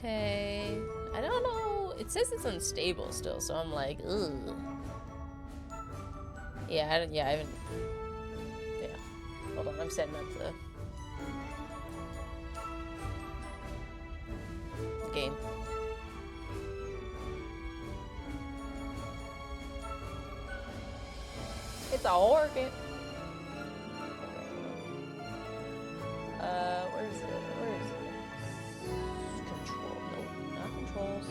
Okay. I don't know. It says it's unstable still, so I'm like, ugh. Yeah, I haven't. Yeah. Hold on, I'm setting up the game. It's a horror game. Where is it? Where is it? Control. Nope, not controls.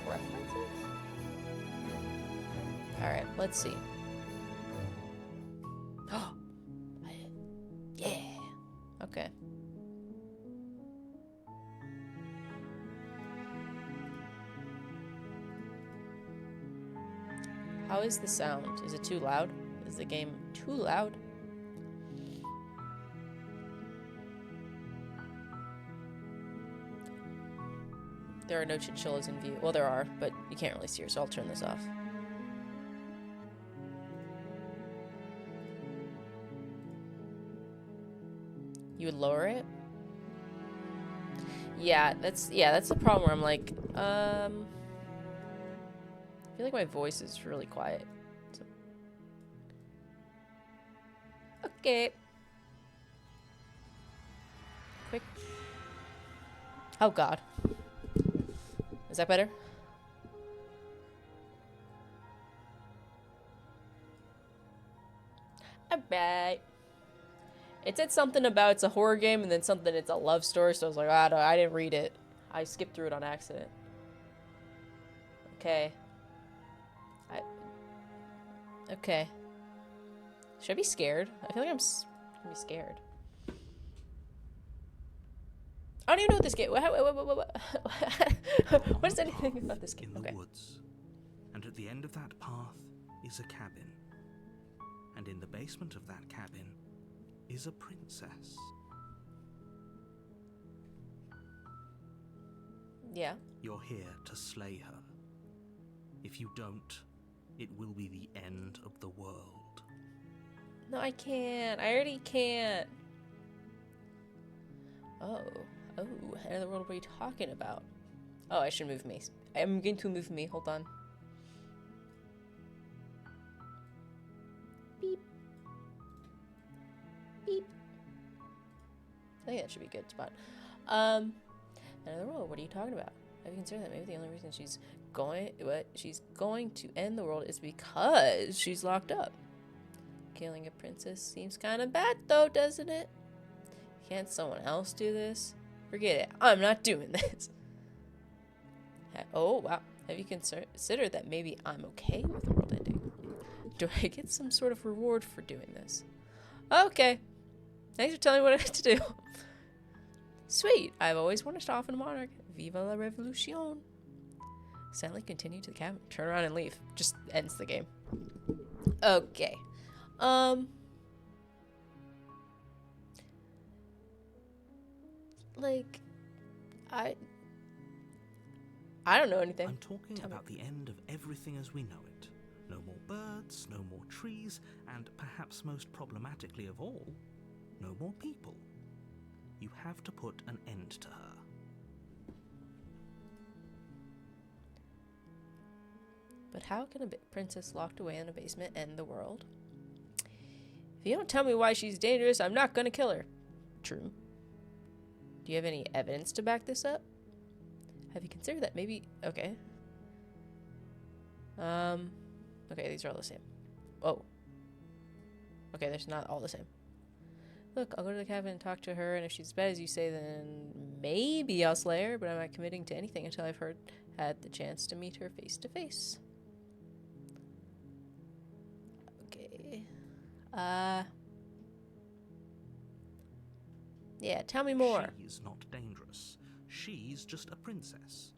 Preferences? Alright, let's see. Oh! Yeah! Okay. How is the sound? Is it too loud? Is the game too loud? There are no chinchillas in view. Well, there are, but you can't really see her, so I'll turn this off. You would lower it? Yeah, that's the problem where I'm like, I feel like my voice is really quiet. So. Okay. Quick. Oh god. Is that better? Alright. It said something about it's a horror game and then something it's a love story, so I was like, I didn't read it. I skipped through it on accident. Okay. Okay. Should I be scared? I feel like I'm gonna be scared. I don't even know what this game. What is anything about this game? In the woods, and at the end of that path is a cabin, and in the basement of that cabin is a princess. Yeah. You're here to slay her. If you don't, it will be the end of the world. No, I can't. I already can't. Oh, end of the world, what are you talking about? Oh, I should move me. I'm going to move me. Hold on. Beep. Beep. I think that should be a good spot. End of the world, what are you talking about? Have you considered that maybe the only reason she's going to end the world is because she's locked up? Killing a princess seems kind of bad though, doesn't it? Can't someone else do this? Forget it. I'm not doing this. Oh, wow. Have you considered that maybe I'm okay with the world ending? Do I get some sort of reward for doing this? Okay. Thanks for telling me what I have to do. Sweet. I've always wanted to soften a monarch. Viva la revolution. Sadly, continue to the cabin. Turn around and leave. Just ends the game. Okay. Like, I don't know anything. I'm talking about the end of everything as we know it. No more birds, no more trees, and perhaps most problematically of all, no more people. You have to put an end to her. But how can a princess locked away in a basement end the world? If you don't tell me why she's dangerous, I'm not gonna kill her. True. Do you have any evidence to back this up? Have you considered that maybe... Okay. Okay, these are all the same. Oh. Okay, they're not all the same. Look, I'll go to the cabin and talk to her, and if she's as bad as you say, then maybe I'll slay her, but I'm not committing to anything until I've had the chance to meet her face to face. Okay. Yeah, tell me more. She's not dangerous. She's just a princess.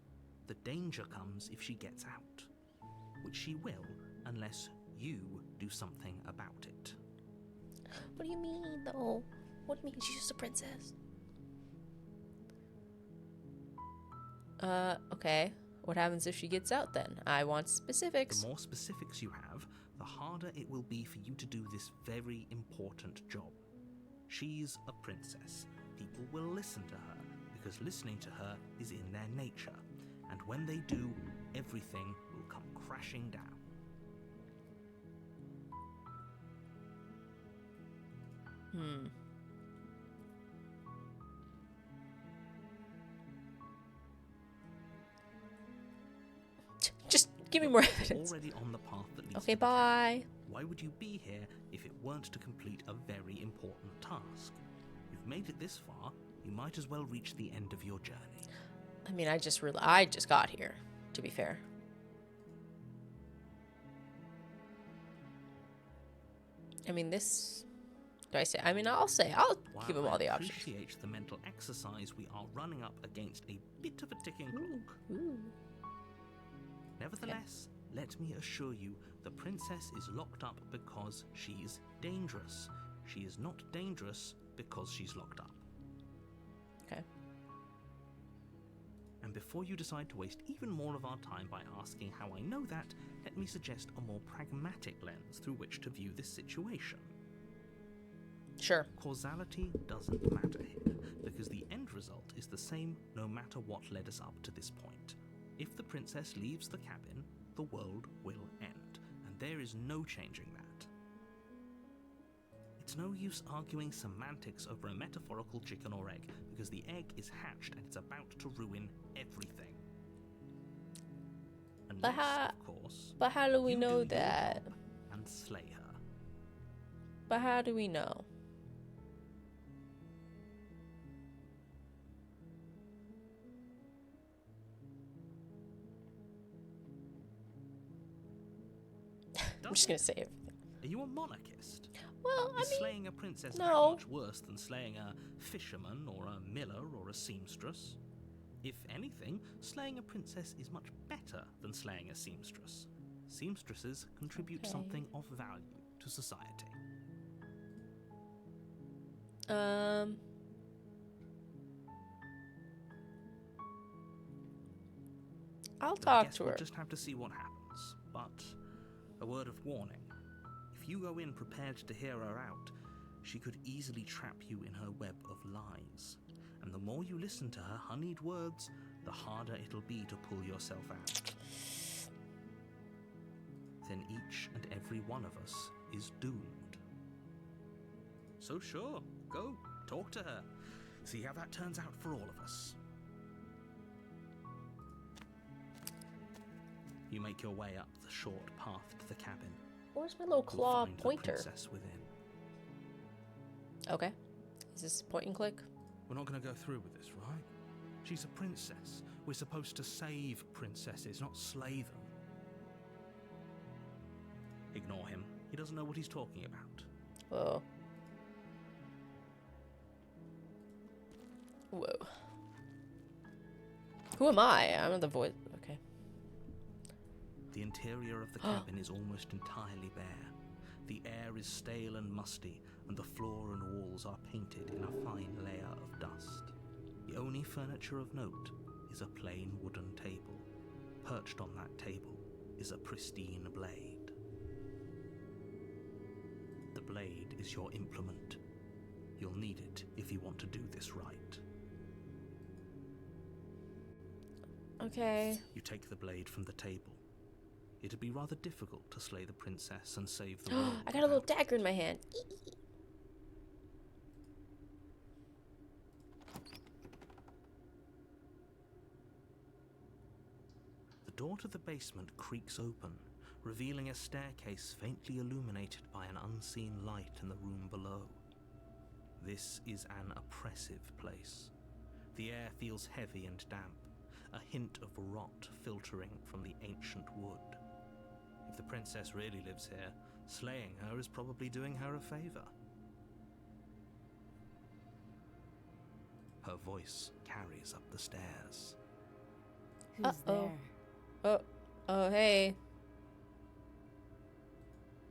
The danger comes if she gets out, which she will unless you do something about it. What do you mean, though? What do you mean she's just a princess? Okay. What happens if she gets out then? I want specifics. The more specifics you have, the harder it will be for you to do this very important job. She's a princess. People will listen to her because listening to her is in their nature, and when they do, everything will come crashing down. Just give me more evidence. Already on the path that leads Okay, to the cabin. bye. Why would you be here if it weren't to complete a very important task? You've made it this far, you might as well reach the end of your journey. I mean, I just got here, to be fair. I mean, this... Do I say? I mean, I'll While give him all the I options. appreciate the mental exercise, we are running up against a bit of a ticking clock. Ooh. Nevertheless, let me assure you, the princess is locked up because she's dangerous. She is not dangerous because she's locked up. Okay. And before you decide to waste even more of our time by asking how I know that, let me suggest a more pragmatic lens through which to view this situation. Sure. Causality doesn't matter here, because the end result is the same no matter what led us up to this point. If the princess leaves the cabin, the world will end, and there is no changing that. It's no use arguing semantics over a metaphorical chicken or egg, because the egg is hatched and it's about to ruin everything. Unless, of course, But how do we you know do your that? job and slay her. But how do we know? I'm just gonna say everything. Are you a monarchist? Well, I Is mean, slaying a princess that no. much worse than slaying a fisherman or a miller or a seamstress? If anything, slaying a princess is much better than slaying a seamstress. Seamstresses contribute Okay. something of value to society. I'll I talk guess to we'll her. just have to see what happens. But a word of warning. If you go in prepared to hear her out, she could easily trap you in her web of lies. And the more you listen to her honeyed words, the harder it'll be to pull yourself out. Then each and every one of us is doomed. So sure, go, talk to her. See how that turns out for all of us. You make your way up the short path to the cabin. Where's my little You'll claw find the pointer? princess within. Okay. Is this point and click? We're not going to go through with this, right? She's a princess. We're supposed to save princesses, not slay them. Ignore him. He doesn't know what he's talking about. Whoa. Whoa. Who am I? I'm not the voice. Okay. The interior of the cabin is almost entirely bare. The air is stale and musty, and the floor and walls are painted in a fine layer of dust. The only furniture of note is a plain wooden table. Perched on that table is a pristine blade. The blade is your implement. You'll need it if you want to do this right. Okay. You take the blade from the table. It'd be rather difficult to slay the princess and save the world. I got a little without it. dagger in my hand. The door to the basement creaks open, revealing a staircase faintly illuminated by an unseen light in the room below. This is an oppressive place. The air feels heavy and damp, a hint of rot filtering from the ancient wood. If the princess really lives here, slaying her is probably doing her a favor. Her voice carries up the stairs. Who's Uh-oh. there? Oh, hey.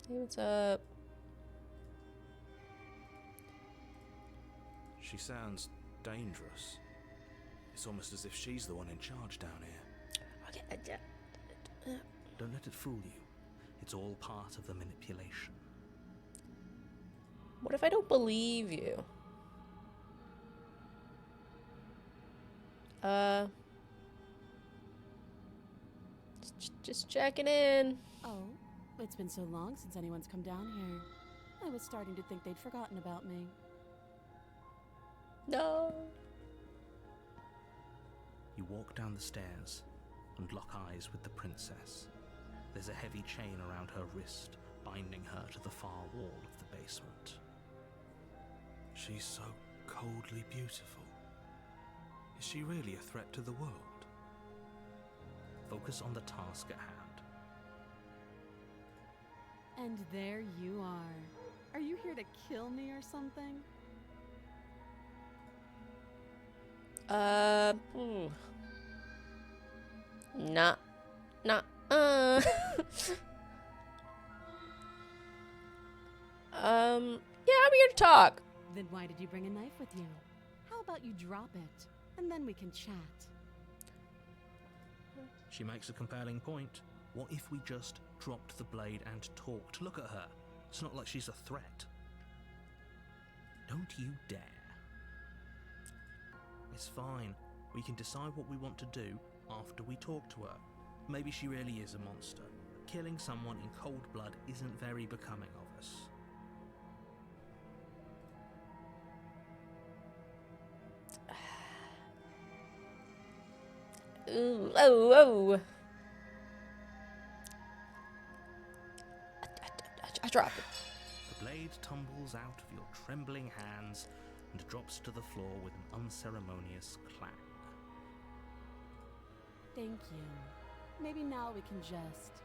Hey, what's up? She sounds dangerous. It's almost as if she's the one in charge down here. Okay, Don't let it fool you. It's all part of the manipulation. what if I don't believe you? Uh, just checking in. Oh, it's been so long since anyone's come down here. I was starting to think they'd forgotten about me. No. You walk down the stairs and lock eyes with the princess. There's a heavy chain around her wrist, binding her to the far wall of the basement. She's so coldly beautiful. Is she really a threat to the world? Focus on the task at hand. And there you are. Are you here to kill me or something? Hmm. Nah. Yeah, I'm here to talk. Then why did you bring a knife with you? How about you drop it, and then we can chat? She makes a compelling point. What if we just dropped the blade and talked? Look at her. It's not like she's a threat. Don't you dare. It's fine. We can decide what we want to do after we talk to her. Maybe she really is a monster. Killing someone in cold blood isn't very becoming of us. Ooh, oh. I drop it. The blade tumbles out of your trembling hands and drops to the floor with an unceremonious clack. Thank you. Maybe now we can just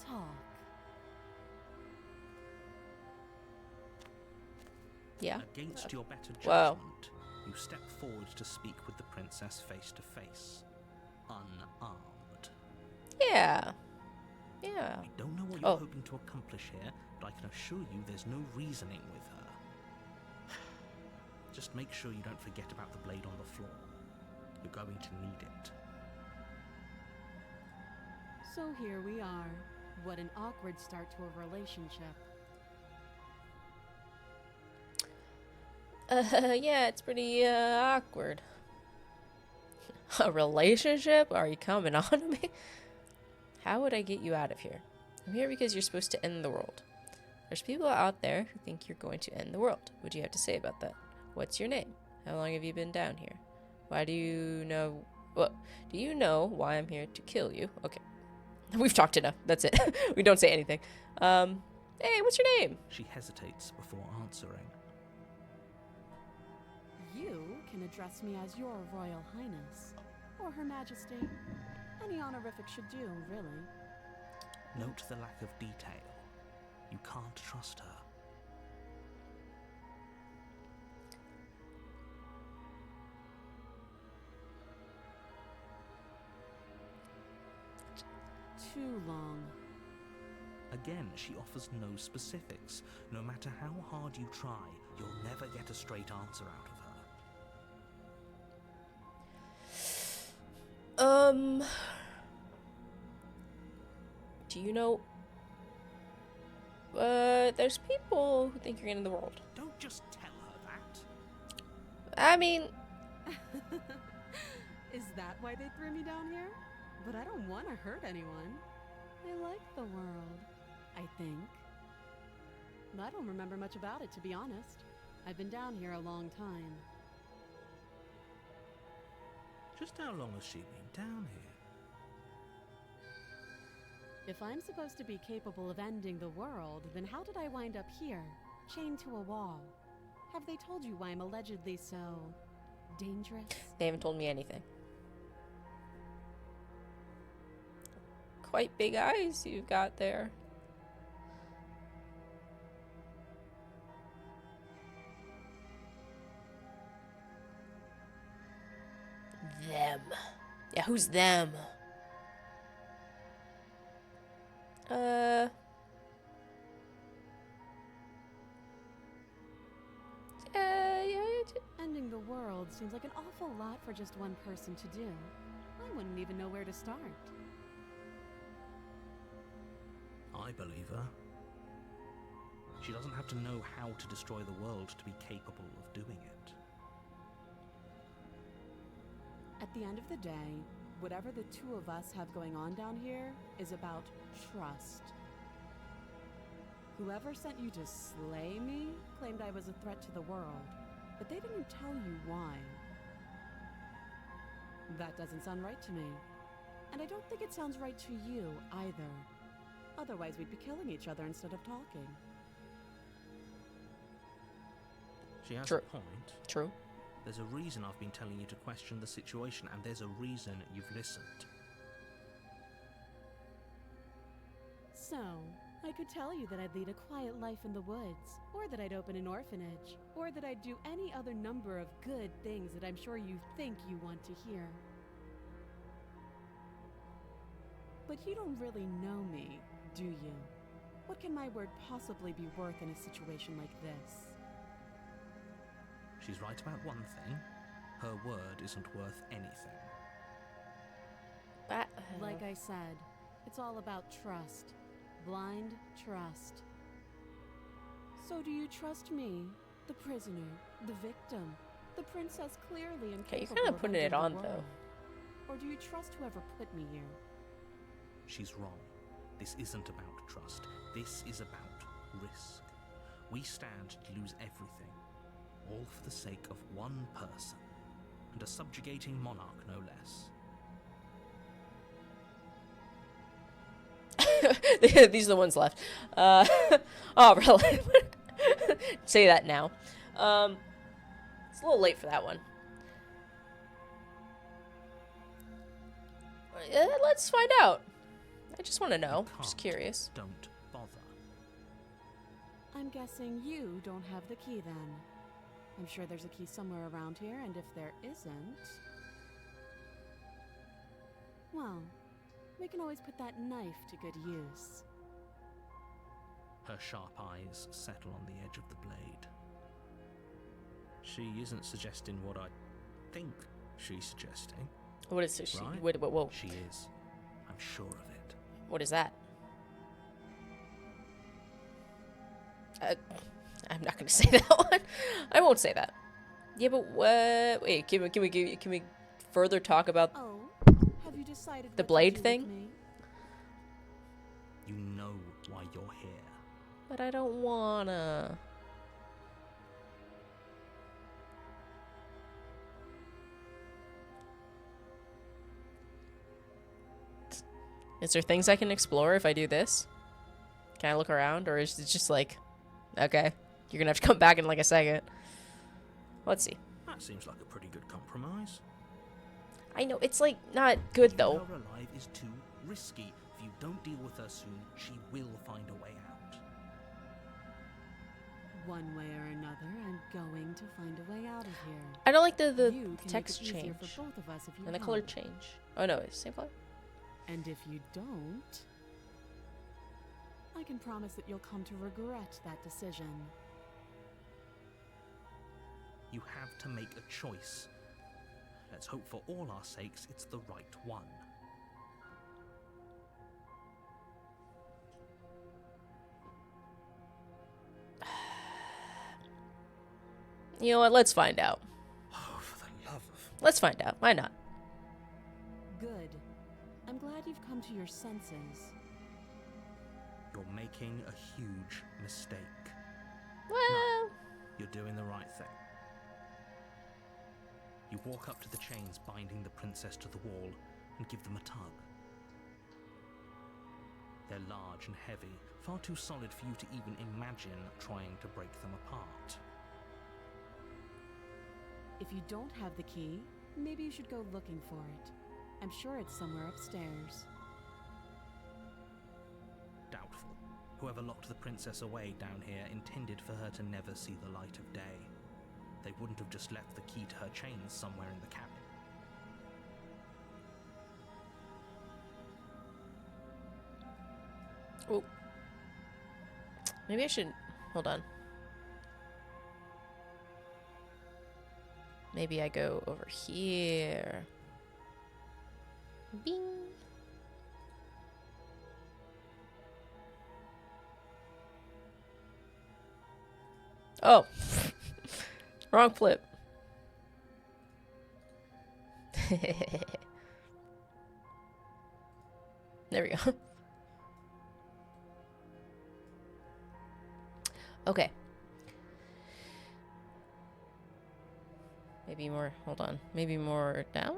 talk. Yeah. Against your better Wow. judgment, you step forward to speak with the princess face to face, unarmed. Yeah. I don't know what you're Oh. hoping to accomplish here, but I can assure you there's no reasoning with her. Just make sure you don't forget about the blade on the floor. You're going to need it. So here we are. What an awkward start to a relationship. Yeah, it's pretty awkward. A relationship? Are you coming on to me? How would I get you out of here? I'm here because you're supposed to end the world. There's people out there who think you're going to end the world. What do you have to say about that? What's your name? How long have you been down here? Why do you know... Well, do you know why I'm here to kill you? Okay. We've talked enough. That's it. We don't say anything. Hey, what's your name? She hesitates before answering. You can address me as your Royal Highness, or Her Majesty. Any honorific should do, really. Note the lack of detail. You can't trust her. Too long. Again, she offers no specifics. No matter how hard you try, you'll never get a straight answer out of her. Do you know... there's people who think you're gonna end the world. Don't just tell her that. I mean... Is that why they threw me down here? But I don't want to hurt anyone. I like the world, I think. I don't remember much about it, to be honest. I've been down here a long time. Just how long has she been down here? If I'm supposed to be capable of ending the world, then how did I wind up here, chained to a wall? Have they told you why I'm allegedly so... dangerous? They haven't told me anything. Quite big eyes you've got there. Them. Yeah, who's them? Ending the world seems like an awful lot for just one person to do. I wouldn't even know where to start. I believe her. She doesn't have to know how to destroy the world to be capable of doing it. At the end of the day, whatever the two of us have going on down here is about trust. Whoever sent you to slay me claimed I was a threat to the world, but they didn't tell you why. That doesn't sound right to me. And I don't think it sounds right to you either. Otherwise, we'd be killing each other instead of talking. She has True. a point. True. There's a reason I've been telling you to question the situation, and there's a reason you've listened. So, I could tell you that I'd lead a quiet life in the woods, or that I'd open an orphanage, or that I'd do any other number of good things that I'm sure you think you want to hear. But you don't really know me, do you? What can my word possibly be worth in a situation like this? She's right about one thing. Her word isn't worth anything. Like I said, it's all about trust. Blind trust. So do you trust me, the prisoner, the victim, the princess clearly incapable Okay, you're kind of putting ending it the on, world? though. Or do you trust whoever put me here? She's wrong. This isn't about trust. This is about risk. We stand to lose everything, all for the sake of one person, and a subjugating monarch, no less. These are the ones left. Oh, really? Say that now. It's a little late for that one. Let's find out. I just want to know. You I'm just can't. curious. Don't bother. I'm guessing you don't have the key then. I'm sure there's a key somewhere around here, and if there isn't... well, we can always put that knife to good use. Her sharp eyes settle on the edge of the blade. She isn't suggesting what I think she's suggesting. What is it? Right? Whoa. She is. I'm sure of it. What is that? I'm not going to say that one. I won't say that. Yeah, but wait, can we further talk about Oh, have you decided The what to blade do with thing? me? You know why you're here. But I don't wanna. Is there things I can explore if I do this? Can I look around, or is it just like, okay, you're gonna have to come back in like a second? Let's see. That seems like a pretty good compromise. I know it's like not good Leaving though. her alive is too risky. If you don't deal with her soon, she will find a way out. One way or another, I'm going to find a way out of here. I don't like the You can text make it easier change for both of us if you and the color help. change. Oh no, it's the same color. And if you don't, I can promise that you'll come to regret that decision. You have to make a choice. Let's hope for all our sakes it's the right one. You know what? Let's find out. Oh, for the love of... Let's find out. Why not? Good. I'm glad you've come to your senses. You're making a huge mistake. Well, You're doing the right thing. You walk up to the chains binding the princess to the wall and give them a tug. They're large and heavy, far too solid for you to even imagine trying to break them apart. If you don't have the key, maybe you should go looking for it. I'm sure it's somewhere upstairs. Doubtful. Whoever locked the princess away down here intended for her to never see the light of day. They wouldn't have just left the key to her chains somewhere in the cabin. oh. Maybe I should. Hold on. Maybe I go over here. Bing. Oh. Wrong flip. There we go. Okay. Maybe more, hold on. Maybe more down?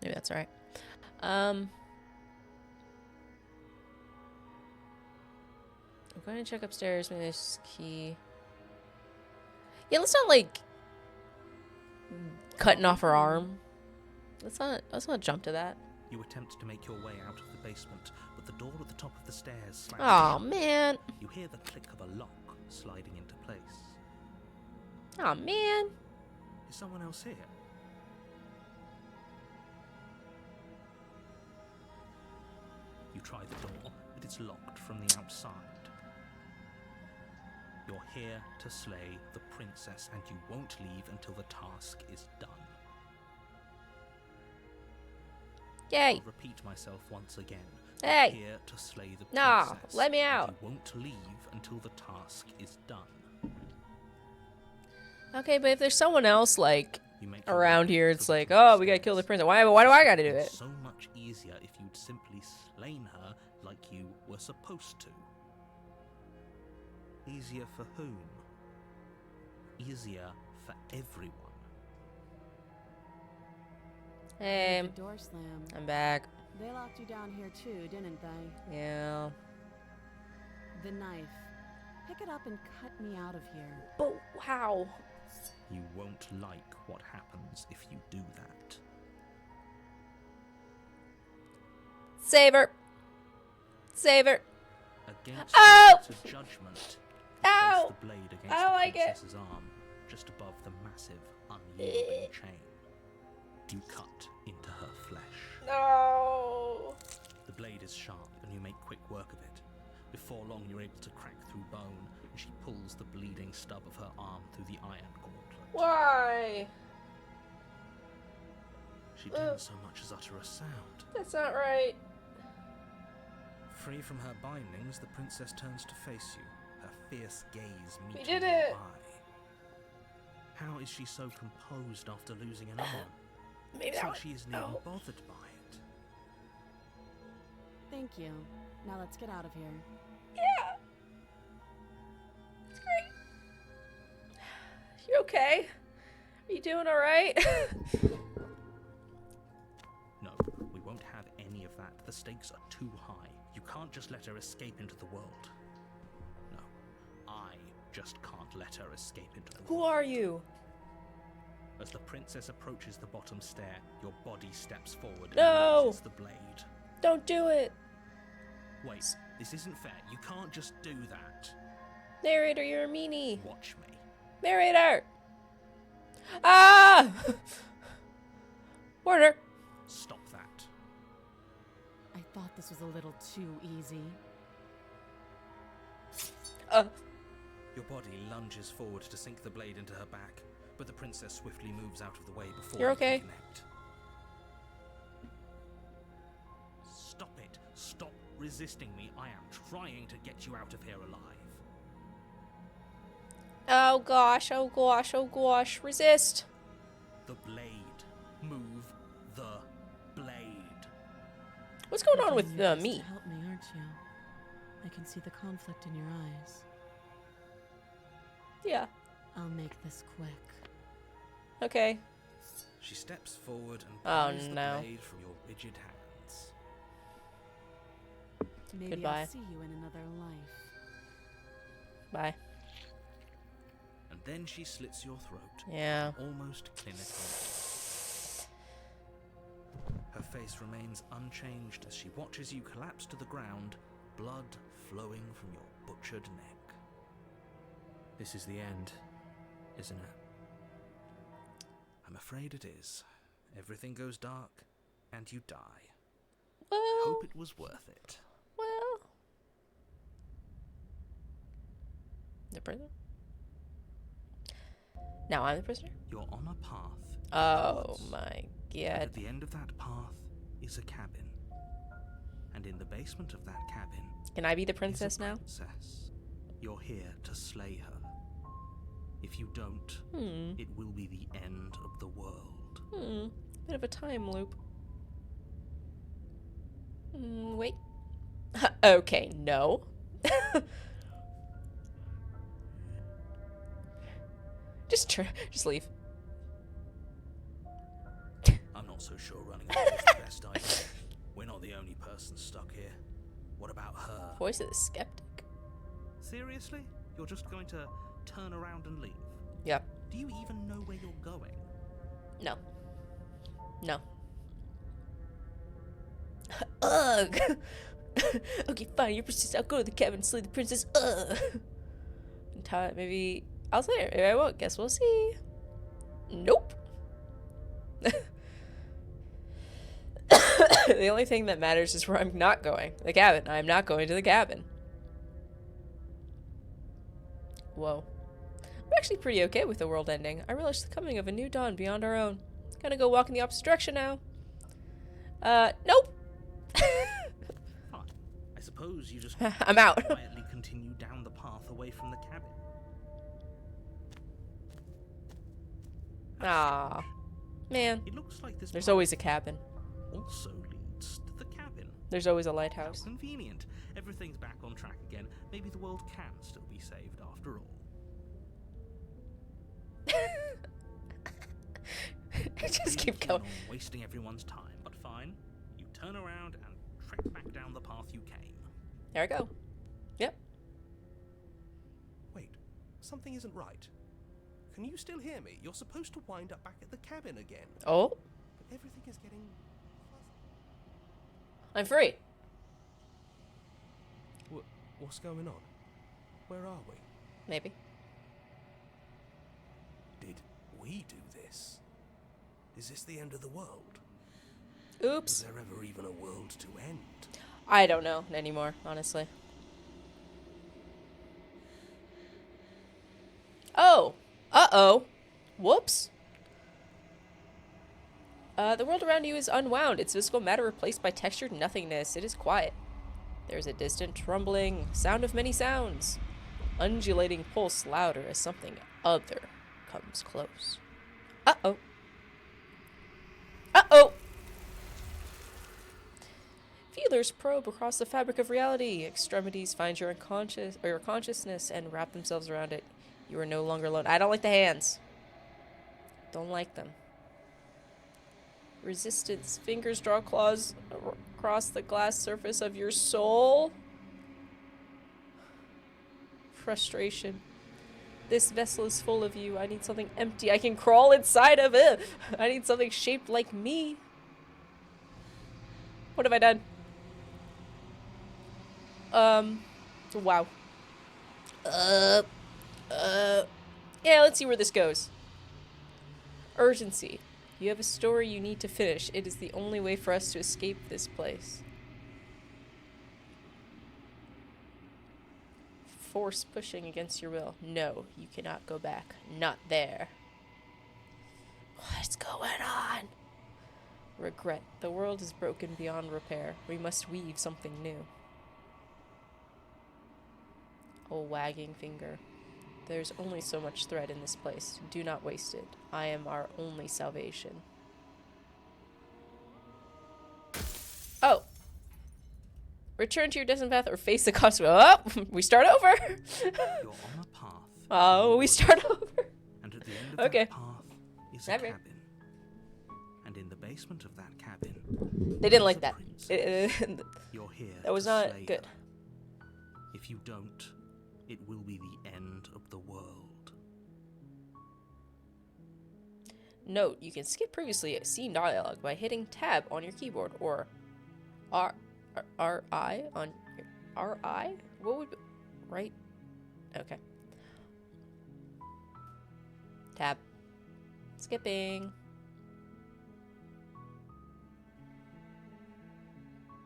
Maybe that's all right. I'm going to check upstairs. Maybe there's key. Yeah, let's not like cutting off her arm. Let's not jump to that. You attempt to make your way out of the basement, but the door at the top of the stairs slams Oh shut. man. You hear the click of a lock sliding into place. Oh man. Is someone else here? You try the door, but it's locked from the outside. You're here to slay the princess, and you won't leave until the task is done. Yay. I'll repeat myself once again. Hey. You're here to slay the No, princess. let me and out. You won't leave until the task is done. Okay, but if there's someone else like You make your around way here, to it's the like, top of oh, the we gotta kill the stairs. princess. Why do I gotta do it? It's so much easier if you'd simply slain her like you were supposed to. Easier for whom? Easier for everyone. Hey, The door slammed. I'm back. They locked you down here too, didn't they? Yeah. The knife. Pick it up and cut me out of here. But how? You won't like what happens if you do that. Save her. Save her. Against Ow! the judgment, you Ow! place the blade against I don't the like it. princess's arm, just above the massive, unyielding chain. You cut into her flesh. No. The blade is sharp, and you make quick work of it. Before long, you're able to crack through bone, and she pulls the bleeding stub of her arm through the iron gauntlet. Why? She didn't so much as utter a sound. That's not right. Free from her bindings, the princess turns to face you, her fierce gaze meeting did your it. eye. How is she so composed after losing an arm? Maybe It's that like one. she isn't even bothered by it. Thank you. Now let's get out of here. Yeah. It's great. You okay? Are you doing all right? No, we won't have any of that. The stakes are too high. You can't just let her escape into the world. No, I just can't let her escape into the Who world. are you? As the princess approaches the bottom stair, your body steps forward No! and raises the blade. Don't do it. Wait, this isn't fair. You can't just do that. Narrator, you're a meanie. Watch me. Narrator. Ah! Warner. Stop that. I thought this was a little too easy. Your body lunges forward to sink the blade into her back, but the princess swiftly moves out of the way before You're you can okay. connect. Stop it. Stop resisting me. I am trying to get you out of here alive. Oh gosh, oh gosh, oh gosh. Resist. The blade. Move the blade. What's going You're on doing with your best me? to help me, aren't you? I can see the conflict in your eyes. Yeah. I'll make this quick. Okay. She steps forward and Oh, pulls the no. blade from your rigid hands. Maybe Goodbye. I'll see you in another life. Bye. And then she slits your throat. Yeah. Almost clinical. Her face remains unchanged as she watches you collapse to the ground, blood flowing from your butchered neck. This is the end, isn't it? I'm afraid it is. Everything goes dark, and you die. Well, Hope it was worth it. well. The prisoner? Now I'm the prisoner? You're on a path. Oh towards- my and god. at the end of that path is a cabin. And in the basement of that cabin Can I be the is a princess now? princess. You're here to slay her. If you don't, it will be the end of the world. Bit of a time loop. Wait. Okay, no. Just leave. I'm not so sure running away is the best idea. We're not the only person stuck here. What about her? Voice of the skeptic. Seriously? You're just going to turn around and leave? Yep. Do you even know where you're going? No. No. Ugh. Okay, fine. You're princess. I'll go to the cabin and slay the princess. Ugh. Maybe I'll slay her. Maybe I won't. Guess we'll see. Nope. The only thing that matters is where I'm not going. The cabin. I'm not going to the cabin. Whoa. I'm actually pretty okay with the world ending. I relish the coming of a new dawn beyond our own. Gonna go walk in the opposite direction now. Nope. Fine. I suppose you just I'm out. quietly continue down the path away from the cabin. Ah, man. It looks like this There's path always a cabin. also leads to the cabin. There's always a How lighthouse. convenient. Everything's back on track again. Maybe the world can still be saved after all. Just keep Keen going. on wasting everyone's time, but fine. You turn around and trek back down the path you came. There I go. Yep. Wait, something isn't right. Can you still hear me? You're supposed to wind up back at the cabin again. Oh, But everything is getting I'm free. What's going on? Where are we? Maybe. Did we do this? Is this the end of the world? Was Oops. there ever even a world to end? I don't know anymore, honestly. Oh. Uh-oh. Whoops. The world around you is unwound. Its physical matter replaced by textured nothingness. It is quiet. There's a distant rumbling, sound of many sounds. Undulating pulse louder as something other comes close. Uh-oh. Uh-oh! Feelers probe across the fabric of reality. Extremities find your consciousness and wrap themselves around it. You are no longer alone. I don't like the hands. Don't like them. Resistance. Fingers draw claws across the glass surface of your soul. Frustration. This vessel is full of you. I need something empty I can crawl inside of it. I need something shaped like me. What have I done? Wow. Yeah, let's see where this goes. Urgency. You have a story you need to finish. It is the only way for us to escape this place. Force pushing against your will. No, you cannot go back. Not there. What's going on? Regret. The world is broken beyond repair. We must weave something new. A wagging finger. There's only so much thread in this place. Do not waste it. I am our only salvation. Oh. Return to your destined path or face the consequences. Oh, we start over. You're on a path. Oh, we start over. And at the end of Okay. that path is a Never. cabin. And in the basement of that cabin, They didn't is like a that. princess. You're here. That was to not slay good. her. If you don't, it will be the end of the world. Note, you can skip previously seen dialogue by hitting tab on your keyboard or RI on your RI? What would right? Okay. Tab. Skipping.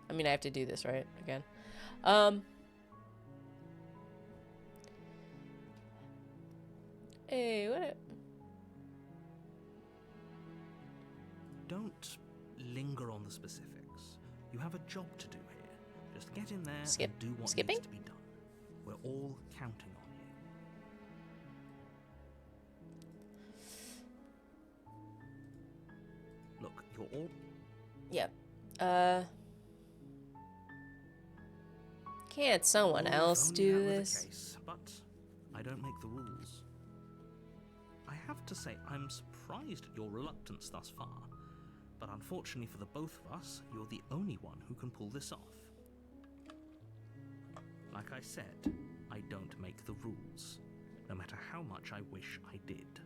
I mean, I have to do this, right? Again. Hey, what? Don't linger on the specifics. You have a job to do here. Just get in there Skip? and do what Skipping? needs to be done. We're all counting on you. Look, you're all... Yep. Can't someone Well, if else only do that were the this? case, but I don't make the rules. I have to say, I'm surprised at your reluctance thus far, but unfortunately for the both of us, you're the only one who can pull this off. Like I said, I don't make the rules, no matter how much I wish I did.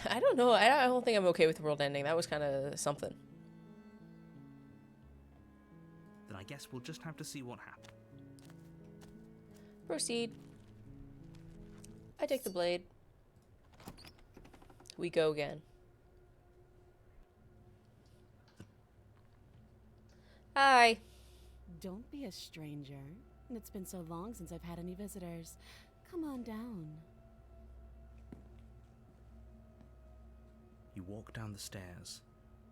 I don't know. I don't think I'm okay with the world ending. That was kind of something. Then I guess we'll just have to see what happens. Proceed. I take the blade. We go again. Hi. Don't be a stranger. It's been so long since I've had any visitors. Come on down. You walk down the stairs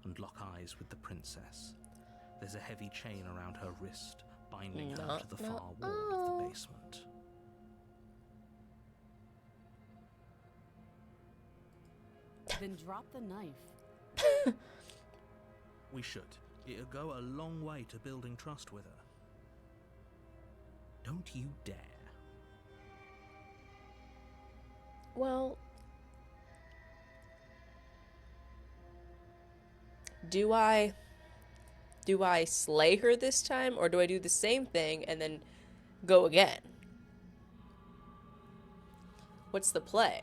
and lock eyes with the princess. There's a heavy chain around her wrist, binding her to the far wall of the basement. Then drop the knife. We should. It'll go a long way to building trust with her. Don't you dare. Well, do I slay her this time, or do I do the same thing and then go again? What's the play?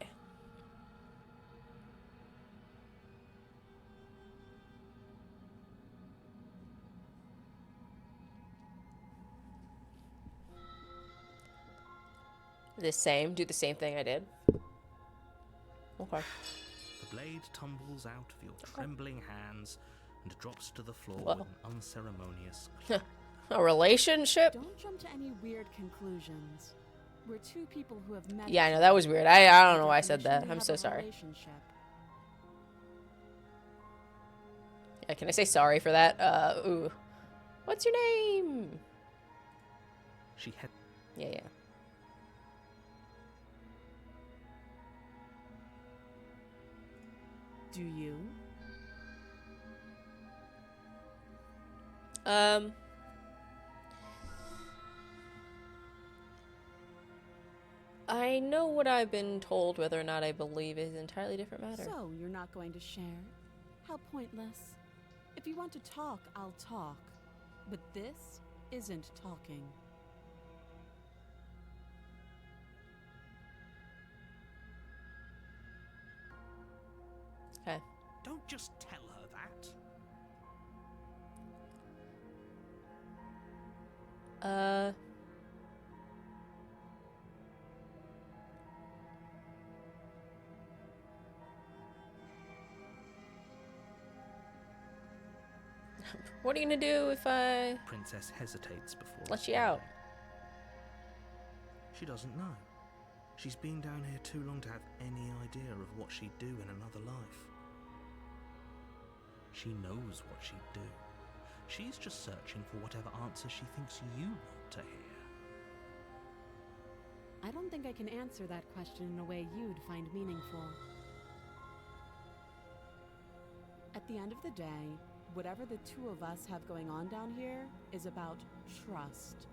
The same? Do the same thing I did? Okay. The blade tumbles out of your trembling hands and drops to the floor Well. with an unceremonious A relationship? Don't jump to any weird conclusions. We're two people who have met. Yeah, I know, each that other. was weird. I don't know why I said Definition, that. we I'm have so a sorry. relationship. Yeah, can I say sorry for that? Ooh. What's your name? She had Yeah. Do you? I know what I've been told. Whether or not I believe is an entirely different matter. So, you're not going to share? How pointless. If you want to talk, I'll talk. But this isn't talking. Okay. Don't just tell her that. What are you gonna do if I Princess hesitates before let you out? She doesn't know. She's been down here too long to have any idea of what she'd do in another life. She knows what she'd do. She's just searching for whatever answer she thinks you want to hear. I don't think I can answer that question in a way you'd find meaningful. At the end of the day, whatever the two of us have going on down here is about trust.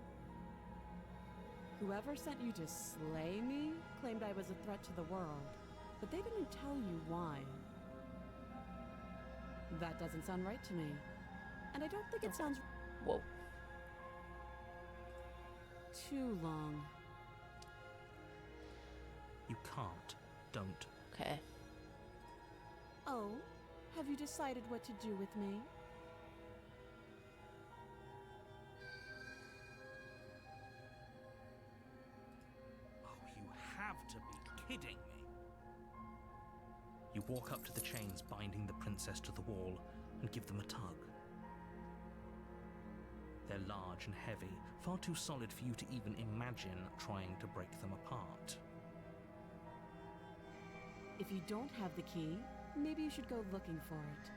Whoever sent you to slay me claimed I was a threat to the world, but they didn't tell you why. That doesn't sound right to me. And I don't think it sounds Whoa. too long. You can't. Don't. Okay. Oh, have you decided what to do with me? Oh, you have to be kidding me. You walk up to the chains binding the princess to the wall and give them a tug. They're large and heavy, far too solid for you to even imagine trying to break them apart. If you don't have the key, Maybe you should go looking for it.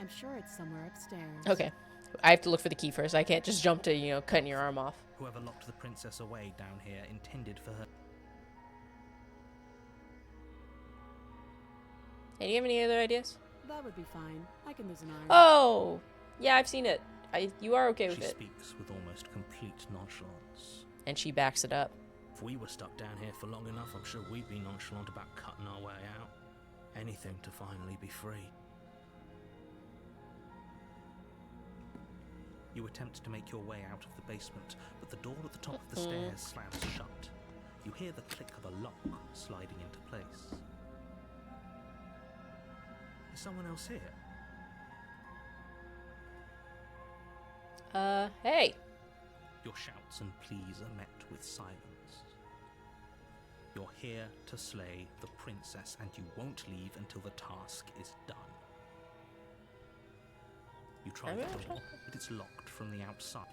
I'm sure it's somewhere upstairs. Okay. I have to look for the key first. I can't just jump to, you know, cutting your arm off. Whoever locked the princess away down here intended for her. Hey, do you have any other ideas? That would be fine. I can lose an arm. Oh! Yeah, I've seen it. You are okay with She it. speaks with almost complete nonchalance. And she backs it up. If we were stuck down here for long enough, I'm sure we'd be nonchalant about cutting our way out. Anything to finally be free. You attempt to make your way out of the basement, but the door at the top of the stairs slams shut. You hear the click of a lock sliding into place. Is someone else here? Hey. Your shouts and pleas are met with silence. You're here to slay the princess, and you won't leave until the task is done. You try the door, but it's locked from the outside.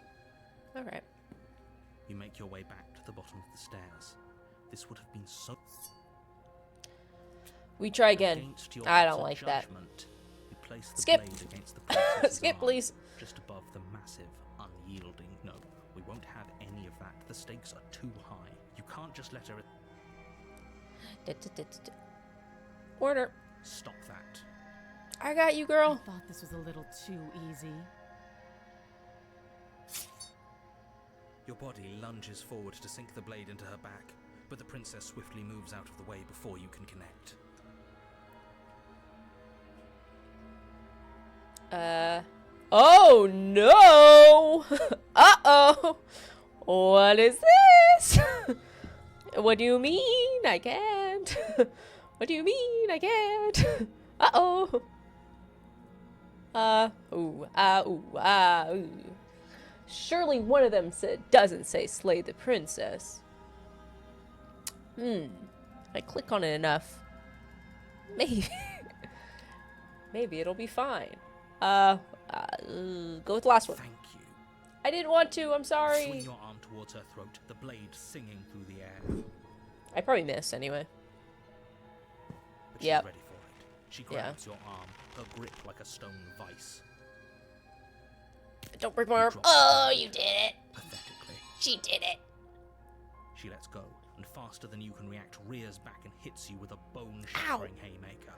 Alright. You make your way back to the bottom of the stairs. This would have been so... We try again. Against your I don't utter like that. judgment, you place the Skip. blade against the princess's Skip, arm, please. just above the massive, unyielding... No, we won't have any of that. The stakes are too high. You can't just let her... Order. Stop that. I got you, I girl. thought this was a little too easy. Your body lunges forward to sink the blade into her back, but the princess swiftly moves out of the way before you can connect. Oh no! Uh-oh! What is this? What do you mean I can't? What do you mean I can't? Uh-oh! Ooh. Surely one of them doesn't say slay the princess. If I click on it enough, maybe, maybe it'll be fine. Go with the last one. Thank you. I didn't want to, I'm sorry. Swing your arm towards her throat, the blade singing through the air. I probably missed anyway. But she's Yep. ready for it. She grabs your arm, her grip like a stone vice. Don't break my arm. Drop Oh, the you did it. Pathetically. She did it. She lets go, and faster than you can react, rears back and hits you with a bone-shattering haymaker.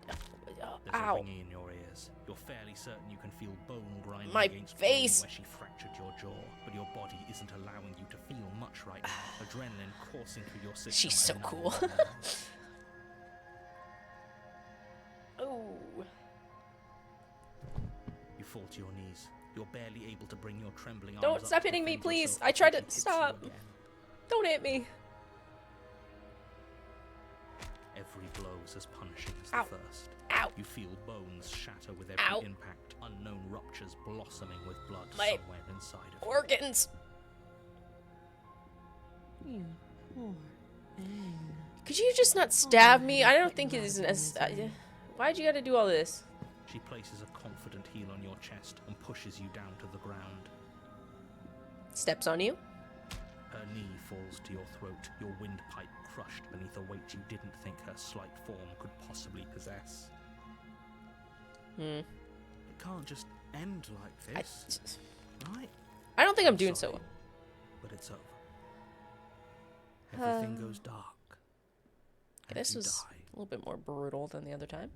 There's a Ow. ringing in your ears. You're fairly certain you can feel bone grinding My against face. bone where she fractured your jaw, but your body isn't allowing you to feel much right now. Adrenaline coursing through your system. She's so and another cool. one now. Oh. You fall to your knees. You're barely able to bring your trembling arms Don't up stop to hitting me, defend please. yourself I tried before to she hits you stop. again. Don't hit me. Every blow is as punishing as Ow. the first. Ow. You feel bones shatter with every Ow. impact, unknown ruptures blossoming with blood My somewhere inside of you. Organs. You poor thing. Could you just not stab me? I don't think it is why'd you gotta do all this? She places a confident heel on your chest and pushes you down to the ground. Steps on you? Her knee falls to your throat, your windpipe crushed beneath a weight you didn't think her slight form could possibly possess. It can't just end like this, right? I don't think I'm doing Sorry, so. but it's over. Everything goes dark. And This you was die. a little bit more brutal than the other time.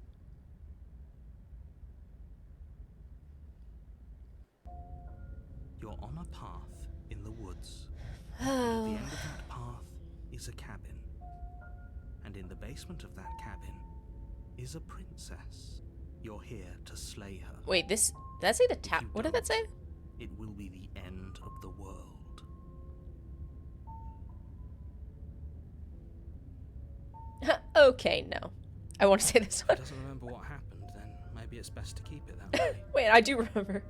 You're on a path in the woods. At the end of that path is a cabin. And in the basement of that cabin is a princess. You're here to slay her. Wait, did that say the If tap? you What did that say? don't, It will be the end of the world. Okay, no. I want to say this If one. he doesn't remember what happened, then maybe it's best to keep it that way. Wait, I do remember.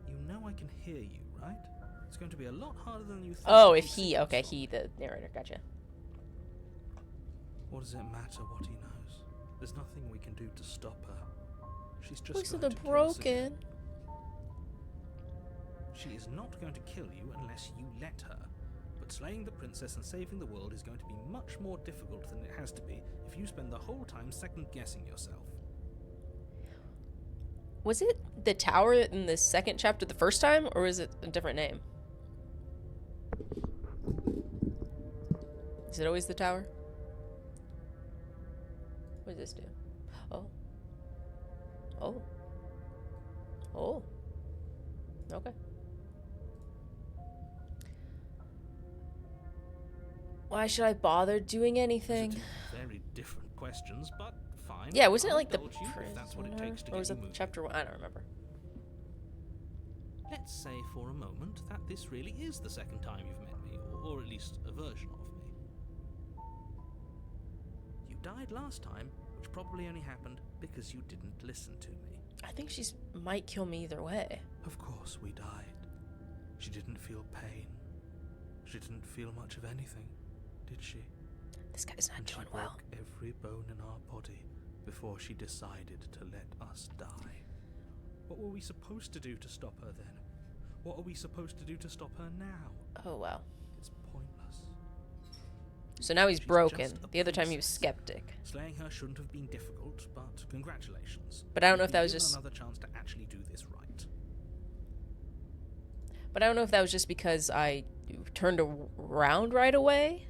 You know I can hear you, right? It's going to be a lot harder than you think. Oh, to if keep he, secrets okay, from. he, the narrator, gotcha. What does it matter what he knows? There's nothing we can do to stop her. She's just Voice of going the to kill us again. broken. She is not going to kill you unless you let her. But But slaying the princess and saving the world is going to be much more difficult than it has to be if you spend the whole time second-guessing yourself. Was it the tower in the second chapter the first time, or is it a different name? Is it always the tower? What does this do? Oh. Oh. Oh. Okay. Why should I bother doing anything? Those are two very different questions, but fine. Yeah, wasn't it I'll like the indulge you if that's what it prisoner? takes to Or was get it you moving. chapter 1? I don't remember. Let's say for a moment that this really is the second time you've met me, or at least a version of me. You died last time, which probably only happened because you didn't listen to me. I think she's might kill me either way. Of course we died. She didn't feel pain. She didn't feel much of anything, did she? This guy's not And she doing broke well. every bone in our body before she decided to let us die. What were we supposed to do to stop her then? What are we supposed to do to stop her now? Oh, wow. It's pointless. So now he's She's broken. just a The other time he was princess. skeptic. Slaying her shouldn't have been difficult, but congratulations. But I don't know You've if that been was given just... another chance to actually do this right. But I don't know if that was just because I turned around right away,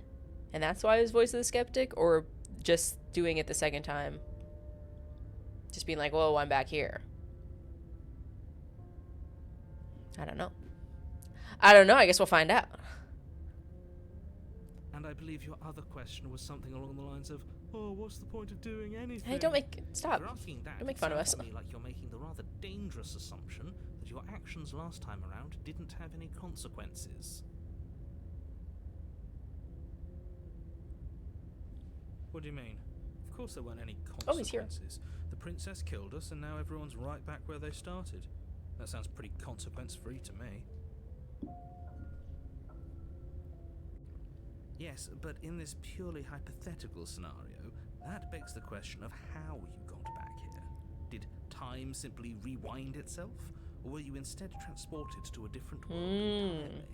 and that's why I was voice of the skeptic, or just doing it the second time. Just being like, whoa, I'm back here. I don't know. I don't know. I guess we'll find out. And I believe your other question was something along the lines of, oh, what's the point of doing anything? Hey, don't make... Stop. If you're asking that, Don't make it fun of sounds us. to me like you're making the rather dangerous assumption that your actions last time around didn't have any consequences. What do you mean? Of course there weren't any Oh, he's here. consequences. The princess killed us, and now everyone's right back where they started. That sounds pretty consequence-free to me. Yes, but in this purely hypothetical scenario, that begs the question of how you got back here. Did time simply rewind itself, or were you instead transported to a different world entirely?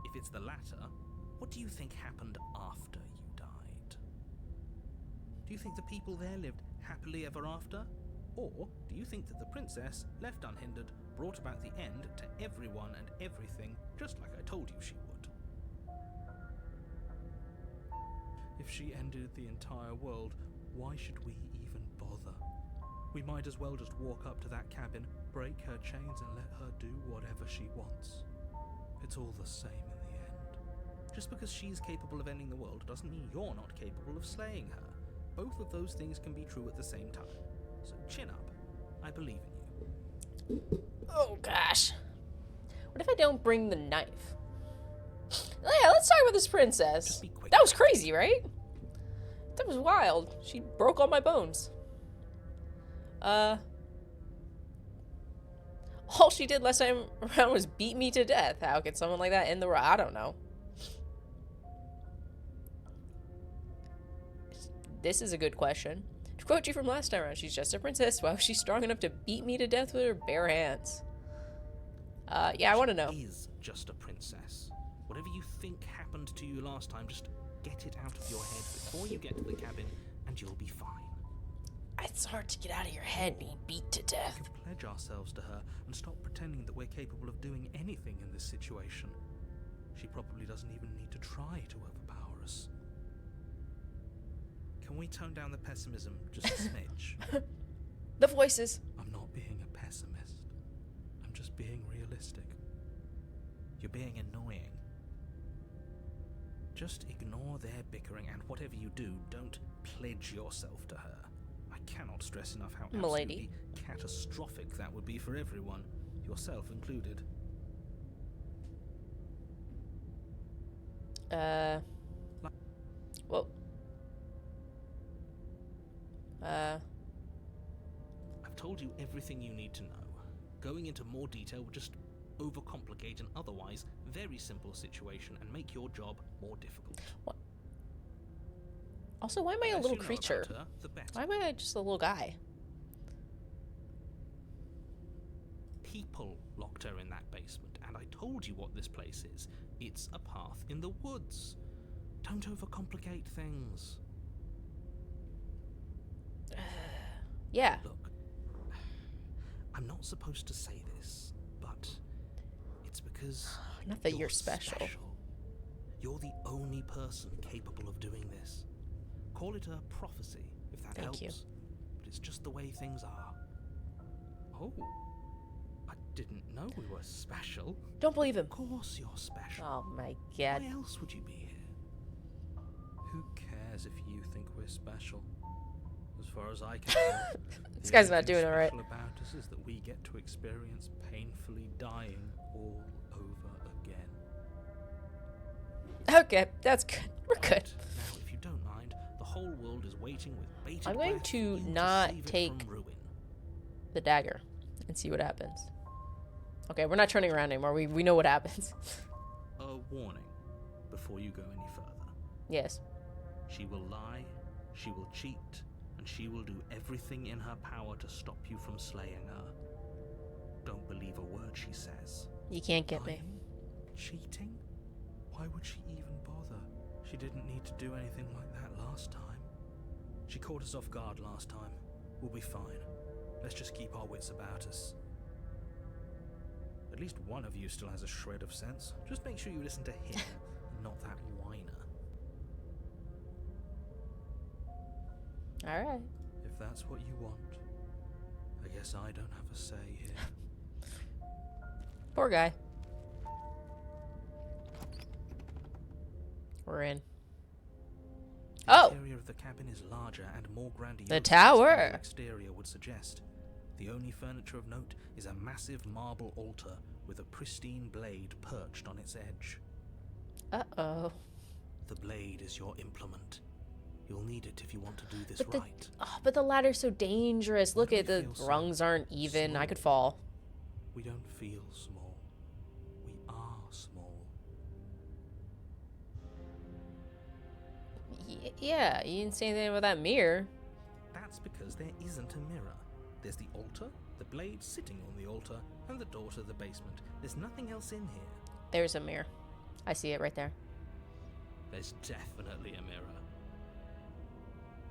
If it's the latter, what do you think happened after you died? Do you think the people there lived happily ever after? Or do you think that the princess, left unhindered, brought about the end to everyone and everything, just like I told you she would? If she ended the entire world, why should we even bother? We might as well just walk up to that cabin, break her chains and let her do whatever she wants. It's all the same in the end. Just because she's capable of ending the world doesn't mean you're not capable of slaying her. Both of those things can be true at the same time. So chin up. I believe in you. Oh, gosh. What if I don't bring the knife? Yeah, let's talk about this princess. Just be quick. That was crazy, right? That was wild. She broke all my bones. All she did last time around was beat me to death. How could someone like that end the world? I don't know. This is a good question. To quote you from last time around, she's just a princess. Why was she strong enough to beat me to death with her bare hands? Yeah, I want to know. She is just a princess. Whatever you think happened to you last time, just get it out of your head before you get to the cabin, and you'll be fine. It's hard to get out of your head being beat to death. We can pledge ourselves to her and stop pretending that we're capable of doing anything in this situation. She probably doesn't even need to try to overpower us. Can we tone down the pessimism just a smidge? The voices. I'm not being a pessimist. I'm just being realistic. You're being annoying. Just ignore their bickering, and whatever you do, don't pledge yourself to her. I cannot stress enough how M'lady. absolutely catastrophic that would be for everyone, yourself included. Well. I've told you everything you need to know. Going into more detail would just overcomplicate an otherwise very simple situation and make your job more difficult. What? Also, why am I The a less little you know creature? about her, the better. Why am I just a little guy? People locked her in that basement, and I told you what this place is. It's a path in the woods. Don't overcomplicate things. Yeah. Look, I'm not supposed to say this, but it's because Not that you're special. You're the only person capable of doing this. Call it a prophecy, if that Thank helps. you. But it's just the way things are. Oh, I didn't know we were special. Don't believe him. Of course you're special. Oh my god. Why else would you be here? Who cares if you think we're special? As far as I can tell, This the guy's only not thing doing it right. special about us is that we get to experience painfully dying all over again. Okay, that's good. We're good. Right, now, if you don't mind, the whole world is waiting with bated I'm going breath to for you not save it take- from ruin. The dagger and see what happens. Okay, we're not turning around anymore. We know what happens. A warning before you go any further. Yes. She will lie, she will cheat, and she will do everything in her power to stop you from slaying her. Don't believe a word she says. You can't get me. Lying? Cheating? Why would she even bother? She didn't need to do anything like that last time. She caught us off guard last time. We'll be fine. Let's just keep our wits about us. At least one of you still has a shred of sense. Just make sure you listen to him, and not that whiner. Alright. If that's what you want, I guess I don't have a say here. Poor guy. We're in. The Oh! interior of the cabin is larger and more grandiose The than tower! the exterior would suggest. The only furniture of note is a massive marble altar with a pristine blade perched on its edge. Uh-oh. The blade is your implement. You'll need it if you want to do this But right. but the ladder's so dangerous. Look Why at do I the feel so rungs aren't even. I small? could fall. We don't feel small. We are small. Yeah, you didn't say anything about that mirror. That's because there isn't a mirror. There's the altar, the blade sitting on the altar, and the door to the basement. There's nothing else in here. There's a mirror. I see it right there. There's definitely a mirror.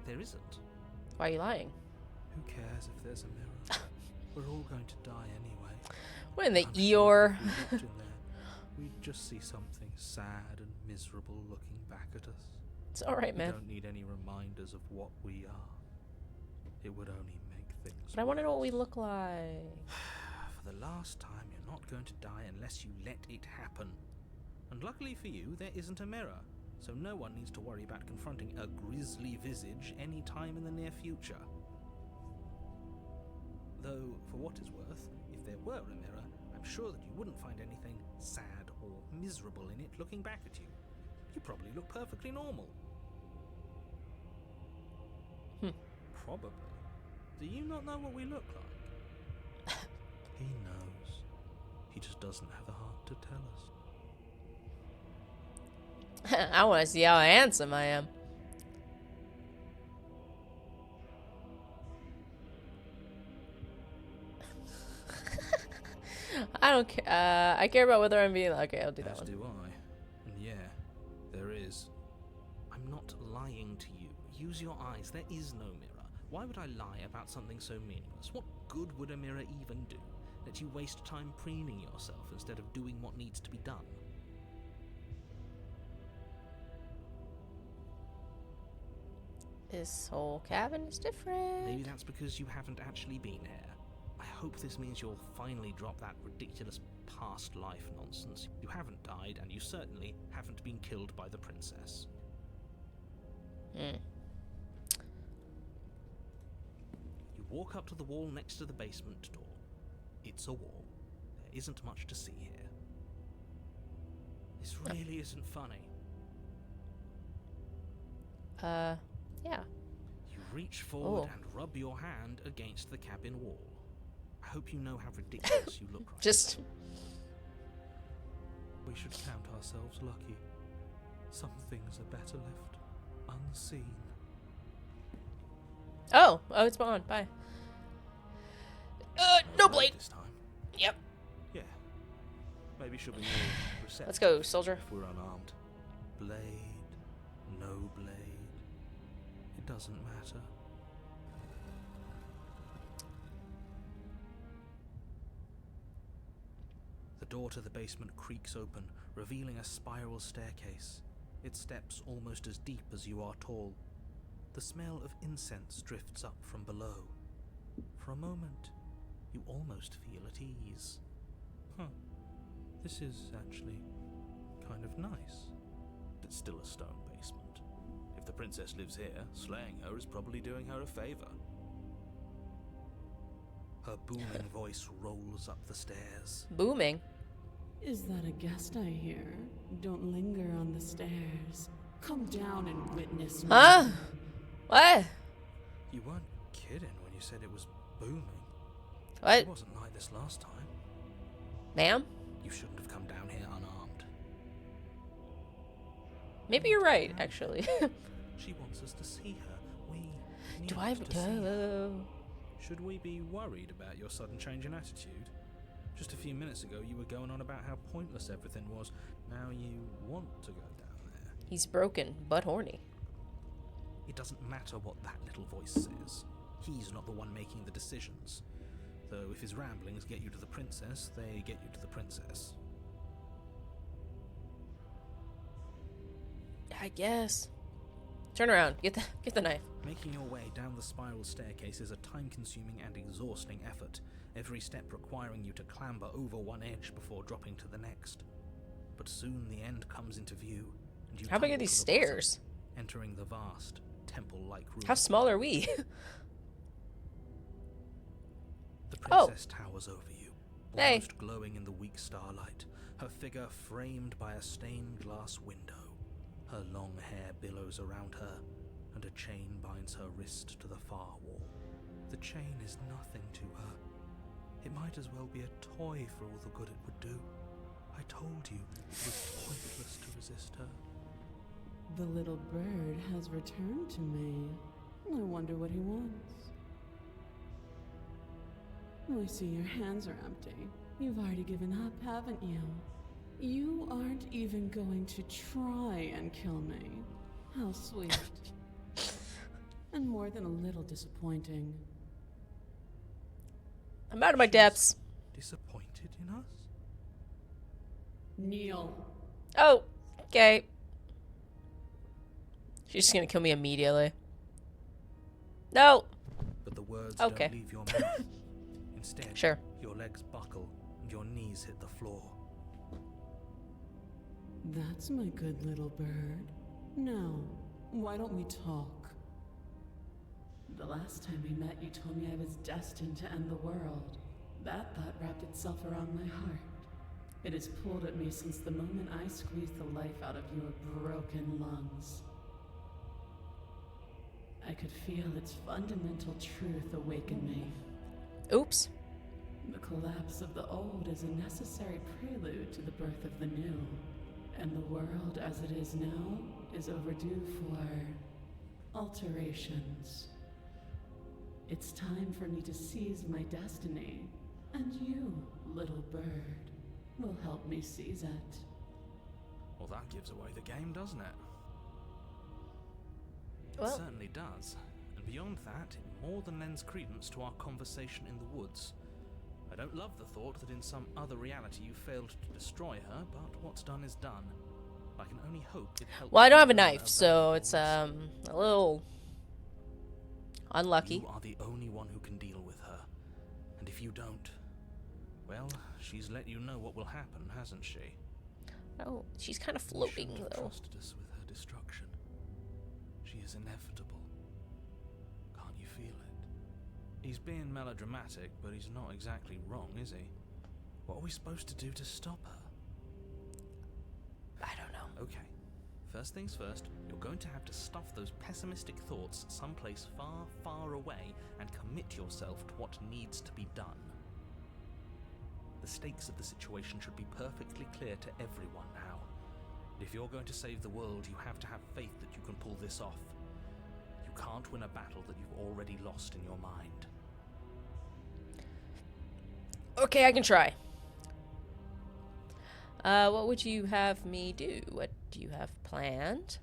There isn't. Why are you lying? Who cares if there's a mirror? We're all going to die anyway. What in the I'm Eeyore? sure if we looked in there, we'd just see something sad and miserable looking back at us. It's alright, We man. don't need any reminders of what we are. It would only make things But I want to know what we worse. look like. For the last time, you're not going to die unless you let it happen. And luckily for you, there isn't a mirror, so no one needs to worry about confronting a grisly visage any time in the near future. Though, for what it's worth, if there were a mirror, I'm sure that you wouldn't find anything sad or miserable in it looking back at you. You probably look perfectly normal. Probably. Do you not know what we look like? He knows. He just doesn't have the heart to tell us. I want to see how handsome I am. I don't care. I care about whether I'm being. Okay, I'll do that As one. do I. And yeah, there is. I'm not lying to you. Use your eyes. There is no mirror. Why would I lie about something so meaningless? What good would a mirror even do? Let you waste time preening yourself instead of doing what needs to be done. This whole cabin is different. Maybe that's because you haven't actually been here. I hope this means you'll finally drop that ridiculous past life nonsense. You haven't died, and you certainly haven't been killed by the princess. Hmm. You walk up to the wall next to the basement door. It's a wall. There isn't much to see here. This really isn't funny. Yeah. You reach forward Oh. and rub your hand against the cabin wall. I hope you know how ridiculous you look right Just. We should count ourselves lucky. Some things are better left unseen. Oh, it's on. Bye. No Right blade. this time. Yep. Yeah. Maybe Maybe she'll be more receptive. Let's go, soldier. If we're unarmed. Blade, no blade. It doesn't matter. The door to the basement creaks open, revealing a spiral staircase. Its steps almost as deep as you are tall. The smell of incense drifts up from below. For a moment, you almost feel at ease. Huh. This is actually kind of nice. It's still a stone basement. If the princess lives here, slaying her is probably doing her a favor. Her booming voice rolls up the stairs. Booming. Is that a guest I hear? Don't linger on the stairs. Come down and witness me. Huh? What? You weren't kidding when you said it was booming. What? It wasn't like this last time. Ma'am? You shouldn't have come down here unarmed. Maybe you're right, actually. She wants us to see her. We need Do I? to see her. Should we be worried about your sudden change in attitude? Just a few minutes ago, you were going on about how pointless everything was. Now you want to go down there. He's broken, but horny. It doesn't matter what that little voice says. He's not the one making the decisions. Though if his ramblings get you to the princess, they get you to the princess. I guess. Turn around. Get the knife. Making your way down the spiral staircase is a time-consuming and exhausting effort, every step requiring you to clamber over one edge before dropping to the next. But soon the end comes into view, and you How big are tumble these to the bottom, stairs? entering the vast, temple-like room. How small are we? The Oh. princess towers over you, Hey. almost glowing in the weak starlight, her figure framed by a stained glass window. Her long hair billows around her, and a chain binds her wrist to the far wall. The chain is nothing to her. It might as well be a toy for all the good it would do. I told you it was pointless to resist her. The little bird has returned to me. I wonder what he wants. I see your hands are empty. You've already given up, haven't you? You aren't even going to try and kill me. How sweet. And more than a little disappointing. I'm out of my depths. Disappointed in us? Kneel. Oh, okay. She's just gonna kill me immediately. No. But the words Okay. don't leave your mouth. Instead, Sure. your legs buckle and your knees hit the floor. That's my good little bird. Now, why don't we talk? The last time we met, you told me I was destined to end the world. That thought wrapped itself around my heart. It has pulled at me since the moment I squeezed the life out of your broken lungs. I could feel its fundamental truth awaken me. Oops. The collapse of the old is a necessary prelude to the birth of the new. And the world as it is now is overdue for alterations. It's time for me to seize my destiny, and you, little bird, will help me seize it. Well, that gives away the game, doesn't it? It Well, certainly does. And beyond that, it more than lends credence to our conversation in the woods. I don't love the thought that in some other reality you failed to destroy her, but what's done is done. I can only hope it helps. well, I don't have a you knife, learn so about it's the a little unlucky. You are the only one who can deal with her. And if you don't, well, she's let you know what will happen, hasn't she? Oh, she's kind of You floating shouldn't have though. trusted us with her destruction. She is inevitable. Can't you feel it? He's being melodramatic, but he's not exactly wrong, is he? What are we supposed to do to stop her? I don't know. Okay. First things first, you're going to have to stuff those pessimistic thoughts someplace far, far away and commit yourself to what needs to be done. The stakes of the situation should be perfectly clear to everyone now. If you're going to save the world, you have to have faith that you can pull this off. You can't win a battle that you've already lost in your mind. Okay, I can try. What would you have me do? What do you have planned?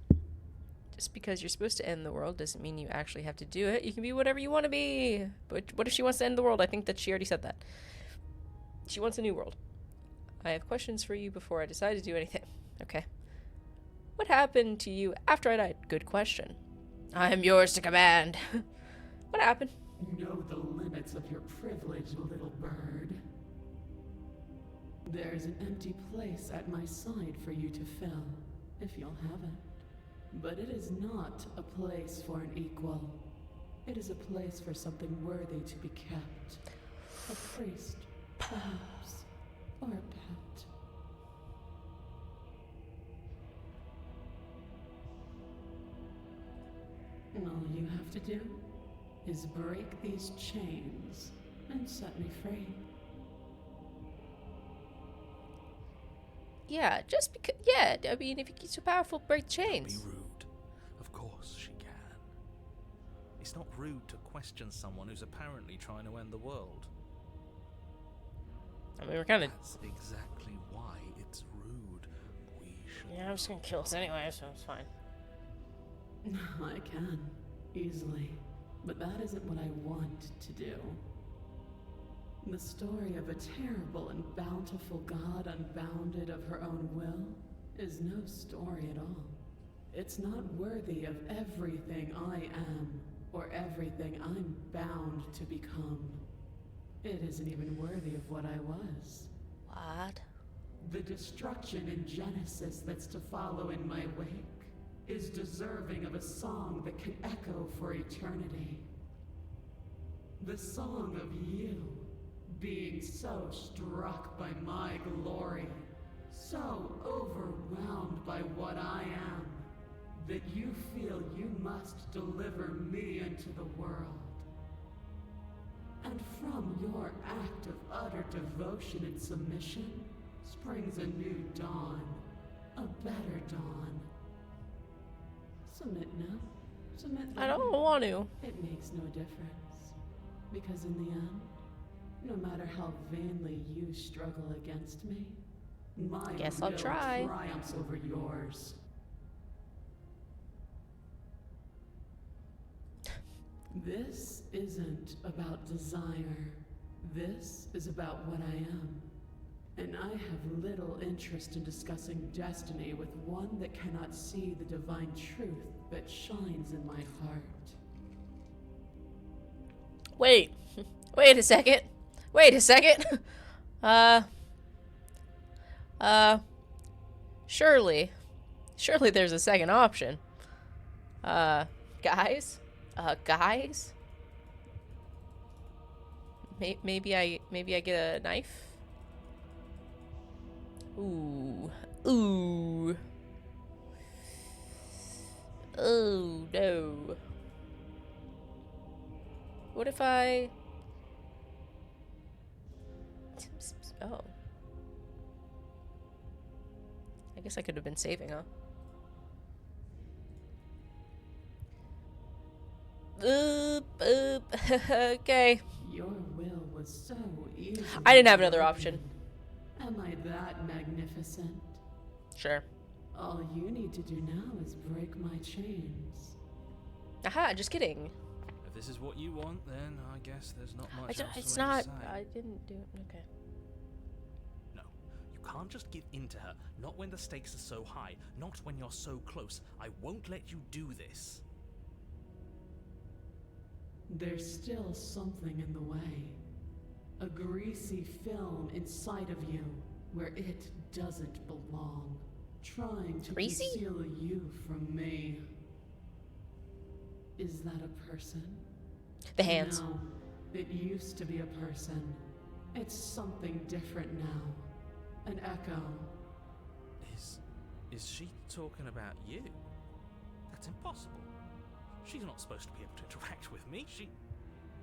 Just because you're supposed to end the world doesn't mean you actually have to do it. You can be whatever you want to be. But what if she wants to end the world? I think that she already said that. She wants a new world. I have questions for you before I decide to do anything. Okay. What happened to you after I died? Good question. I am yours to command. What happened? Know the limits of your privilege, little bird. There's an empty place at my side for you to fill, if you'll have it. But it is not a place for an equal. It is a place for something worthy to be kept. A priest, perhaps, or a pet. All you have to do is break these chains and set me free. Yeah, just because. Yeah, I mean, if you're so powerful, break the chains. Be rude. Of course she can. It's not rude to question someone who's apparently trying to end the world. I mean, we're kind of. That's exactly why it's rude. We should. Yeah, I'm just gonna kill us anyway, so it's fine. I can, easily. But that isn't what I want to do. The story of a terrible and bountiful god unbounded of her own will is no story at all. It's not worthy of everything I am, or everything I'm bound to become. It isn't even worthy of what I was. What? The destruction in Genesis that's to follow in my wake is deserving of a song that can echo for eternity. The song of you, being so struck by my glory, so overwhelmed by what I am, that you feel you must deliver me into the world. And from your act of utter devotion and submission springs a new dawn, a better dawn. Submit now. Submit I later. don't want to. It makes no difference. Because in the end, no matter how vainly you struggle against me, my Guess I'll will try. triumphs over yours. This isn't about desire. This is about what I am. And I have little interest in discussing destiny with one that cannot see the divine truth that shines in my heart. Wait. Wait a second. Wait a second. Surely there's a second option. Guys? Guys? Maybe I get a knife? Ooh. Ooh. Oh, no. What if I... Oh. I guess I could have been saving, huh? Okay. Your will was so easy. I didn't have another option. Am I that magnificent? Sure. All you need to do now is break my chains. Aha, just kidding. If this is what you want, then I guess there's not much else It's for me not. to say. I didn't do it. Okay. No, you can't just give in to her. Not when the stakes are so high. Not when you're so close. I won't let you do this. There's still something in the way. A greasy film inside of you where it doesn't belong. Trying to Greasy? conceal you from me. Is that a person? The hands. No, it used to be a person. It's something different now. An echo. Is she talking about you? That's impossible. She's not supposed to be able to interact with me.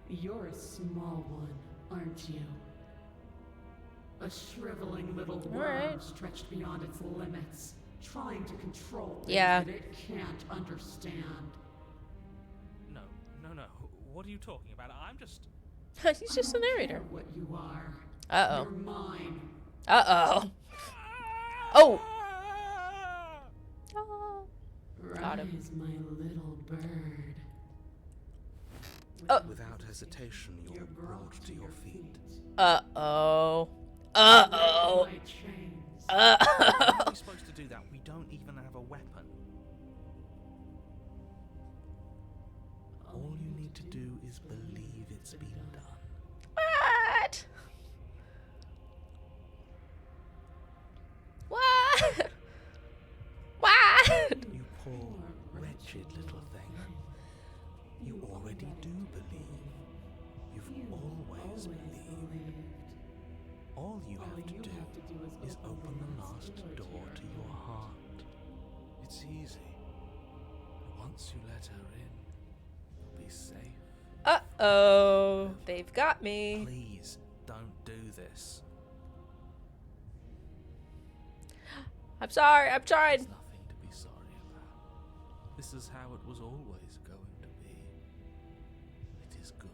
You're a small one, aren't you? A shriveling little worm Alright. stretched beyond its limits, trying to control things Yeah. that it can't understand. No. What are you talking about? I'm just... He's just the I don't narrator. care what you are. Uh-oh. You're mine. Uh-oh. Oh! Got him. Rise, my little bird. Oh. Without hesitation, you're brought to your feet. Uh-oh. Uh-oh. My chains. How Uh-oh. are we supposed to do that? We don't even have a weapon. All you need to do is believe it's been done. What? What? What? You poor, wretched little thing. You already do believe. You've always believed. All you have to do is open the last door to your heart. It's easy. Once you let her in, you'll be safe. Uh-oh. They've got me. Please, don't do this. I'm sorry. I'm trying. There's nothing to be sorry about. This is how it was always going to be. It is good.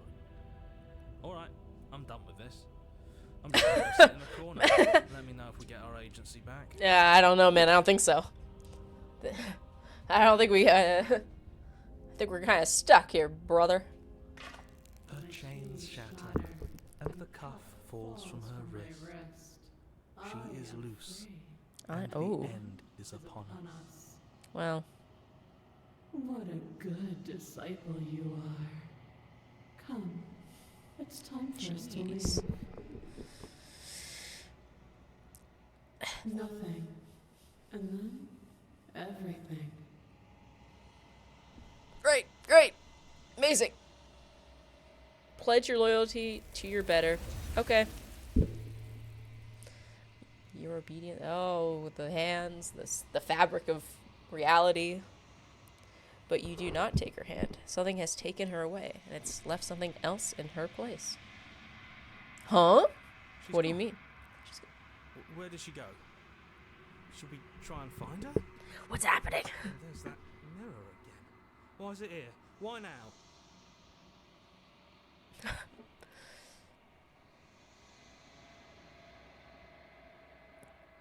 Alright, I'm done with this. I'm just going to sit in the corner. Let me know if we get our agency back. Yeah, I don't know, man. I don't think so. I don't think we, I think we're kind of stuck here, brother. Her chains shatter, and the cuff falls from her wrist. She is loose, and the Oh. end is upon us. Well, What a good disciple you are. Come, it's time for us to jeez. leave. Nothing. And then everything. Great, great. Amazing. Pledge your loyalty to your better. Okay. You're obedient. Oh, the hands, the fabric of reality. But you do not take her hand. Something has taken her away, and it's left something else in her place. Huh? She's What do you gone. mean? Where did she go? Should we try and find her? What's happening? Oh, there's that mirror again. Why is it here? Why now?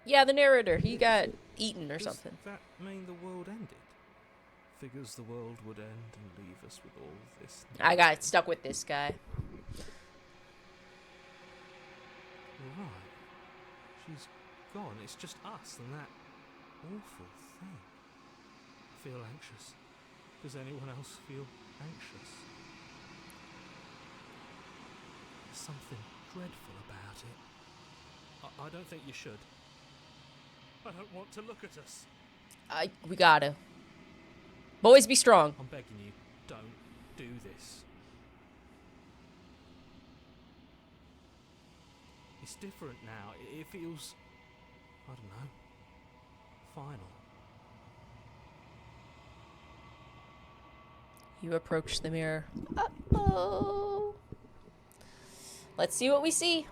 Yeah, the narrator. He got eaten or Does something. that mean the world ended? Figures the world would end and leave us with all this. I got stuck with this guy. Right. She's gone. It's just us and that awful thing. I feel anxious. Does anyone else feel anxious? There's something dreadful about it. I don't think you should. I don't want to look at us. We gotta. Boys, be strong. I'm begging you, don't do this. It's different now. It feels, I don't know, final. You approach the mirror. Uh-oh. Let's see what we see.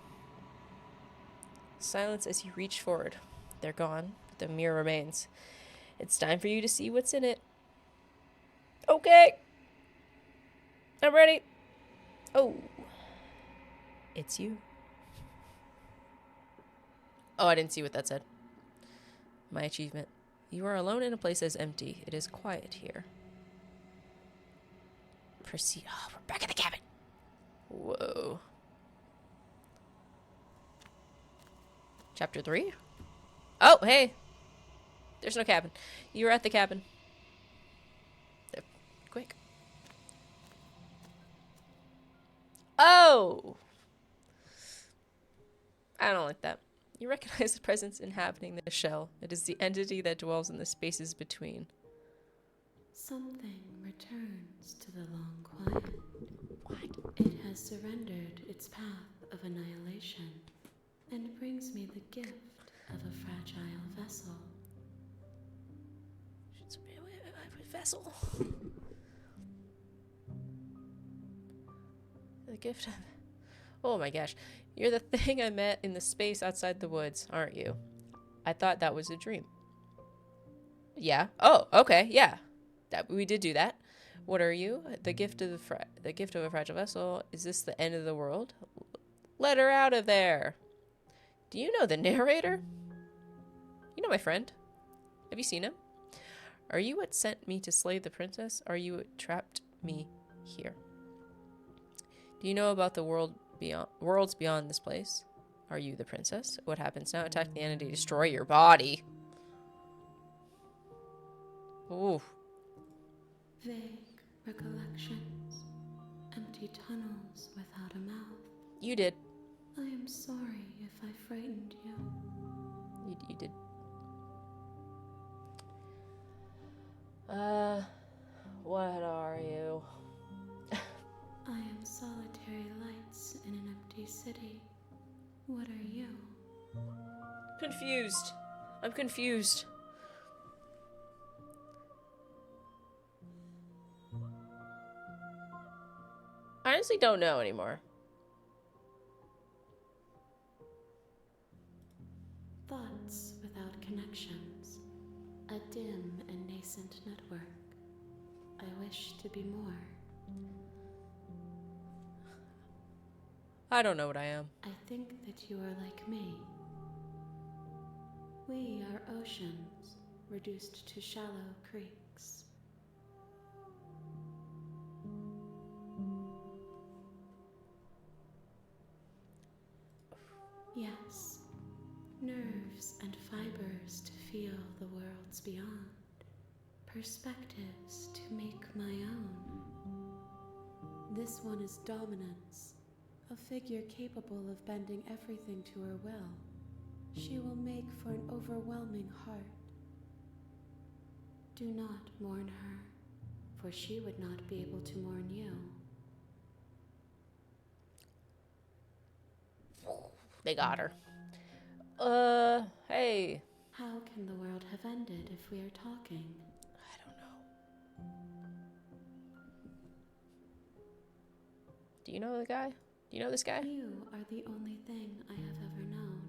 Silence as you reach forward. They're gone, but the mirror remains. It's time for you to see what's in it. Okay. I'm ready. Oh. It's you. Oh, I didn't see what that said. My achievement. You are alone in a place as empty. It is quiet here. Proceed. Oh, we're back in the cabin. Whoa. Chapter 3? Oh, hey. There's no cabin. You're at the cabin. Quick. Oh! I don't like that. You recognize the presence inhabiting the shell. It is the entity that dwells in the spaces between. Something returns to the long quiet. What? It has surrendered its path of annihilation and brings me the gift of a fragile vessel. Vessel. The gift of... Oh my gosh. You're the thing I met in the space outside the woods, aren't you? I thought that was a dream. Yeah. Oh, okay. Yeah. That we did do that. What are you? The gift of the gift of a fragile vessel. Is this the end of the world? Let her out of there. Do you know the narrator? You You know my friend. Have you seen him? Are you what sent me to slay the princess? Are you what trapped me here? Do you know about the worlds beyond this place? Are you the princess? What happens now? Attack the entity, destroy your body. Ooh. Vague recollections. Empty tunnels without a mouth. You did. I am sorry if I frightened you. You did. What are you? I am solitary lights in an empty city. What are you? Confused. I'm confused. I honestly don't know anymore. Thoughts without connections. A dim and nascent network. I wish to be more. I don't know what I am. I think that you are like me. We are oceans, reduced to shallow creeks. Yes, nerves and fibers to feel the worlds beyond, perspectives to make my own. This one is dominance, a figure capable of bending everything to her will. She will make for an overwhelming heart. Do not mourn her, for she would not be able to mourn you. They got her. Hey. How can the world have ended if we are talking? I don't know. Do you know the guy? Do you know this guy? You are the only thing I have ever known.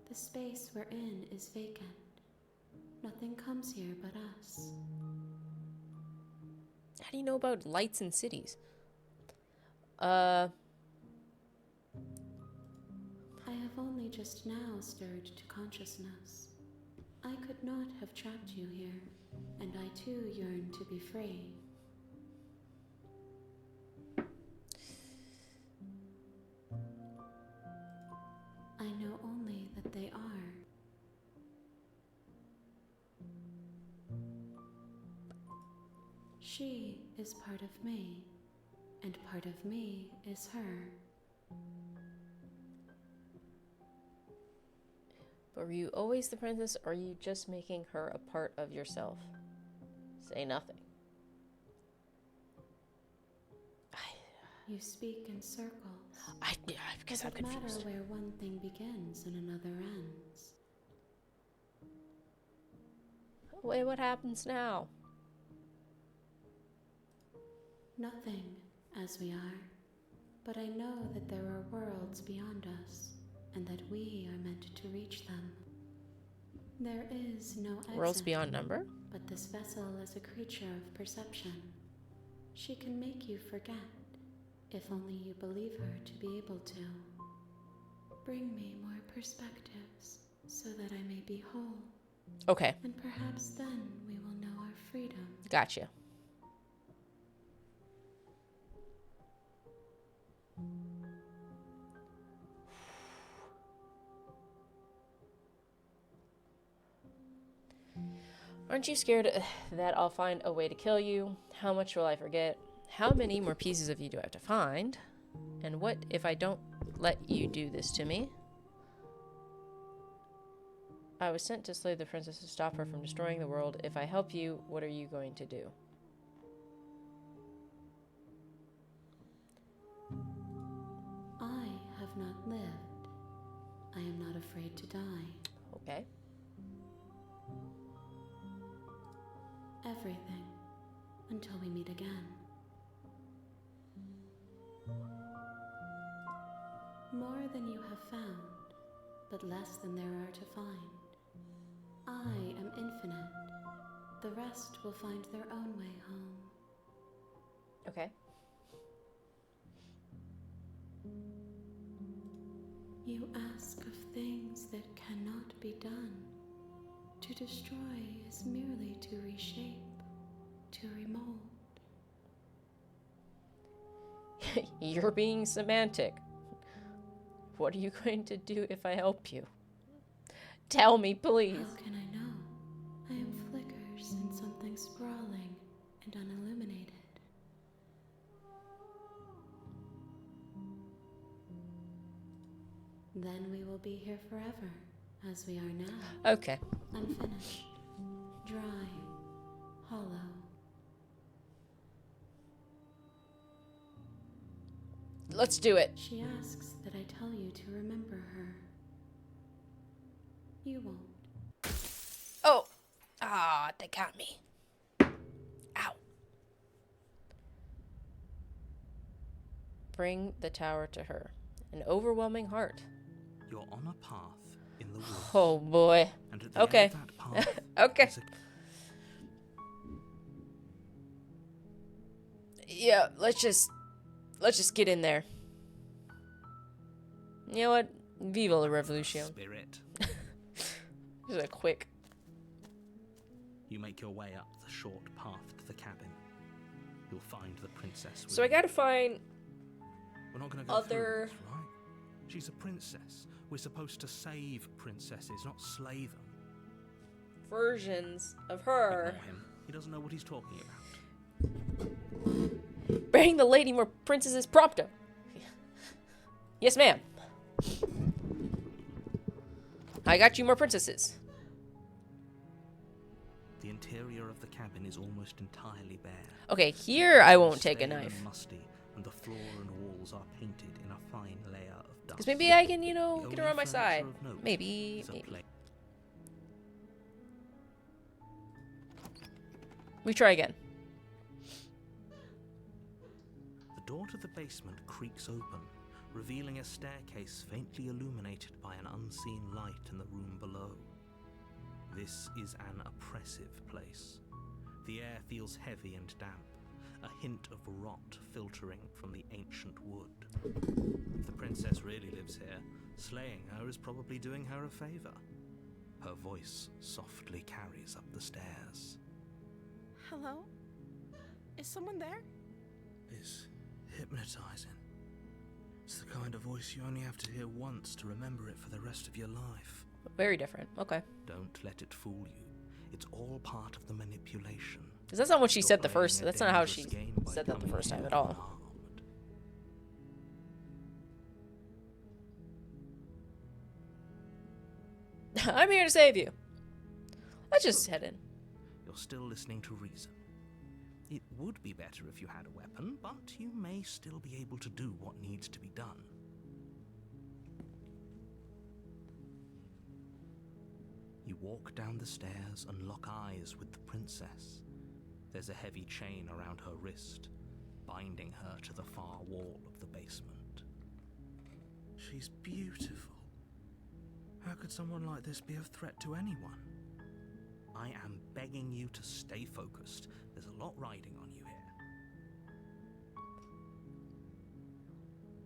The space we're in is vacant. Nothing comes here but us. How do you know about lights in cities? I have only just now stirred to consciousness. I could not have trapped you here, and I too yearn to be free. I know only that they are. She is part of me, and part of me is her. But were you always the princess, or are you just making her a part of yourself? Say nothing. You speak in circles. Because I'm It doesn't confused. matter where one thing begins and another ends. Wait, what happens now? Nothing, as we are. But I know that there are worlds beyond us, and that we are meant to reach them. There is no exit. Worlds beyond number? But this vessel is a creature of perception. She can make you forget, if only you believe her to be able to. Bring me more perspectives, so that I may be whole. Okay, And perhaps then we will know our freedom. gotcha. Aren't you scared that I'll find a way to kill you? How much will I forget? How many more pieces of you do I have to find? And what if I don't let you do this to me? I was sent to slay the princess to stop her from destroying the world. If I help you, what are you going to do? I have not lived. I am not afraid to die. Okay. Everything, until we meet again. More than you have found, but less than there are to find. I am infinite. The rest will find their own way home. Okay. You ask of things that cannot be done. To destroy is merely to reshape, to remold. You're being semantic. What are you going to do if I help you? Tell me, please. How can I know? I am flickers in something sprawling and unilluminated. Then we will be here forever, as we are now. Okay. Unfinished, dry, hollow. Let's do it. She asks that I tell you to remember her. You won't. Oh. Ah, they got me. Ow. Bring the tower to her. An overwhelming heart. You're on a path in the woods. Oh boy. And at the Okay. end of that path, Okay. is a Yeah, let's just get in there. You know what? Viva la revolution. spirit. Just a quick. You make your way up the short path to the cabin. You'll find the princess. So I within. gotta find We're not going to go other- through this, right? She's a princess. We're supposed to save princesses, not slay them. versions of her. Ignore him. He doesn't know what he's talking about. Bring the lady more princesses prompto. Yes, ma'am. I got you more princesses. The interior of the cabin is almost entirely bare. Okay, here I won't take a Stale and knife. musty, and the floor and walls are painted in a fine layer of dust. Because maybe I can, The get only her on my furniture side. of note Maybe. is a plate. We try again. The door to the basement creaks open, revealing a staircase faintly illuminated by an unseen light in the room below. This is an oppressive place. The air feels heavy and damp, a hint of rot filtering from the ancient wood. If the princess really lives here, slaying her is probably doing her a favor. Her voice softly carries up the stairs. Hello? Is someone there? It's hypnotizing. It's the kind of voice you only have to hear once to remember it for the rest of your life. Very different. Okay. Don't let it fool you. It's all part of the manipulation. Because that's not what she You're said the playing first. a That's not how dangerous she game by said that the coming first time here at all. unarmed. I'm here to save you. Let's just head in. You're still listening to reason. It would be better if you had a weapon, but you may still be able to do what needs to be done. You walk down the stairs and lock eyes with the princess. There's a heavy chain around her wrist, binding her to the far wall of the basement. She's beautiful. How could someone like this be a threat to anyone? I am begging you to stay focused. There's a lot riding on you here.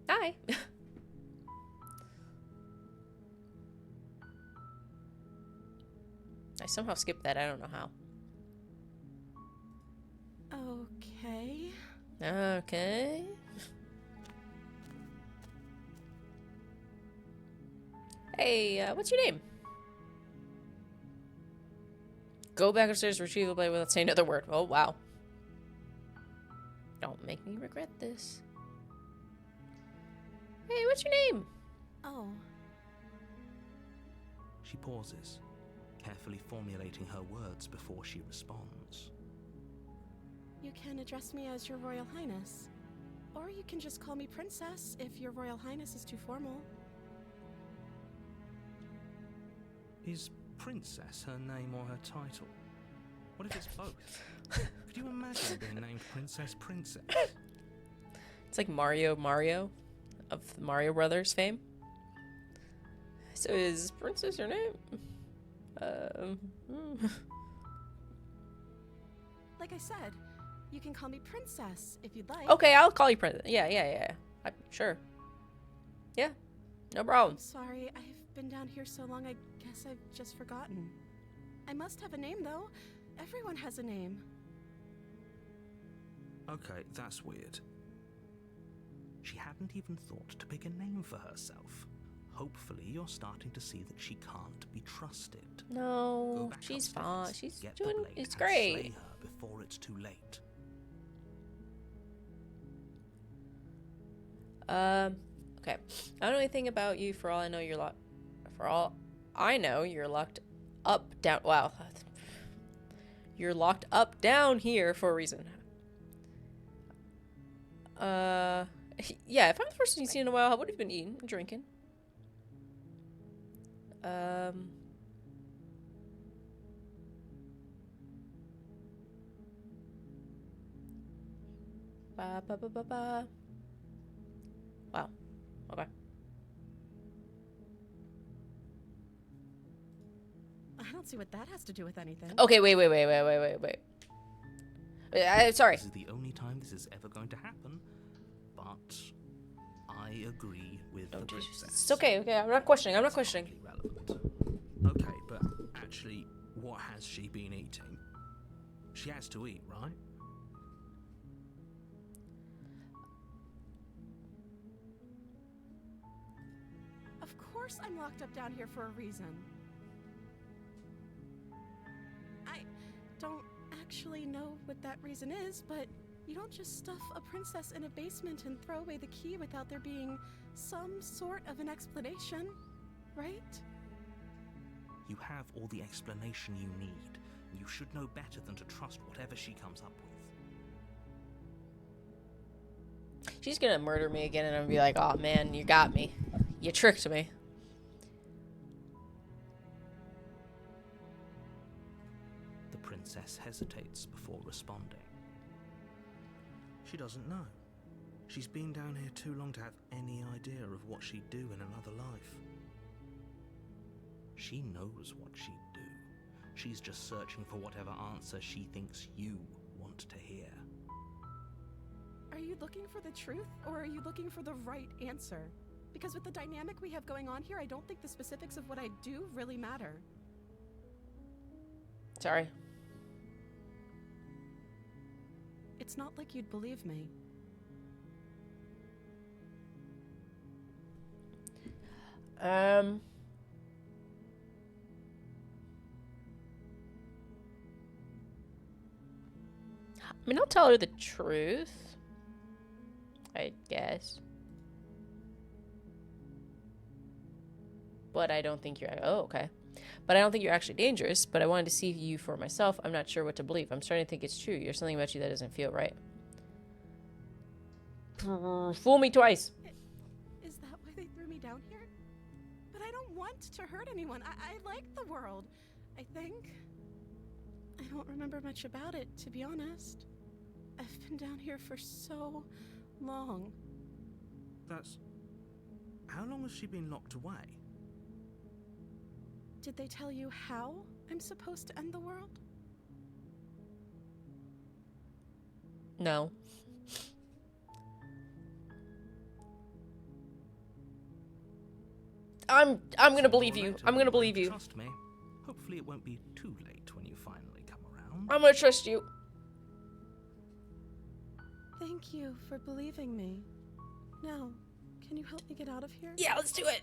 Hi. I somehow skipped that. I don't know how. Okay. Okay. Hey, what's your name? Go back upstairs, retrieve the blade without saying another word. Oh, wow. Don't make me regret this. Hey, what's your name? Oh. She pauses, carefully formulating her words before she responds. You can address me as Your Royal Highness. Or you can just call me Princess if Your Royal Highness is too formal. Is Princess her name or her title? What if it's both? Could you imagine being named Princess Princess? It's like Mario of the Mario Brothers fame. So is Princess your name? Like I said, you can call me Princess if you'd like. Okay, I'll call you Princess. Yeah. Sure. Yeah. No problem. I'm sorry, I've been down here so long, I guess I've just forgotten. I must have a name, though. Everyone has a name. Okay, that's weird. She hadn't even thought to pick a name for herself. Hopefully, you're starting to see that she can't be trusted. Go No, back she's upstairs, fine. She's get the doing. blade It's and great. slay her before it's too late. Okay. I don't know anything about you. For all I know, you're locked. For all I know, you're locked up, down. Wow. You're locked up down here for a reason. Yeah. If I'm the person you've seen in a while, what have you been eating and drinking? Ba ba ba ba ba. Wow. Okay. I don't see what that has to do with anything. Okay, wait. Sorry. This is the only time this is ever going to happen, but I agree with the princess. It's okay, I'm not questioning. It's hardly relevant. Okay, but actually, what has she been eating? She has to eat, right? Of course I'm locked up down here for a reason. I don't actually know what that reason is, but you don't just stuff a princess in a basement and throw away the key without there being some sort of an explanation, right? You have all the explanation you need. You should know better than to trust whatever she comes up with. She's gonna murder me again, and I'm gonna be like, oh man, you got me. You tricked me. The princess hesitates before responding. She doesn't know. She's been down here too long to have any idea of what she'd do in another life. She knows what she'd do. She's just searching for whatever answer she thinks you want to hear. Are you looking for the truth, or are you looking for the right answer? Because with the dynamic we have going on here, I don't think the specifics of what I do really matter. Sorry. It's not like you'd believe me. I mean, I'll tell her the truth, I guess. But I don't think you're... Oh, okay. But I don't think you're actually dangerous, but I wanted to see you for myself. I'm not sure what to believe. I'm starting to think it's true. There's something about you that doesn't feel right. Fool me twice. Is that why they threw me down here? But I don't want to hurt anyone. I like the world, I think. I don't remember much about it, to be honest. I've been down here for so long. That's... How long has she been locked away? Did they tell you how I'm supposed to end the world? No. I'm gonna believe you. I'm gonna believe you. Trust me. Hopefully it won't be too late when you finally come around. I'm gonna trust you. Thank you for believing me. Now, can you help me get out of here? Yeah, let's do it.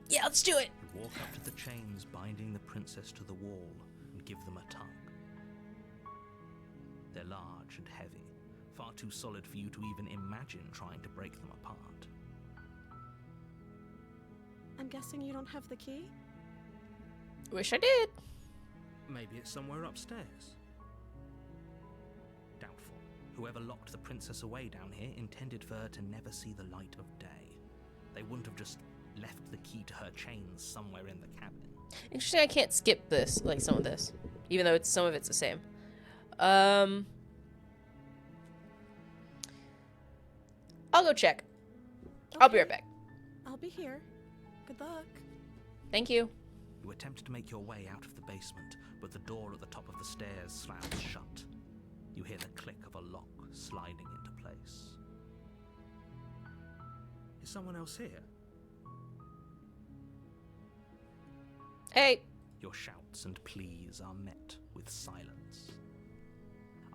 Yeah, let's do it. You walk up to the chains binding the princess to the wall and give them a tug. They're large and heavy, far too solid for you to even imagine trying to break them apart. I'm guessing you don't have the key? Wish I did. Maybe it's somewhere upstairs. Doubtful. Whoever locked the princess away down here intended for her to never see the light of day. They wouldn't have just left the key to her chains somewhere in the cabin. Interesting, I can't skip this, like some of this, even though some of it's the same. I'll go check. I'll be right back. I'll be here. Good luck. Thank you. You attempt to make your way out of the basement, but the door at the top of the stairs slams shut. You hear the click of a lock sliding into place. Is someone else here? Hey! Your shouts and pleas are met with silence.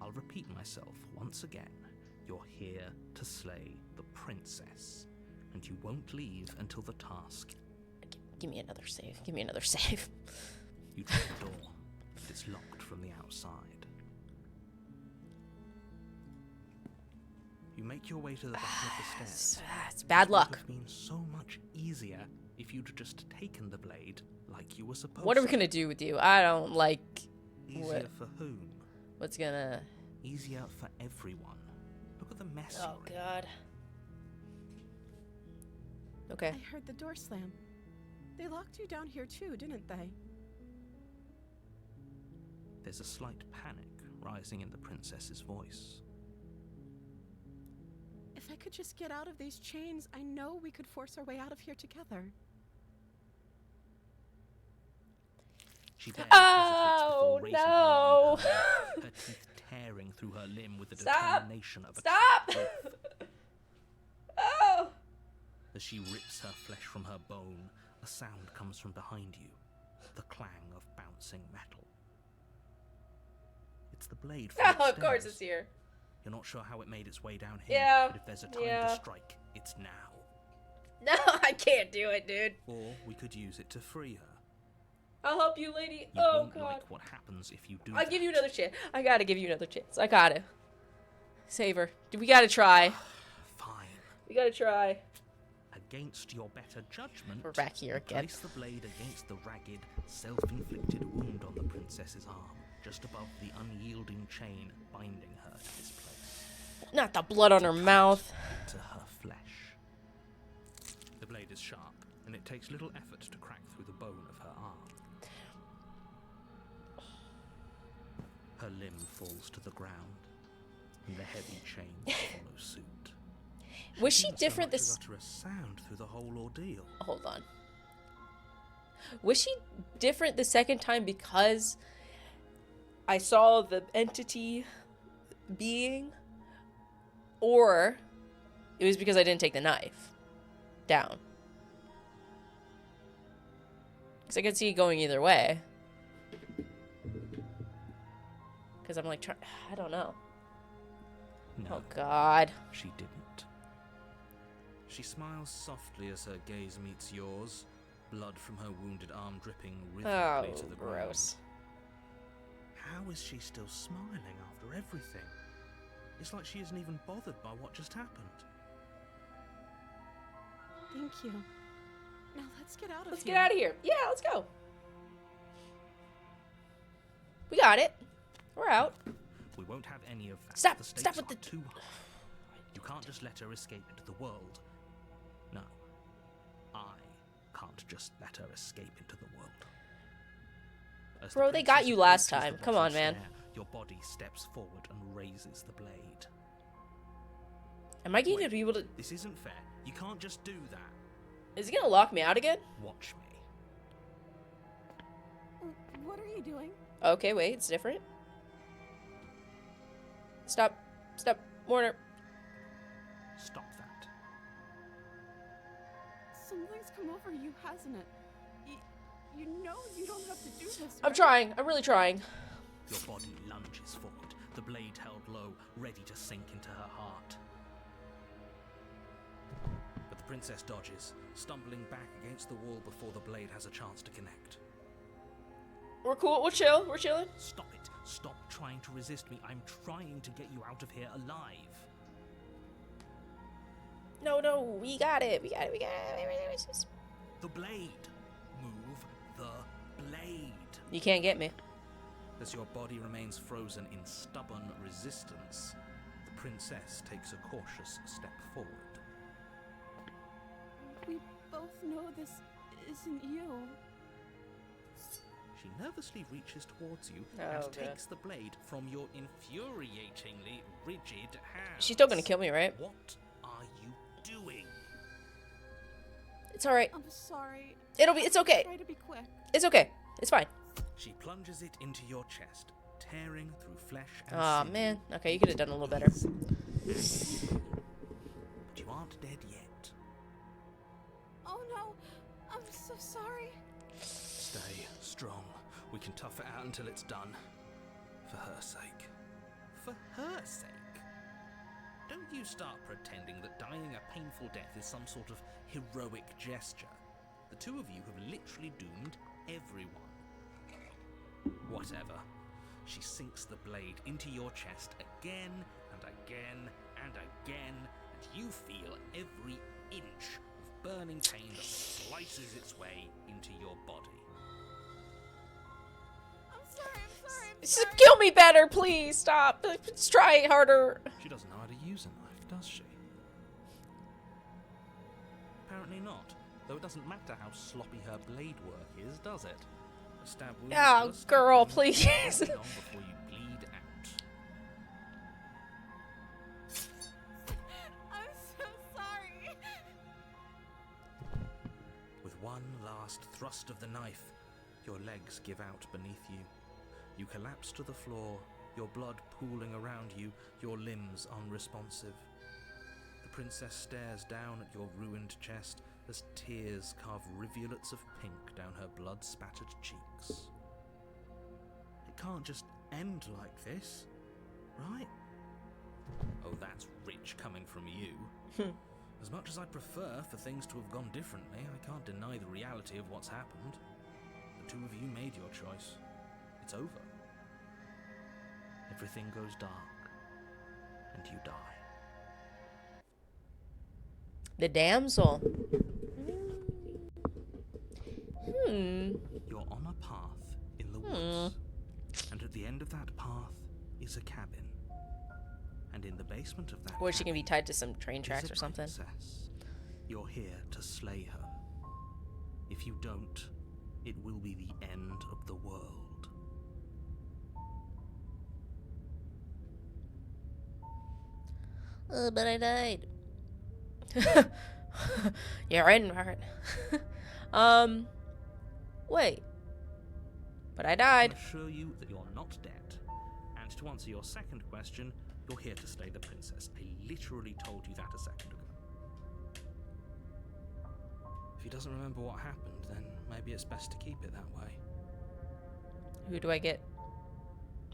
I'll repeat myself once again. You're here to slay the princess, and you won't leave until the task. Give me another save. Give me another save. You try the door, but it's locked from the outside. You make your way to the bottom of the stairs. It's bad It luck. would have been so much easier if you'd just taken the blade like you were supposed to. What are we gonna do with you? I don't like Easier what- for whom? what's gonna... Easier for everyone. Look at the mess Oh, you're in. God. Okay. I heard the door slam. They locked you down here too, didn't they? There's a slight panic rising in the princess's voice. If I could just get out of these chains, I know we could force our way out of here together. She barely Oh, hesitates before raising her no. arm, her teeth tearing through her limb with the Stop. determination of a Stop! true wolf. Oh! As she rips her flesh from her bone, a sound comes from behind you, the clang of bouncing metal. It's the blade from Oh, of upstairs. course it's here. You're not sure how it made its way down here, Yeah, but if there's a time yeah. to strike, it's now. No, I can't do it, dude. Or we could use it to free her. I'll help you, lady. You Oh, won't God. like what happens if you do I'll that. give you another chance. I gotta give you another chance. I gotta. Save her. We gotta try. Fine. We gotta try. Against your better judgment, We're back here you again. place the blade against the ragged, self-inflicted wound on the princess's arm, just above the unyielding chain binding her to this place. Not the blood on her mouth. To her flesh. The blade is sharp, and it takes little effort to crack through the bone of her arm. Her limb falls to the ground, and the heavy chains follow suit. Was she didn't so different much as this... utter a sound through the whole ordeal. Hold on. Was she different the second time because I saw the entity being? Or it was because I didn't take the knife down? Because I could see it going either way. Because I'm like, I don't know. No, Oh, God. she didn't. She smiles softly as her gaze meets yours, blood from her wounded arm dripping Oh, rhythmically to the ground. gross. How is she still smiling after everything? It's like she isn't even bothered by what just happened. Thank you. Now let's get out of Let's here. get out of here. Yeah, let's go. We got it. We're out. We won't have any of that. Stop, The stop stakes with are too high. You can't just let her escape into the world. No. I can't just let her escape into the world. As the Bro, they got princess you last approaches time. the Come bottom on, man. stair, your body steps forward and raises the blade. Am I going to be able to... This isn't fair. You can't just do that. Is it going to lock me out again? Watch me. What are you doing? Okay, wait. It's different. Stop. Stop. Warner. Stop that. Something's come over you, hasn't it? You know you don't have to do this. I'm right? trying. I'm really trying. Your body lunges forward, the blade held low, ready to sink into her heart. But the princess dodges, stumbling back against the wall before the blade has a chance to connect. We're cool. We're chill. We're chilling. Stop it. Stop trying to resist me. I'm trying to get you out of here alive. No, no. We got it. We got it. We got it. The blade. Move the blade. You can't get me. As your body remains frozen in stubborn resistance, the princess takes a cautious step forward. We both know this isn't you. She nervously reaches towards you Oh, and God. takes the blade from your infuriatingly rigid hands. She's still going to kill me, right? What are you doing? It's all right. I'm sorry. It's okay. Try to be quick. It's okay. It's fine. She plunges it into your chest, tearing through flesh and Aw, sinew. man. Okay, you could have done a little better. But you aren't dead yet. sorry. Stay strong. We can tough it out until it's done. For her sake. For her sake? Don't you start pretending that dying a painful death is some sort of heroic gesture. The two of you have literally doomed everyone. Whatever. She sinks the blade into your chest again and again and again, and you feel every inch of burning pain that slices its way into your body. I'm sorry. Just kill me better, please. Stop. Let's try harder. She doesn't know how to use a knife, does she? Apparently not. Though it doesn't matter how sloppy her blade work is, does it? A stab wound is Oh, still a stab girl, wound. please. Long before you bleed out. I'm so sorry. With one last thrust of the knife, your legs give out beneath you. You collapse to the floor, your blood pooling around you, your limbs unresponsive. The princess stares down at your ruined chest as tears carve rivulets of pink down her blood-spattered cheeks. It can't just end like this, right? Oh, that's rich coming from you. As much as I'd prefer for things to have gone differently, I can't deny the reality of what's happened. The two of you made your choice. It's over. Everything goes dark, and you die. The damsel. You're on a path in the woods, and at the end of that path is a cabin. And in the basement of that Or she can be cabin tied to some train is tracks a or something. princess. You're here to slay her. If you don't, it will be the end of the world. Oh, but I died. Yeah, right in heart. Wait. But I I died. assure you that you're not dead. And to answer your second question, you're here to slay the princess. I literally told you that a second ago. If he doesn't remember what happened, then maybe it's best to keep it that way. Who do I get?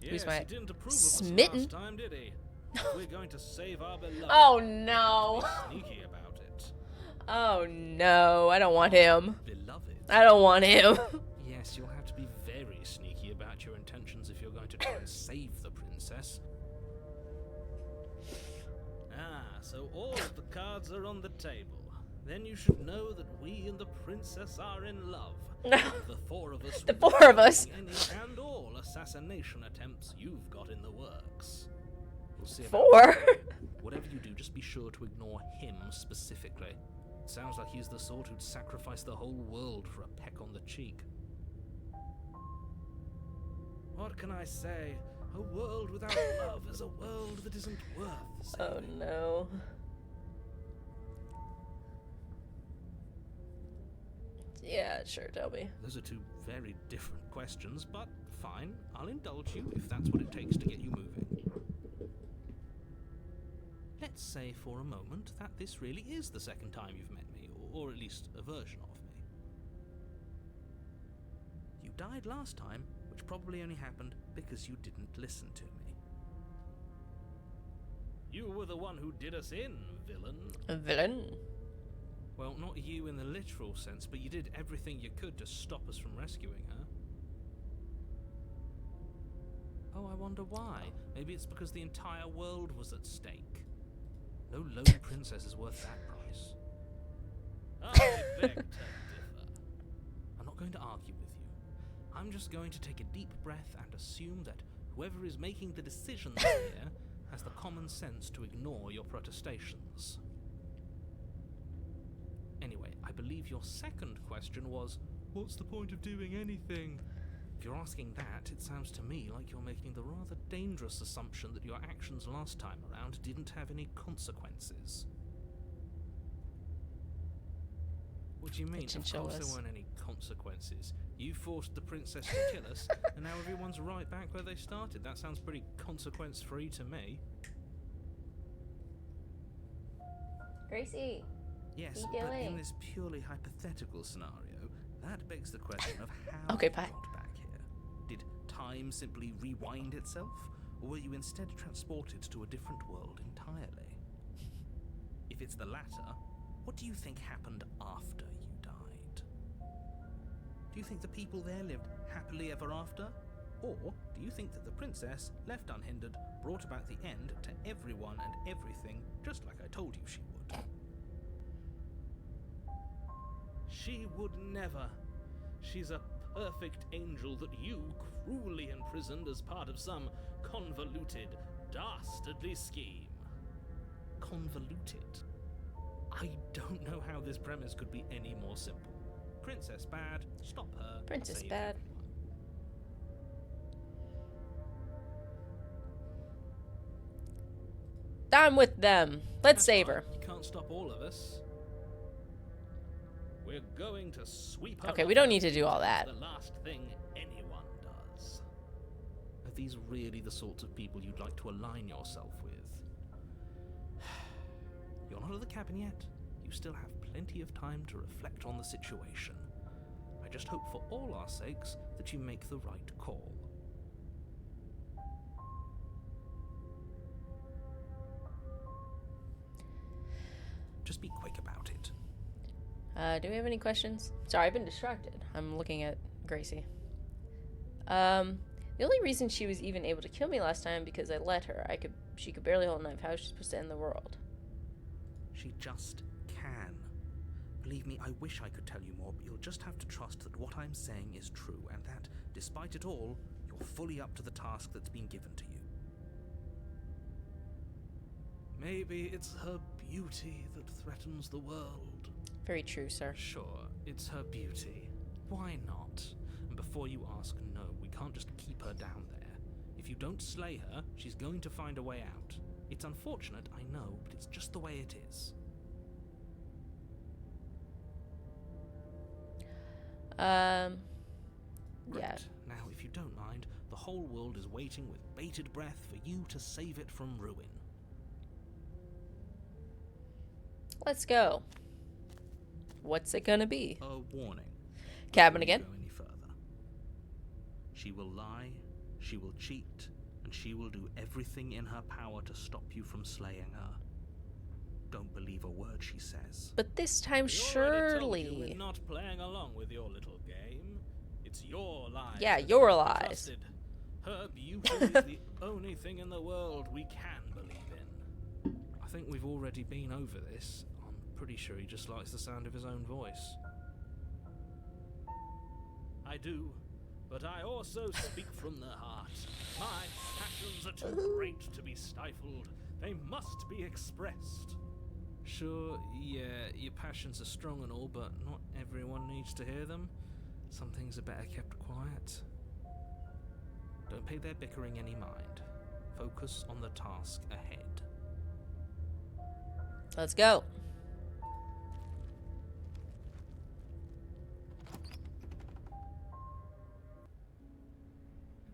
Yes, my he didn't approve smitten? of us last time, did he? We're going to save our beloved. Oh no. Be sneaky about it. Oh no. I don't want him. Beloved. I don't want him. Yes, you'll have to be very sneaky about your intentions if you're going to try and save the princess. Ah, so all of the cards are on the table. Then you should know that we and the princess are in love. No. The four of us. The four of us. Any and all assassination attempts you've got in the works. We'll see about Four. Whatever you do, just be sure to ignore him specifically. It sounds like he's the sort who'd sacrifice the whole world for a peck on the cheek. What can I say? A world without love is a world that isn't worth Oh saving. no. Yeah, sure, tell me. Those are two very different questions, but fine. I'll indulge you if that's what it takes to get you moving. Let's say for a moment that this really is the second time you've met me, or at least a version of me. You died last time, which probably only happened because you didn't listen to me. You were the one who did us in, villain. A villain. Well, not you in the literal sense, but you did everything you could to stop us from rescuing her. Oh, I wonder why. Maybe it's because the entire world was at stake. No lone princess is worth that price. I beg to differ. I'm not going to argue with you. I'm just going to take a deep breath and assume that whoever is making the decisions here has the common sense to ignore your protestations. Anyway, I believe your second question was, what's the point of doing anything? If you're asking that, it sounds to me like you're making the rather dangerous assumption that your actions last time around didn't have any consequences. What do you mean? Of course chinchillas. there weren't any consequences. You forced the princess to kill us, and now everyone's right back where they started. That sounds pretty consequence-free to me. Gracie. Yes, What are you but in doing? this purely hypothetical scenario, That begs the question of how Okay, you bye. got back here. Did time simply rewind itself, or were you instead transported to a different world entirely? If it's the latter, what do you think happened after you died? Do you think the people there lived happily ever after? Or do you think that the princess, left unhindered, brought about the end to everyone and everything, just like I told you she would? She would never. She's a perfect angel that you cruelly imprisoned as part of some convoluted, dastardly scheme. Convoluted? I don't know how this premise could be any more simple. Princess bad, stop her. Princess save bad. everyone. I'm with them. Let's That's save fine. her. You can't stop all of us. We're going to sweep her. Okay, we off don't her need to feet. do all that. It's the last thing anyone does. Are these really the sorts of people you'd like to align yourself with? You're not at the cabin yet. You still have plenty of time to reflect on the situation. I just hope for all our sakes that you make the right call. Just be quick about it. Do we have any questions? Sorry, I've been distracted. I'm looking at Gracie. The only reason she was even able to kill me last time because I let her. She could barely hold a knife. How is she supposed to end the world? She just can. Believe me, I wish I could tell you more, but you'll just have to trust that what I'm saying is true, and that, despite it all, you're fully up to the task that's been given to you. Maybe it's her beauty that threatens the world. Very true, sir. Sure, it's her beauty. Why not? And before you ask, no, we can't just keep her down there. If you don't slay her, she's going to find a way out. It's unfortunate, I know, but it's just the way it is. Yeah. Right. Now, if you don't mind, the whole world is waiting with bated breath for you to save it from ruin. Let's go. What's it gonna be? A warning. Cabin Before you again? go any further. She will lie, she will cheat, and she will do everything in her power to stop you from slaying her. Don't believe a word she says. But this time, We already told you surely. we're not playing along with your little game. It's your lies. Yeah, that your can't be lies. trusted. Her beauty is the only thing in the world we can believe in. I think we've already been over this. I'm pretty sure he just likes the sound of his own voice. I do, but I also speak from the heart. My passions are too great to be stifled. They must be expressed. Sure, yeah, your passions are strong and all, but not everyone needs to hear them. Some things are better kept quiet. Don't pay their bickering any mind. Focus on the task ahead. Let's go.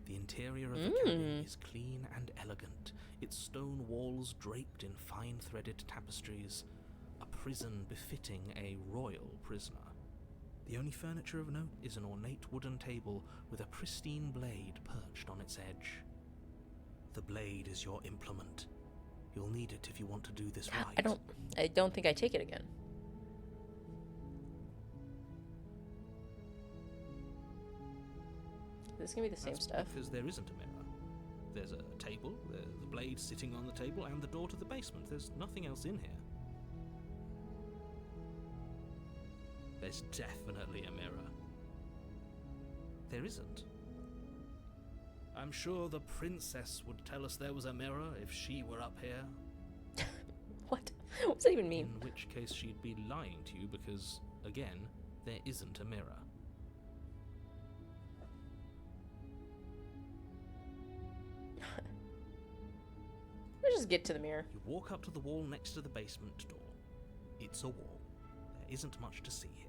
The interior of the cabin is clean and elegant, its stone walls draped in fine-threaded tapestries, a prison befitting a royal prisoner. The only furniture of note is an ornate wooden table with a pristine blade perched on its edge. The blade is your implement. You'll need it if you want to do this right. I don't think I take it again. This is gonna be the same That's stuff. because there isn't a mirror. There's a table, the blade sitting on the table, and the door to the basement. There's nothing else in here. There's definitely a mirror. There isn't. I'm sure the princess would tell us there was a mirror if she were up here. What? What does that even mean? In which case she'd be lying to you because, again, there isn't a mirror. Let's just get to the mirror. You walk up to the wall next to the basement door. It's a wall. There isn't much to see here.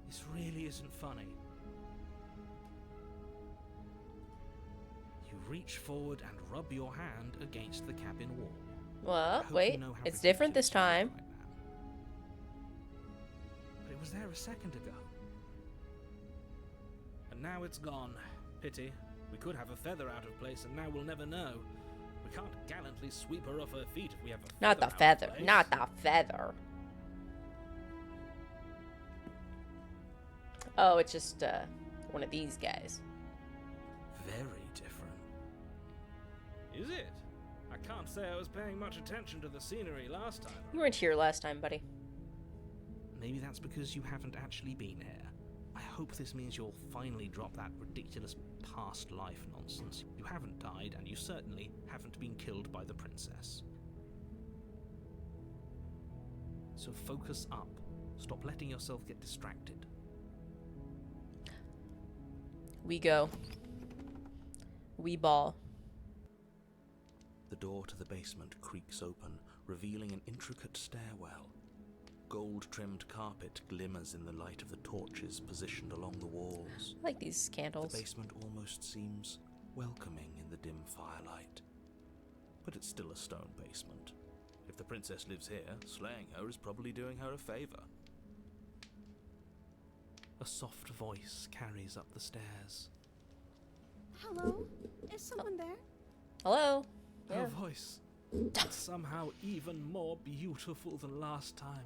This really isn't funny. You reach forward and rub your hand against the cabin wall. I Well, hope you wait. know how It's to different get this to it time. right now. But it was there a second ago. And now it's gone. Pity. We could have a feather out of place, and now we'll never know. We can't gallantly sweep her off her feet if we have a feather Not the out of feather. place. Not the feather. Oh, it's just one of these guys. Very different. Is it? I can't say I was paying much attention to the scenery last time. You weren't here last time, buddy. Maybe that's because you haven't actually been here. I hope this means you'll finally drop that ridiculous past life nonsense. You haven't died, and you certainly haven't been killed by the princess. So focus up. Stop letting yourself get distracted. We go. We ball. The door to the basement creaks open, revealing an intricate stairwell. Gold-trimmed carpet glimmers in the light of the torches positioned along the walls. I like these The candles. basement almost seems welcoming in the dim firelight. But it's still a stone basement. If the princess lives here, slaying her is probably doing her a favor. A soft voice carries up the stairs. Hello? Is someone there? Hello? Her Yeah. voice. It's somehow even more beautiful than last time.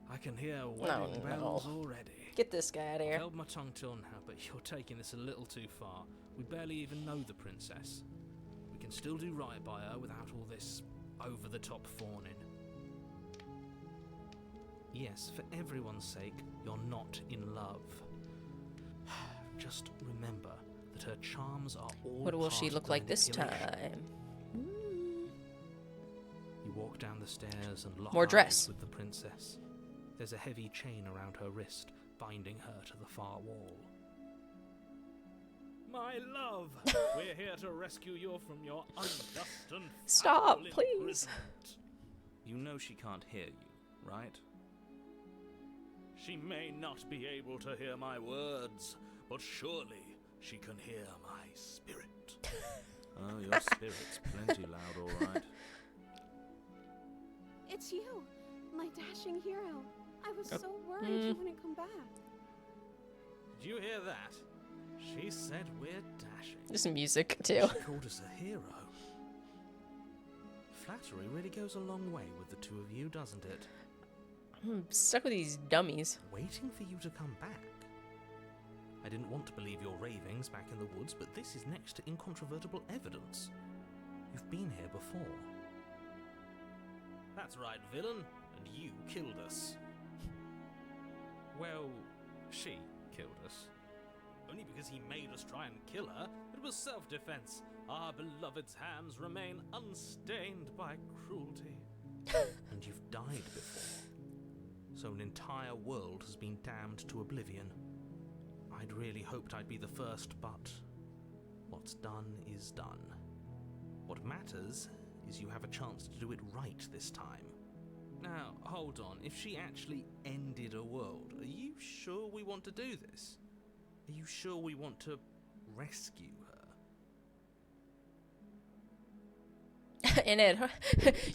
I can hear wedding no. bells already. Get this guy out of here. Held my tongue till now, but you're taking this a little too far. We barely even know the princess. We can still do right by her without all this over-the-top fawning. Yes, for everyone's sake, you're not in love. Just remember that her charms are all What will part she of look the like this manipulation. time? You walk down the stairs and lock More eyes dress. with the princess. There's a heavy chain around her wrist, binding her to the far wall. My love, we're here to rescue you from your unjust and Stop, foul please. imprisonment. You know she can't hear you, right? She may not be able to hear my words, but surely she can hear my spirit. Oh, your spirit's plenty loud, all right. It's you, my dashing hero. I was so worried Mm. you wouldn't come back. Did you hear that? She said we're dashing. There's some music, too. She called us a hero. Flattery really goes a long way with the two of you, doesn't it? I'm stuck with these dummies. Waiting for you to come back. I didn't want to believe your ravings back in the woods, but this is next to incontrovertible evidence. You've been here before. That's right, villain, and you killed us. Well, she killed us. Only because he made us try and kill her. It was self-defense. Our beloved's hands remain unstained by cruelty. And you've died before. So an entire world has been damned to oblivion. I'd really hoped I'd be the first, but what's done is done. What matters is you have a chance to do it right this time. Now, hold on. If she actually ended a world, are you sure we want to do this? Are you sure we want to rescue her? And it,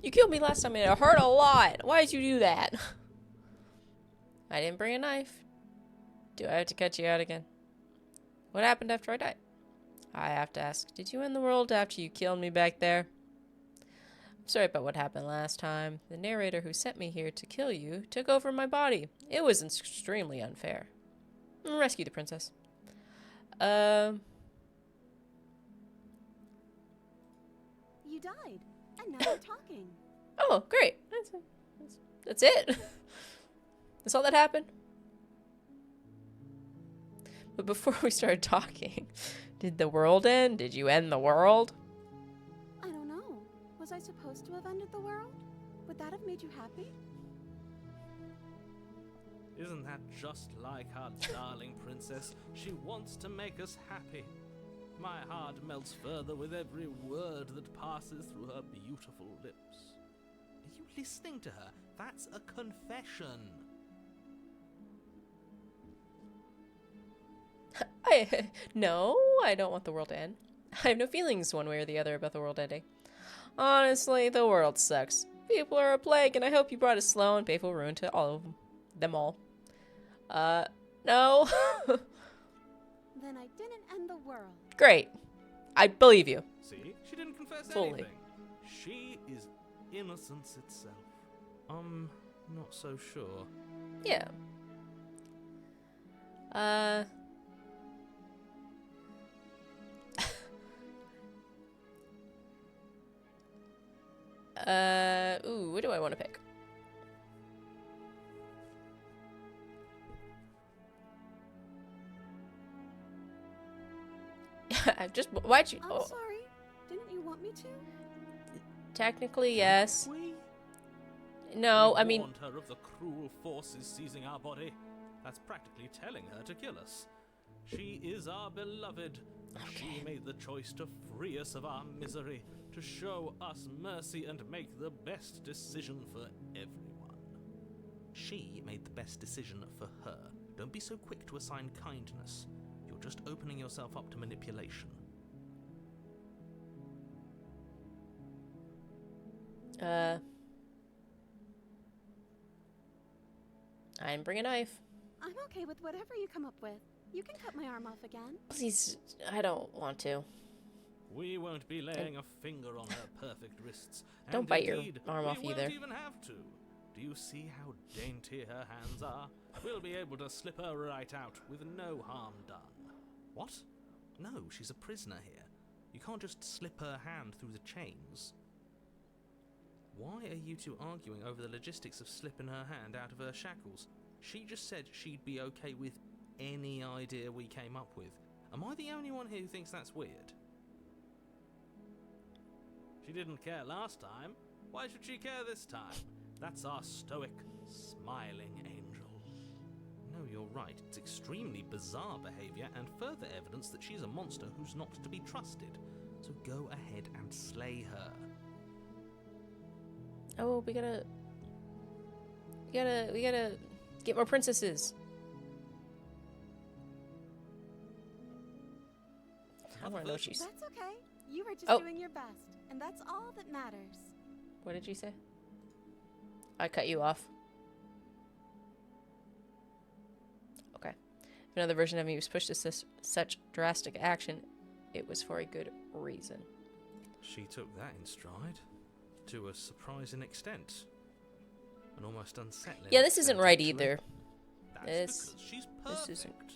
you killed me last time and it hurt a lot. Why'd you do that? I didn't bring a knife. Do I have to cut you out again? What happened after I died? I have to ask, did you end the world after you killed me back there? I'm sorry about what happened last time. The narrator who sent me here to kill you took over my body. It was extremely unfair. Rescue the princess. You died, and now we're talking. Oh, great. That's it. That's all that happened. But before we started talking, did the world end? Did you end the world? I don't know. Was I supposed to have ended the world? Would that have made you happy? Isn't that just like our darling princess? She wants to make us happy. My heart melts further with every word that passes through her beautiful lips. Are you listening to her? That's a confession. No, I don't want the world to end. I have no feelings one way or the other about the world ending. Honestly, the world sucks. People are a plague, and I hope you brought a slow and painful ruin to all of them all. No. Then I didn't end the world. Great. I believe you. See? She didn't confess Fully. anything. She is innocence itself. I'm not so sure. Yeah. Ooh, what do I want to pick? Why'd you, I'm oh, sorry. Didn't you want me to? technically, yes. We No, We I mean, warned her of the cruel forces seizing our body. That's practically telling her to kill us. She is our beloved. She made the choice to free us of our misery, to show us mercy and make the best decision for everyone. She made the best decision for her. Don't be so quick to assign kindness. You're just opening yourself up to manipulation. I didn't bring a knife. I'm okay with whatever you come up with. You can cut my arm off again. Please, I don't want to. We won't be laying a finger on her perfect wrists. And Don't bite your indeed, arm off we either. won't even have to. Do you see how dainty her hands are? We'll be able to slip her right out with no harm done. What? No, she's a prisoner here. You can't just slip her hand through the chains. Why are you two arguing over the logistics of slipping her hand out of her shackles? She just said she'd be okay with any idea we came up with. Am I the only one here who thinks that's weird? She didn't care last time. Why should she care this time? That's our stoic, smiling angel. No, you're right. It's extremely bizarre behavior and further evidence that she's a monster who's not to be trusted. So go ahead and slay her. Oh, we gotta get more princesses. I want to know what she's. That's okay. You were just Oh. doing your best, and that's all that matters. What did you say? I cut you off. Okay. If another version of me was pushed to such drastic action, it was for a good reason. She took that in stride. To a surprising extent. An almost unsettling Yeah, this isn't extent, right actually. either. That's This- because she's this perfect. isn't-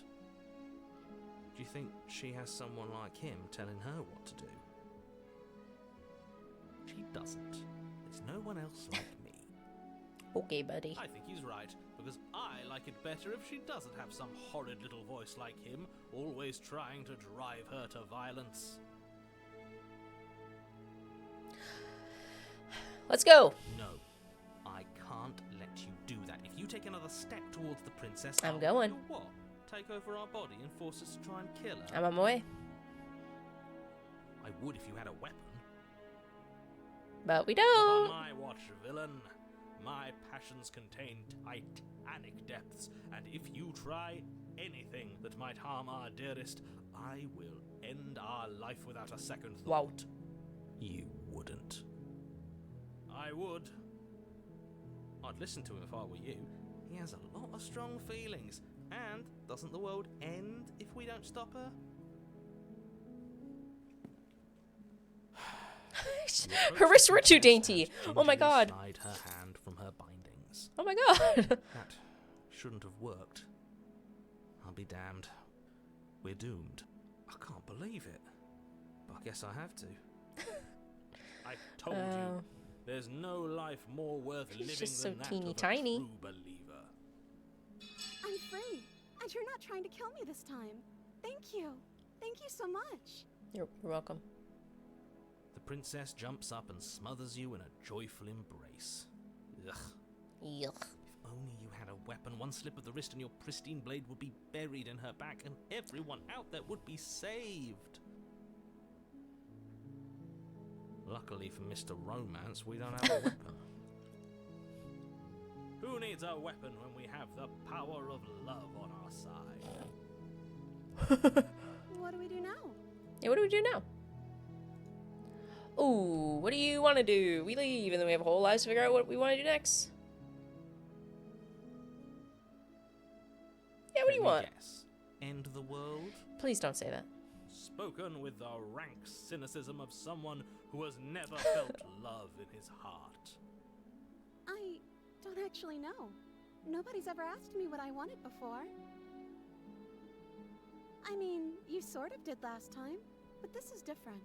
Do you think she has someone like him telling her what to do? She doesn't. There's no one else like me. Okay, buddy. I think he's right, because I like it better if she doesn't have some horrid little voice like him, always trying to drive her to violence. Let's go. No, I can't let you do that. If you take another step towards the princess, I'm I'll going. Do what? Take over our body and force us to try and kill her? I'm on my way. I would if you had a weapon. But we Not on don't. my watch, villain. My passions contain titanic depths, and if you try anything that might harm our dearest, I will end our life without a second Wow. thought. You wouldn't. I would. I'd listen to him if I were you. He has a lot of strong feelings. And doesn't the world end if we don't stop her? Her wrists were too dainty. Oh my Gingerly god. Slide her hand from her bindings. Oh my god. That shouldn't have worked. I'll be damned. We're doomed. I can't believe it. But I guess I have to. I told Oh. you. There's no life more worth He's living just so than that teeny of a tiny. true believer. I'm free, and you're not trying to kill me this time. Thank you. Thank you so much. You're welcome. The princess jumps up and smothers you in a joyful embrace. Ugh. Yuck. If only you had a weapon, one slip of the wrist and your pristine blade would be buried in her back and everyone out there would be saved. Luckily for Mr. Romance, we don't have a weapon. Who needs a weapon when we have the power of love on our side? What do we do now? Yeah, what do we do now? Ooh, what do you want to do? We leave, and then we have a whole lives to figure out what we want to do next. What do you Let me want? guess. End the world? Please don't say that. Spoken with the rank cynicism of someone who has never felt love in his heart. I don't actually know. Nobody's ever asked me what I wanted before. I mean, you sort of did last time, but this is different.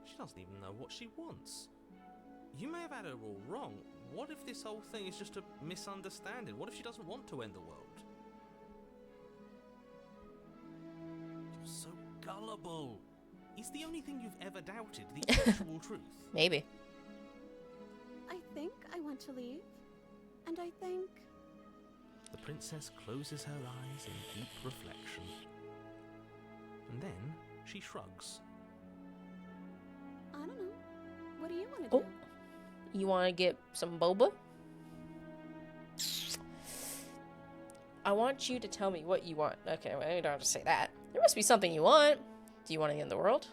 She doesn't even know what she wants. You may have had her all wrong. What if this whole thing is just a misunderstanding? What if she doesn't want to end the world? You're so gullible. Is the only thing you've ever doubted the actual truth? Maybe. I think I want to leave. And I think... The princess closes her eyes in deep reflection. And then she shrugs. I don't know. What do you want to Oh. do? You want to get some boba? I want you to tell me what you want. Okay, well, you don't have to say that. There must be something you want. Do you want to end the world?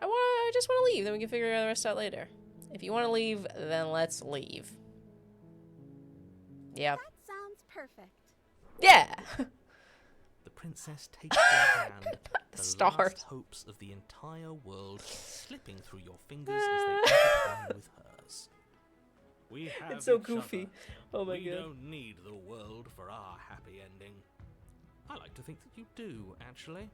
I just want to leave, then we can figure the rest out later. If you want to leave, then let's leave. Yeah. That sounds perfect. Yeah! The princess takes your hand, the Stars. last hopes of the entire world slipping through your fingers as they intertwine with hers. We have It's so each goofy. other. Oh my We god. don't need the world for our happy ending. I like to think that you do, actually.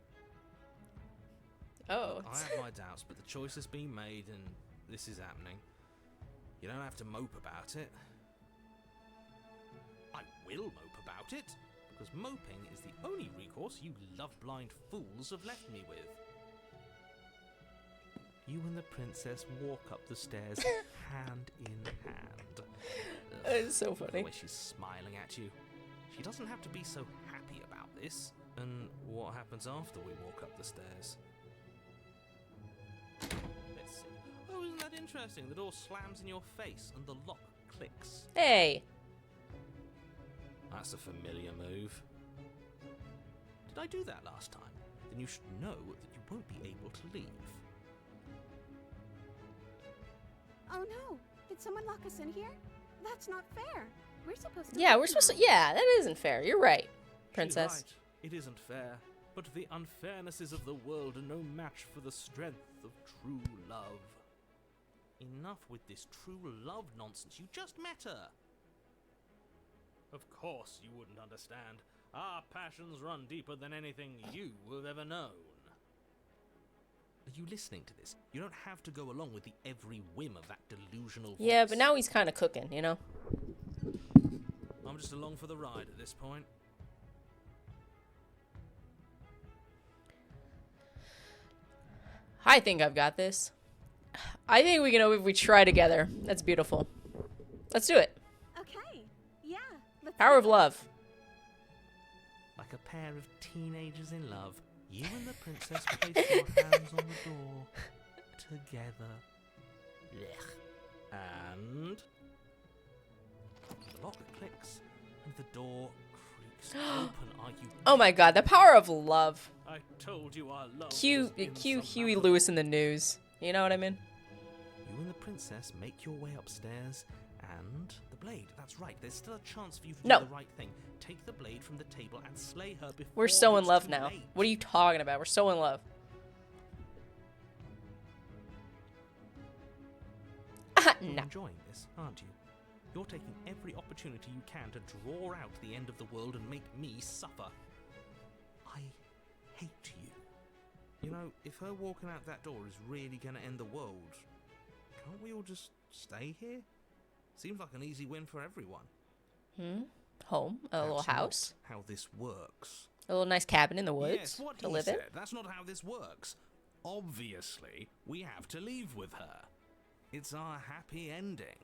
Oh. I have my doubts, but the choice has been made and this is happening. You don't have to mope about it. I will mope about it, because moping is the only recourse you love-blind fools have left me with. You and the princess walk up the stairs hand in hand. It's so The funny. way she's smiling at you. She doesn't have to be so happy about this. And what happens after we walk up the stairs? Let's see. Oh, isn't that interesting? The door slams in your face and the lock clicks. Hey! That's a familiar move. Did I do that last time? Then you should know that you won't be able to leave. Oh no! Did someone lock us in here? That's not fair. We're supposed to. Yeah, leave we're supposed to. now. Yeah, that isn't fair. You're right, princess. She's right. It isn't fair. But the unfairnesses of the world are no match for the strength of true love. Enough with this true love nonsense. You just met her. Of course you wouldn't understand. Our passions run deeper than anything you have ever known. Are you listening to this? You don't have to go along with the every whim of that delusional Yeah, voice. but now he's kind of cooking, you know? I'm just along for the ride at this point. I think I've got this. I think we can if we try together. That's beautiful. Let's do it. Okay. Yeah. Let's Power do of it. love. Like a pair of teenagers in love, you and the princess place your hands on the door together. Blech. And The lock clicks and the door creaks open. Are you? Oh my god, the power of love. I told you our love Cue was Huey insurmountable. Lewis in the news. You know what I mean? You and the princess make your way upstairs, and the blade. That's right. There's still a chance for you to No. do the right thing. Take the blade from the table and slay her before We're so in it's love too now. late. What are you talking about? We're so in love. You're No. enjoying this, aren't you? You're taking every opportunity you can to draw out the end of the world and make me suffer. I hate you. You know, if her walking out that door is really going to end the world, can't we all just stay here? Seems like an easy win for everyone. Home, a little That's not house, how this works. a little nice cabin in the woods Yes, what to he live in. said. That's not how this works. Obviously, we have to leave with her. It's our happy ending.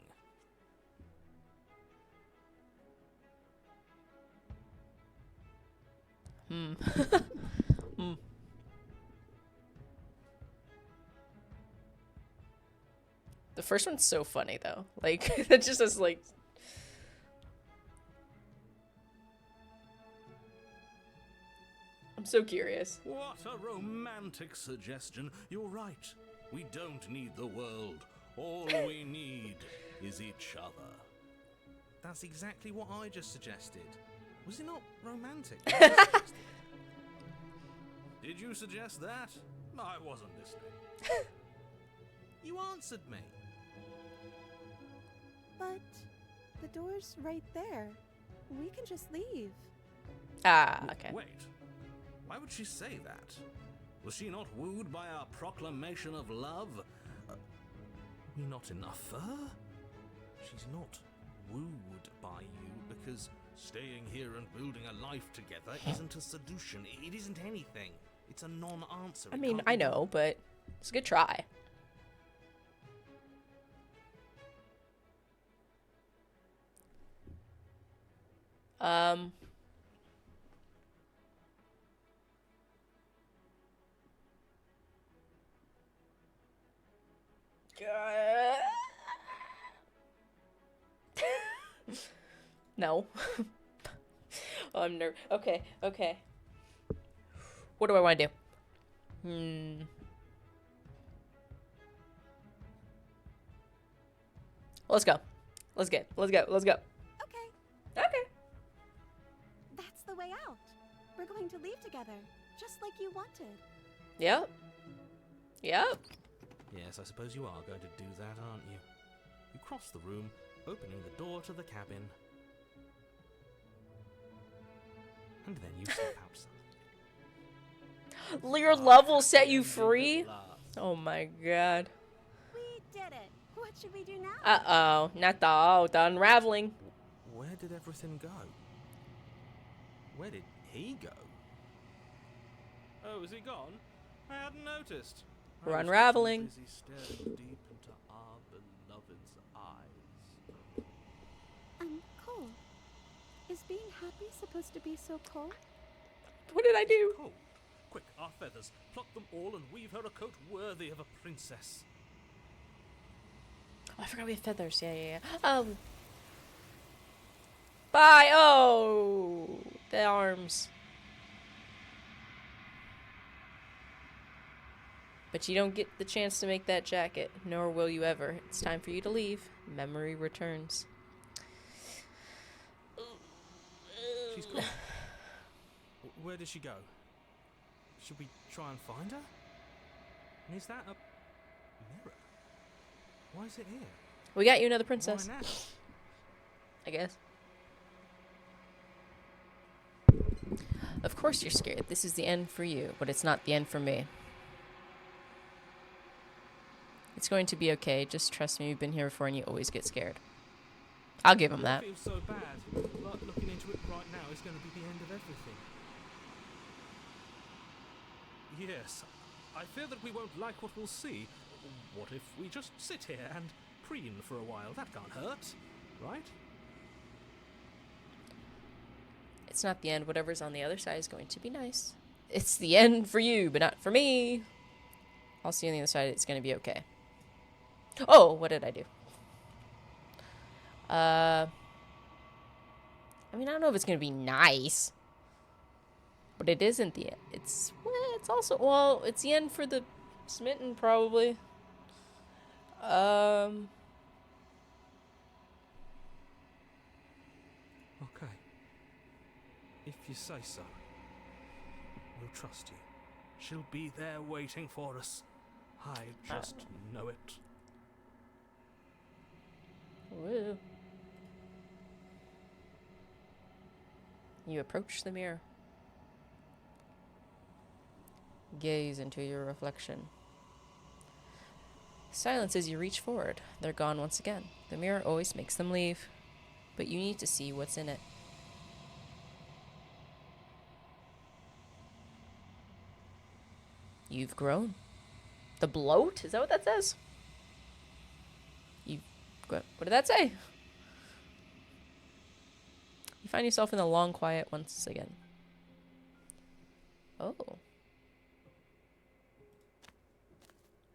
The first one's so funny though. Like that just is like I'm so curious. What a romantic suggestion. You're right. We don't need the world. All we need is each other. That's exactly what I just suggested. Was it not romantic? Did you suggest that? I wasn't listening. You answered me. But the door's right there. We can just leave. Ah, okay. Wait. Why would she say that? Was she not wooed by our proclamation of love? We not enough for her? She's not wooed by you because Staying here and building a life together isn't a seduction. It isn't anything. It's a non-answer. I It mean, can't I be- know, but it's a good try. Um. No. Oh, I'm nervous. Okay, okay. What do I want to do? Let's go. Let's go. Okay, Okay. that's the way out. We're going to leave together, just like you wanted. Yep. Yep. Yes, I suppose you are going to do that, aren't you? You cross the room, opening the door to the cabin. And then you step outside. Your love will set you free. Oh my god. We did it. What should we do now? Uh-oh. Not the unraveling. Where did everything go? Where did he go? Oh, is he gone? I hadn't noticed. We're I was unraveling. Busy staring deep into our beloved's eyes. Cole. Is being happy supposed to be so cold? What did I do? Oh, quick, our feathers. Pluck them all and weave her a coat worthy of a princess. Oh, I forgot we have feathers. Yeah. Bye. Oh, the arms. But you don't get the chance to make that jacket, nor will you ever. It's time for you to leave. Memory returns. She's gone. Where did she go? Should we try and find her? And is that a mirror? Why is it here? We got you another princess, Why now? I guess. Of course you're scared. This is the end for you, but it's not the end for me. It's going to be okay. Just trust me. You've been here before and you always get scared. I'll give him that. I feel so bad, but looking into it right now is going to be the end of everything. Yes, I fear that we won't like what we'll see. What if we just sit here and preen for a while? That can't hurt, right? It's not the end. Whatever's on the other side is going to be nice. It's the end for you, but not for me. I'll see you on the other side. It's going to be okay. Oh, what did I do? I mean, I don't know if it's going to be nice. But it isn't the end. It's also, well, it's the end for the smitten, probably. Okay. If you say so, we'll trust you. She'll be there waiting for us. I just know it. Woo. You approach the mirror. Gaze into your reflection. Silence as you reach forward. They're gone once again. The mirror always makes them leave, but you need to see what's in it. You've grown. The bloat? Is that what that says? What did that say? You find yourself in the long quiet once again. Oh.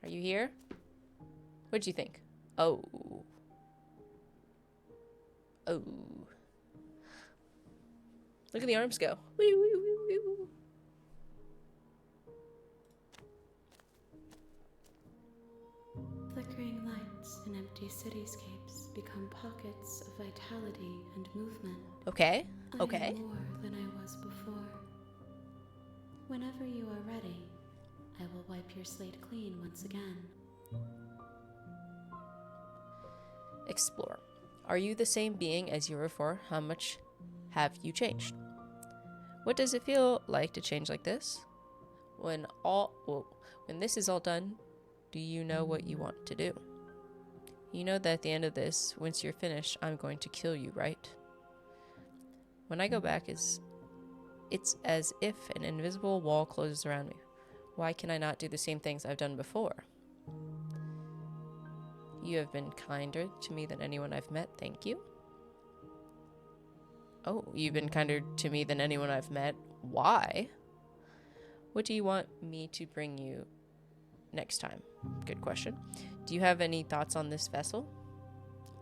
Are you here? What'd you think? Oh. Oh. Look at the arms go. Wee, wee, wee, wee, wee. Flickering lights in empty cityscapes. become pockets of vitality and movement. Okay. I Okay. am more than I was before. Whenever you are ready, I will wipe your slate clean once again. Explore. Are you the same being as you were before? How much have you changed? What does it feel like to change like this? When this is all done, do you know what you want to do? You know that at the end of this, once you're finished, I'm going to kill you, right? When I go back, it's as if an invisible wall closes around me. Why can I not do the same things I've done before? You have been kinder to me than anyone I've met, thank you. Oh, you've been kinder to me than anyone I've met. Why? What do you want me to bring you next time? Good question. Do you have any thoughts on this vessel?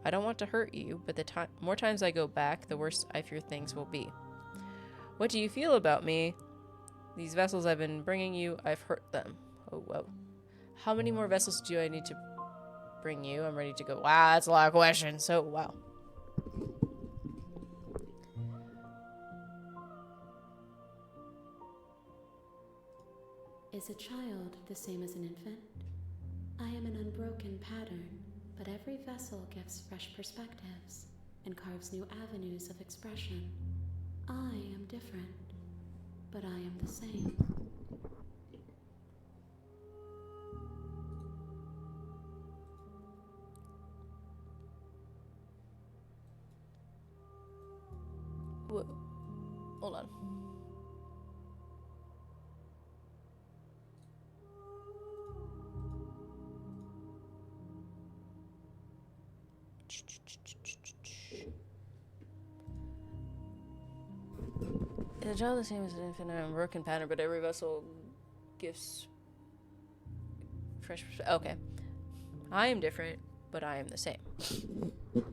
I don't want to hurt you, but the more times I go back, the worse I fear things will be. What do you feel about me? These vessels I've been bringing you, I've hurt them. Oh, whoa. How many more vessels do I need to bring you? I'm ready to go. Wow, that's a lot of questions. So, wow. Is a child the same as an infant? I am an unbroken pattern, but every vessel gives fresh perspectives and carves new avenues of expression. I am different, but I am the same. Whoa. Hold on. The child the same as an infant and a broken pattern, but every vessel gives fresh perspective. Okay. I am different, but I am the same.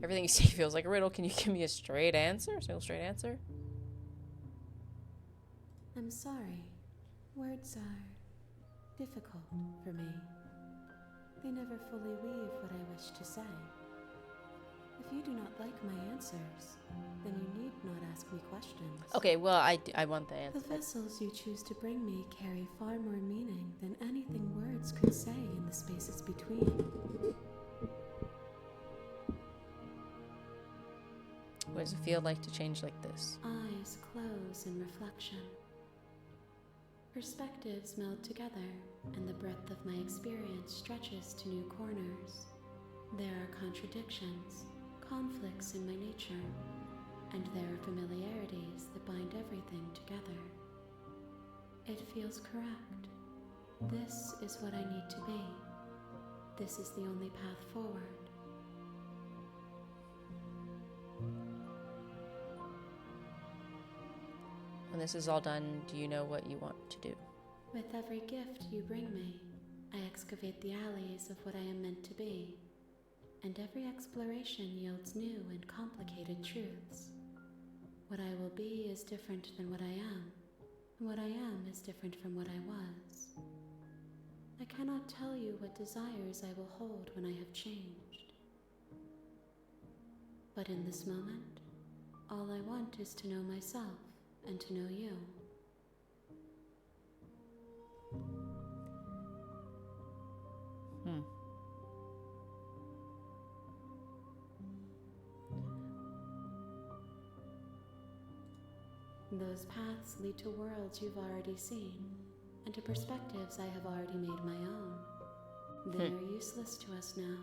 Everything you say feels like a riddle. Can you give me a straight answer? A single straight answer? I'm sorry. Words are difficult for me. They never fully weave what I wish to say. If you do not like my answers, then you need not ask me questions. Okay, well, I want the answer. The vessels you choose to bring me carry far more meaning than anything words could say in the spaces between. What does it feel like to change like this? Eyes close in reflection. Perspectives meld together, and the breadth of my experience stretches to new corners. There are contradictions, conflicts in my nature, and there are familiarities that bind everything together. It feels correct. This is what I need to be. This is the only path forward. When this is all done, do you know what you want to do? With every gift you bring me, I excavate the alleys of what I am meant to be, and every exploration yields new and complicated truths. What I will be is different than what I am, and what I am is different from what I was. I cannot tell you what desires I will hold when I have changed. But in this moment, all I want is to know myself and to know you. Those paths lead to worlds you've already seen, and to perspectives I have already made my own. They are useless to us now,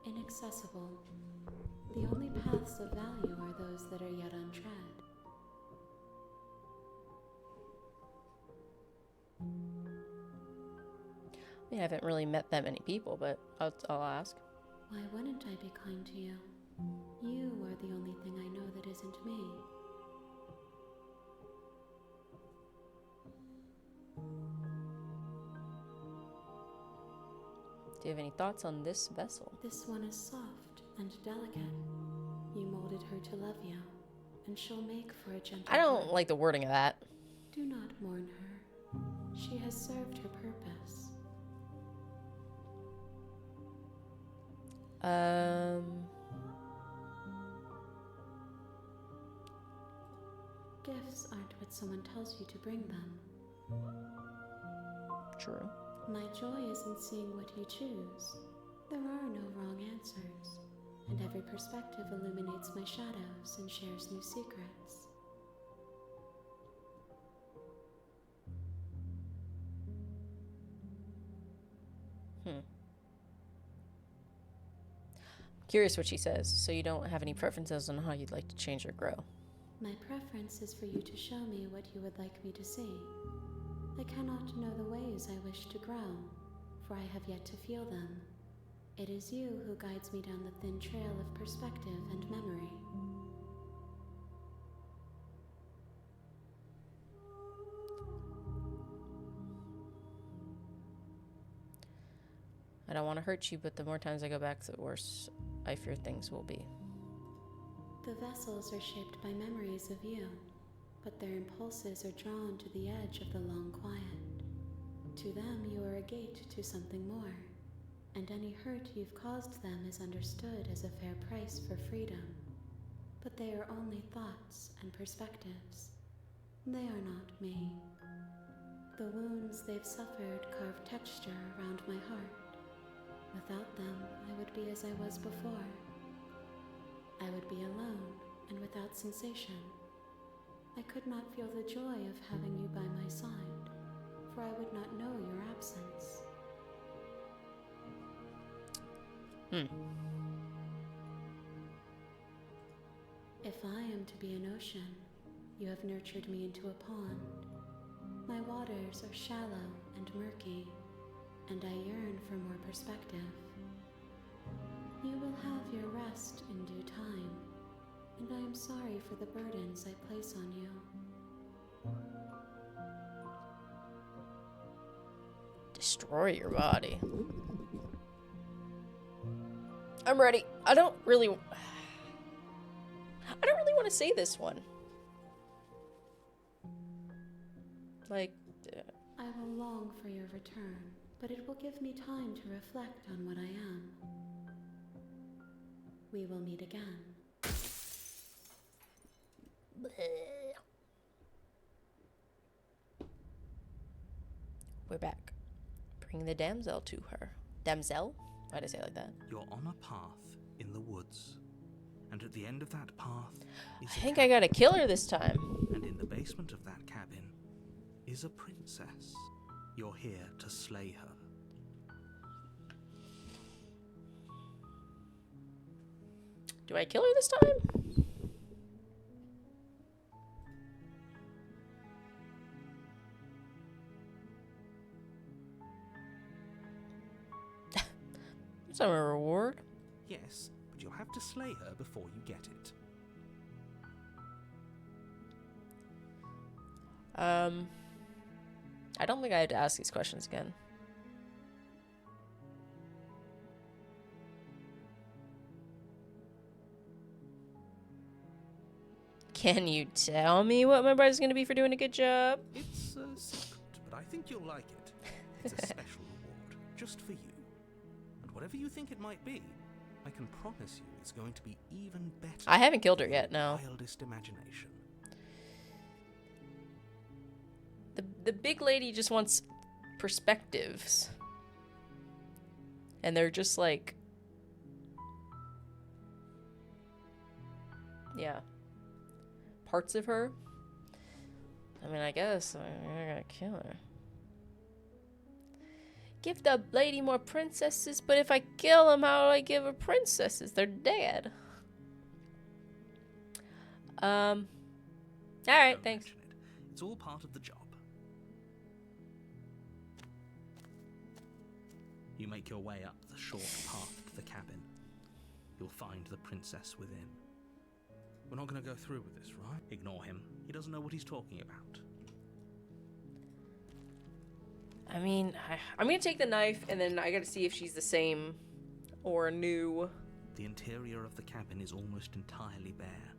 inaccessible. The only paths of value are those that are yet untread. I mean, I haven't really met that many people, but I'll ask. Why wouldn't I be kind to you? You are the only thing I know that isn't me. Do you have any thoughts on this vessel? This one is soft and delicate. You molded her to love you, and she'll make for a gentle I don't heart. like the wording of that. Do not mourn her. She has served her purpose. Gifts aren't what someone tells you to bring them. True. My joy is in seeing what you choose. There are no wrong answers, and every perspective illuminates my shadows and shares new secrets. Curious what she says, so you don't have any preferences on how you'd like to change or grow. My preference is for you to show me what you would like me to see. I cannot know the ways I wish to grow, for I have yet to feel them. It is you who guides me down the thin trail of perspective and memory. I don't want to hurt you, but the more times I go back, the worse I fear things will be. The vessels are shaped by memories of you, but their impulses are drawn to the edge of the long quiet. To them, you are a gate to something more, and any hurt you've caused them is understood as a fair price for freedom. But they are only thoughts and perspectives. They are not me. The wounds they've suffered carve texture around my heart. Without them, I would be as I was before. I would be alone and without sensation. I could not feel the joy of having you by my side, for I would not know your absence. If I am to be an ocean, you have nurtured me into a pond. My waters are shallow and murky, and I yearn for more perspective. You will have your rest in due time, and I am sorry for the burdens I place on you. Destroy your body. I'm ready. I don't really want to say this one. Like, I will long for your return, but it will give me time to reflect on what I am. We will meet again. we're back. Bring the damsel to her. Damsel? Why'd I say it like that? You're on a path in the woods, and at the end of that path is I think I gotta kill her this time. and in the basement of that cabin is a princess. You're here to slay her. Do I kill her this time? That's not a reward. Yes, but you'll have to slay her before you get it. I don't think I had to ask these questions again. Can you tell me what my prize is going to be for doing a good job? It's a secret, but I think you'll like it. It's a special reward, just for you. And whatever you think it might be, I can promise you it's going to be even better. I haven't killed her yet, than no. your wildest imagination. The big lady just wants perspectives. And they're just like... yeah. Parts of her. I mean, I guess I gotta kill her. Give the lady more princesses, but if I kill them, how do I give her princesses? They're dead. Alright, Don't thanks. mention it. It's all part of the job. You make your way up the short path to the cabin. You'll find the princess within. We're not going to go through with this, right? Ignore him. He doesn't know what he's talking about. I mean, I'm gonna take the knife, and then I gotta see if she's the same or new. The interior of the cabin is almost entirely bare.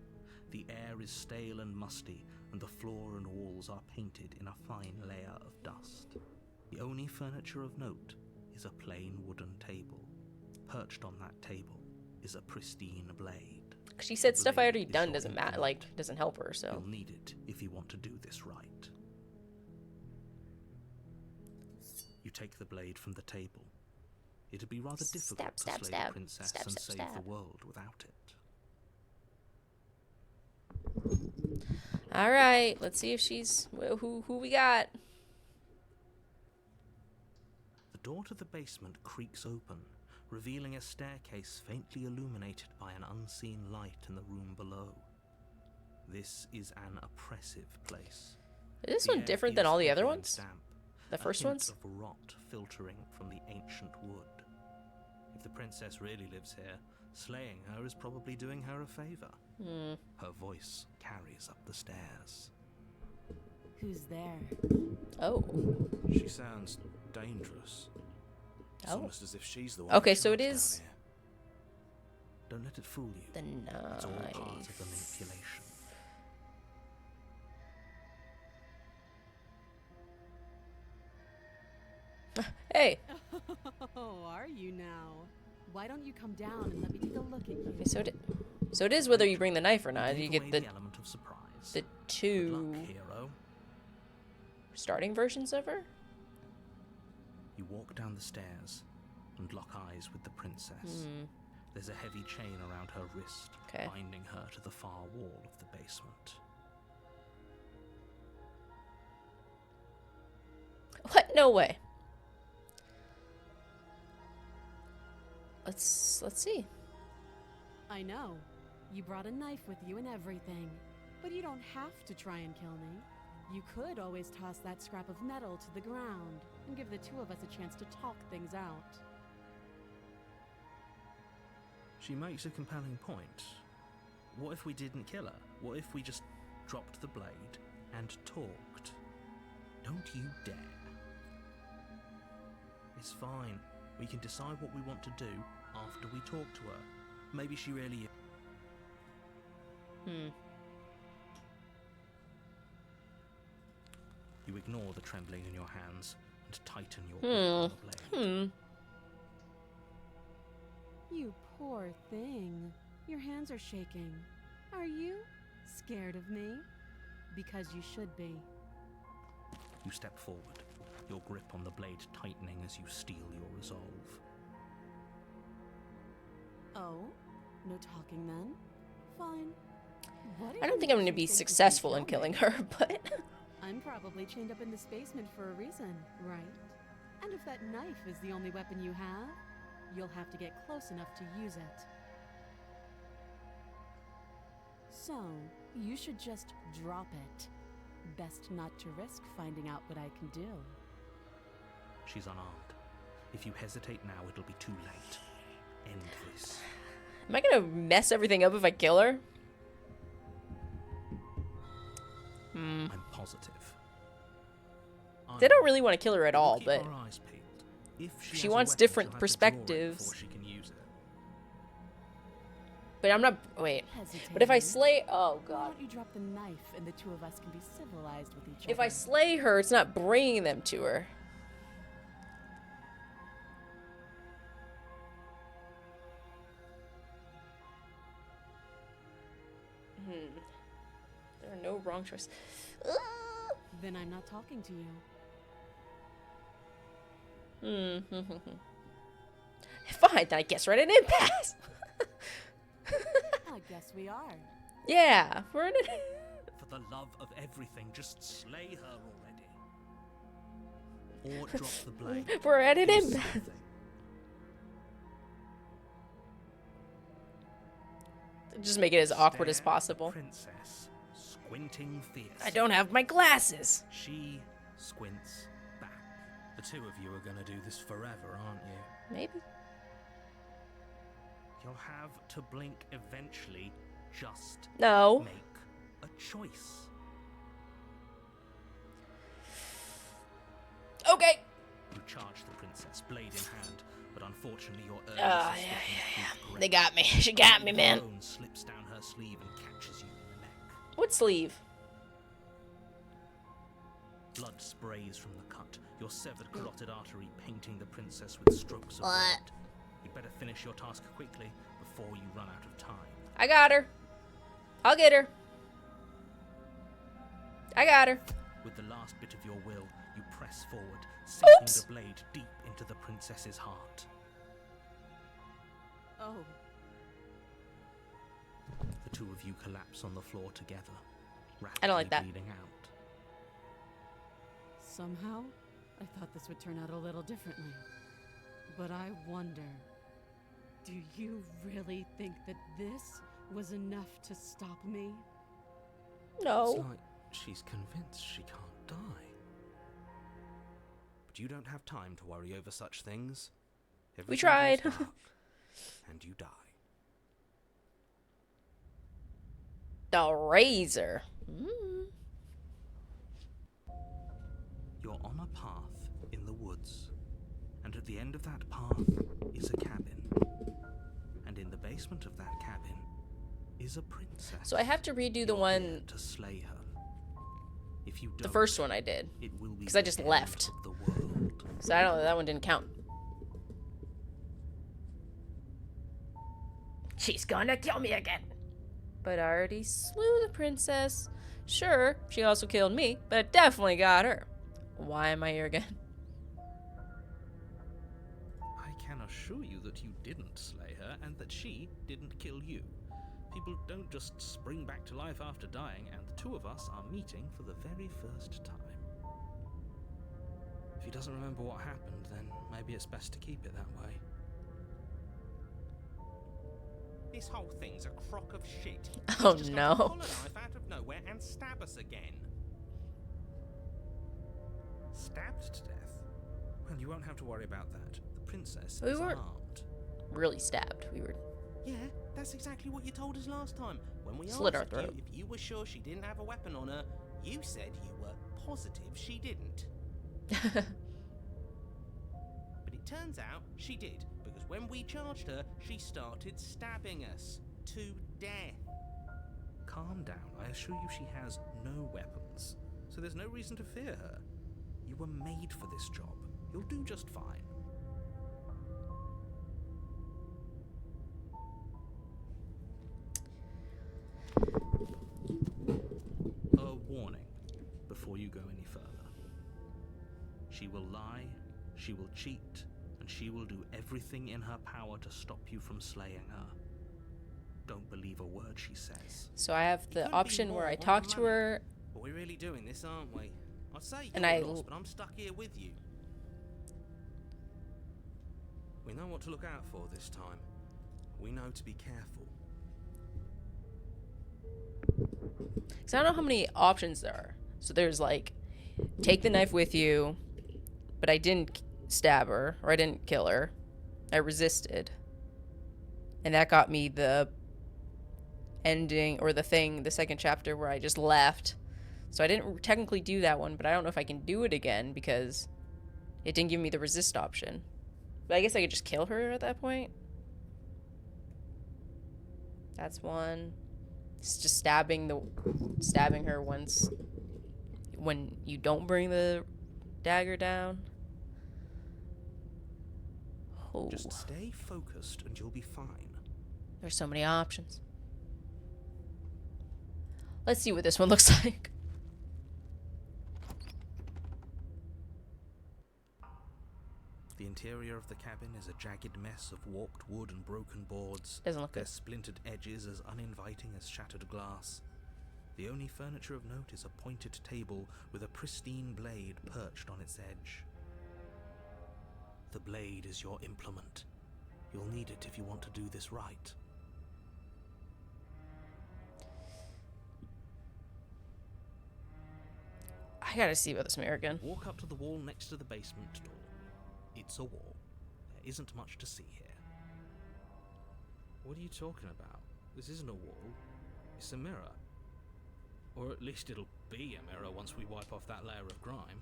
The air is stale and musty, and the floor and walls are painted in a fine layer of dust. The only furniture of note is a plain wooden table. Perched on that table is a pristine blade. She said The stuff I blade already is done your doesn't matter, implement. like, doesn't help her, so. You'll need it if you want to do this right. You take the blade from the table. It'd be rather difficult Stab, to slay stab, the princess stab, and stab, save stab. the world without it. Alright, let's see if she's. Who we got? The door to the basement creaks open, revealing a staircase faintly illuminated by an unseen light in the room below. This is an oppressive place. Is this The one air different than feels all the other heavy and ones? damp, The a first hint ones? of rot filtering from the ancient wood. If the princess really lives here, slaying her is probably doing her a favor. Hmm. Her voice carries up the stairs. Who's there? Oh. She sounds dangerous. It's Oh. almost as if she's the one. Okay, in so it charge down is- here. Don't let it fool you. The It's all part knife. of the manipulation. Hey. Oh, are you now? Why don't you come down and let me take a look at you? Okay, so it is whether you bring the knife or not. Give You get away the element of surprise. the Good two luck, hero. starting versions of her. You walk down the stairs and lock eyes with the princess. Hmm. There's a heavy chain around her wrist, Okay. binding her to the far wall of the basement. What? No way. Let's see. I know. You brought a knife with you and everything. But you don't have to try and kill me. You could always toss that scrap of metal to the ground and give the two of us a chance to talk things out. She makes a compelling point. What if we didn't kill her? What if we just dropped the blade and talked? Don't you dare. It's fine. We can decide what we want to do after we talk to her. Maybe she really is. Hmm. You ignore the trembling in your hands and tighten your grip on the blade. You poor thing. Your hands are shaking. Are you scared of me? Because you should be. You step forward, your grip on the blade tightening as you steel your resolve. Oh? No talking then? Fine. What I if don't think I'm going to you be think you can successful in kill killing me? her, but I'm probably chained up in this basement for a reason, right? And if that knife is the only weapon you have, you'll have to get close enough to use it. So, you should just drop it. Best not to risk finding out what I can do. She's unarmed. If you hesitate now, it'll be too late. End this. am I going to mess everything up if I kill her? Hmm. I'm positive. They don't really want to kill her at We'll all, keep but our eyes peeled. If she has a wants weapon, different she'll have to draw it perspectives. before she can use it. I'm not. Wait. Hesitating. But if I slay, oh Why god. don't you drop the knife and the two of us can be civilized with each If other? I slay her, it's not bringing them to her. There are no wrong choices. Then I'm not talking to you. Fine, then I guess we're at an impasse. I guess we are. Yeah, we're in an. For the love of everything, just slay her already. Or drop the blade. We're at an Do impasse. something. Just make it as awkward as Stare at the possible. Princess, squinting fierce. I don't have my glasses. She squints back. The two of you are gonna do this forever, aren't you? Maybe. You'll have to blink eventually. Just No. make a choice. Okay. You charge the princess, blade in hand, but unfortunately your urge Ah, is yeah, swift yeah, enough yeah. to grip. They got me. She got me, The man. bone slips down her sleeve and catches you in the neck. What sleeve? Blood sprays from the cut, your severed carotid artery painting the princess with strokes of What? red. You'd better finish your task quickly before you run out of time. I got her. I'll get her. I got her. With the last bit of your will, you press forward, sinking Oops. the blade deep into the princess's heart. Oh, The two of you collapse on the floor together, I don't like rapidly that. bleeding out. somehow I thought this would turn out a little differently. But I wonder, do you really think that this was enough to stop me? It's No. like she's convinced she can't die. But you don't have time to worry over such things. Everything tried. goes dark, and you die. The razor. Mm. You're on a path in the woods, and at the end of that path is a cabin. And in the basement of that cabin is a princess. So I have to redo the You're here one, to slay her. If you the don't, first one I did. it will be 'cause I the just end left. of the world. So I don't know, that one didn't count. She's gonna kill me again. But I already slew the princess. Sure, she also killed me, but it definitely got her. Why am I here again? I can assure you that you didn't slay her and that she didn't kill you. People don't just spring back to life after dying, and the two of us are meeting for the very first time. If he doesn't remember what happened, then maybe it's best to keep it that way. This whole thing's a crock of shit. Oh, She's just no. got to pull a knife out of nowhere and stab us again. Stabbed to death? Well, you won't have to worry about that. The princess We is weren't- unarmed. Really stabbed. We were. Yeah, that's exactly what you told us last time. When we Slit our asked throat. you if you were sure she didn't have a weapon on her, you said you were positive she didn't. But it turns out she did, because when we charged her, she started stabbing us to death. Calm down. I assure you she has no weapons. So there's no reason to fear her. You were made for this job. You'll do just fine. A warning before you go any further. She will lie, she will cheat, and she will do everything in her power to stop you from slaying her. Don't believe a word she says. So I have It the couldn't be option more where I want talk the to money. her. But we're really doing this, aren't we? I'd say And you're I lost, but I'm stuck here with you. We know what to look out for this time. We know to be careful. Because I don't know how many options there are. So there's like, take the knife with you, but I didn't stab her, or I didn't kill her. I resisted. And that got me the ending, or the thing, the second chapter where I just left. So I didn't technically do that one, but I don't know if I can do it again because it didn't give me the resist option. But I guess I could just kill her at that point. That's one. It's just stabbing her once when you don't bring the dagger down. Oh, Just stay focused and you'll be fine. there's so many options. Let's see what this one looks like. The interior of the cabin is a jagged mess of warped wood and broken boards, Doesn't look their good. splintered edges as uninviting as shattered glass. The only furniture of note is a pointed table with a pristine blade perched on its edge. The blade is your implement. You'll need it if you want to do this right. I gotta see about this mirror again. Walk up to the wall next to the basement door. It's a wall. There isn't much to see here. What are you talking about? This isn't a wall. It's a mirror. Or at least it'll be a mirror once we wipe off that layer of grime.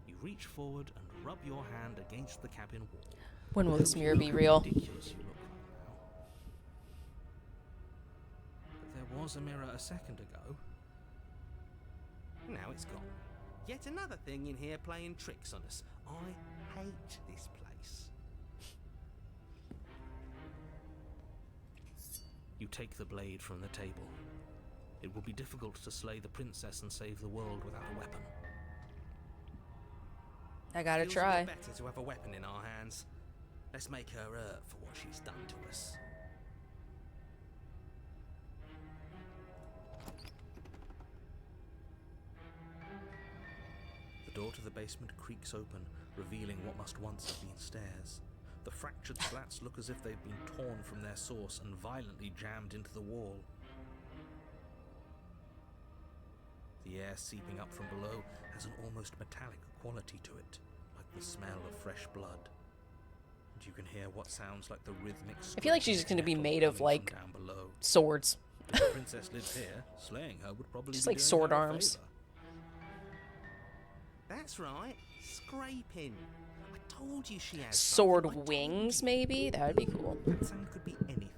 You reach forward and rub your hand against the cabin wall. When will this Don't mirror look be how real? ridiculous you look right now. But there was a mirror a second ago. Now it's gone. Yet another thing in here playing tricks on us. I hate this place. You take the blade from the table. It will be difficult to slay the princess and save the world without a weapon. I gotta Feels a try. lot better to have a weapon in our hands. Let's make her hurt for what she's done to us. The door to the basement creaks open, revealing what must once have been stairs. The fractured slats look as if they've been torn from their source and violently jammed into the wall. The air seeping up from below has an almost metallic quality to it, like the smell of fresh blood. And you can hear what sounds like the rhythmic I feel like she's scraping gonna be metal made of, coming like, from down below. Swords. If the princess lived here, slaying her would probably Just be like doing sword her a arms. favour. That's right, scraping. I told you she has Sword something. I told wings, you. maybe? That would be cool. That sound could be anything.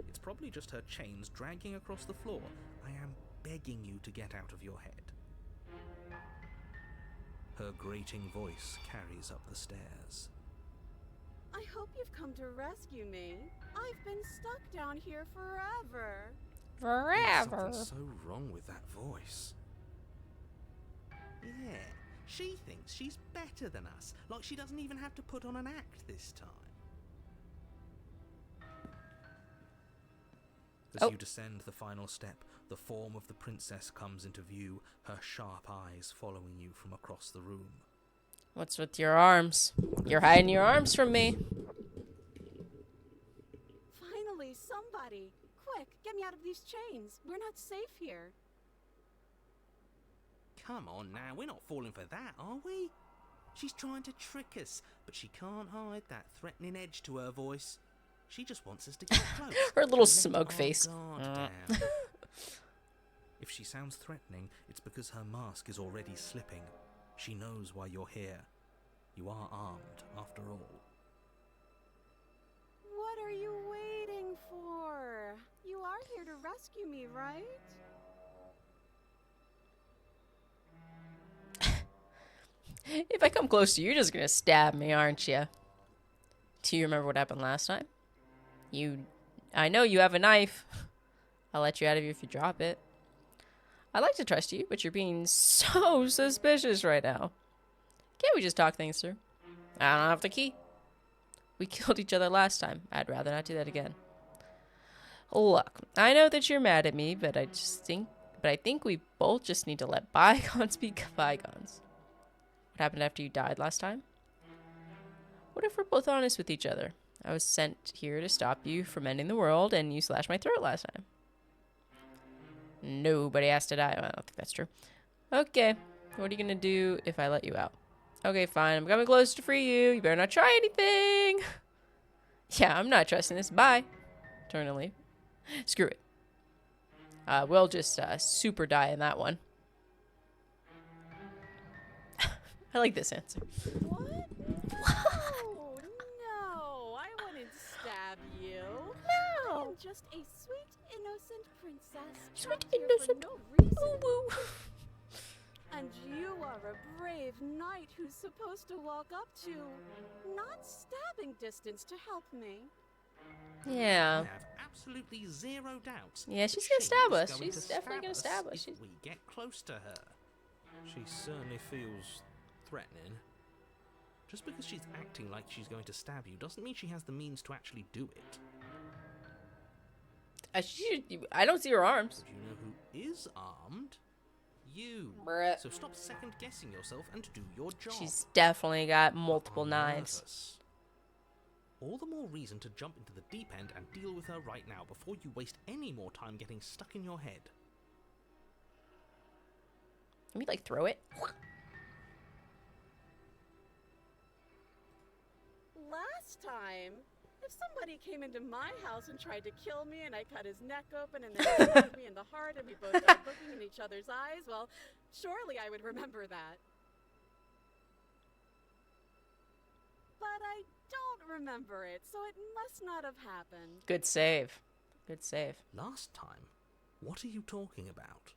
It's probably just her chains dragging across the floor. I am begging you to get out of your head. Her grating voice carries up the stairs. I hope you've come to rescue me. I've been stuck down here forever. There's Forever. something so wrong with that voice. Yeah, she thinks she's better than us, like she doesn't even have to put on an act this time. As Oh. you descend the final step, the form of the princess comes into view, her sharp eyes following you from across the room. What's with your arms? You're hiding your arms from me. Finally, somebody. Quick, get me out of these chains. We're not safe here. Come on now, we're not falling for that, are we? She's trying to trick us, but she can't hide that threatening edge to her voice. She just wants us to get close. Her little to let smug our face. guard Mm. down. If she sounds threatening, it's because her mask is already slipping. She knows why you're here. You are armed, after all. What are you waiting for? You are here to rescue me, right? If I come close to you, you're just gonna stab me, aren't you? Do you remember what happened last time? I know you have a knife. I'll let you out of here if you drop it. I like to trust you, but you're being so suspicious right now. Can't we just talk things through? I don't have the key. We killed each other last time. I'd rather not do that again. Look, I know that you're mad at me, but I think we both just need to let bygones be bygones. What happened after you died last time? What if we're both honest with each other? I was sent here to stop you from ending the world, and you slashed my throat last time. Nobody has to die. Well, I don't think that's true. Okay, what are you gonna do if I let you out? Okay, fine. I'm coming close to free you. You better not try anything. Yeah, I'm not trusting this. Bye. Turn and leave. Screw it. We'll just super die in that one. I like this answer. What? Oh, no, I wouldn't stab you. No. I'm just a sweet, innocent princess. Sweet, trapped here innocent. For no reason. Ooh, woo. And you are a brave knight who's supposed to walk up to not stabbing distance to help me. Yeah. I have absolutely zero doubts. Yeah, she's that gonna stab she is us. going She's to definitely gonna stab us. if She's- we get close to her. She certainly feels threatening. Just because she's acting like she's going to stab you doesn't mean she has the means to actually do it. I don't see her arms. Do you know who is armed? You. Bruh. So stop second guessing yourself and do your job. She's definitely got multiple I'm knives. nervous. All the more reason to jump into the deep end and deal with her right now before you waste any more time getting stuck in your head. Let me like throw it. Last time, if somebody came into my house and tried to kill me and I cut his neck open and then he stabbed me in the heart and we both died looking in each other's eyes, well, surely I would remember that. But I don't remember it, so it must not have happened. Good save. Good save. Last time? What are you talking about?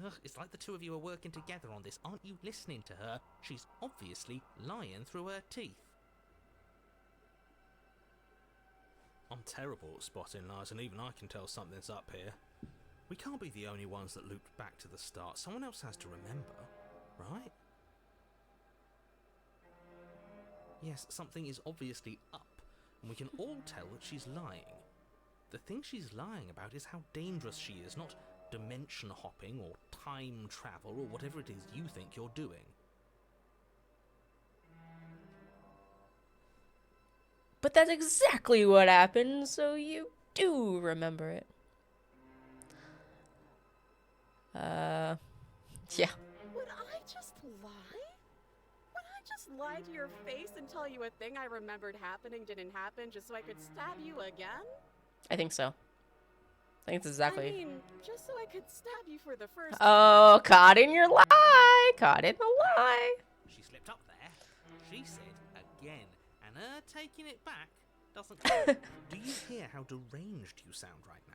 Ugh, it's like the two of you are working together on this. Aren't you listening to her? She's obviously lying through her teeth. I'm terrible at spotting lies, and even I can tell something's up here. We can't be the only ones that looped back to the start. Someone else has to remember, right? Yes, something is obviously up, and we can all tell that she's lying. The thing she's lying about is how dangerous she is, not dimension hopping or time travel or whatever it is you think you're doing. But that's exactly what happened, so you do remember it. Yeah. Would I just lie? Would I just lie to your face and tell you a thing I remembered happening didn't happen just so I could stab you again? I think so. I think that's exactly. I mean, just so I could stab you for the first Oh, caught in your lie. Caught in the lie. She slipped up there. She said again, and her taking it back doesn't count. Do you hear how deranged you sound right now?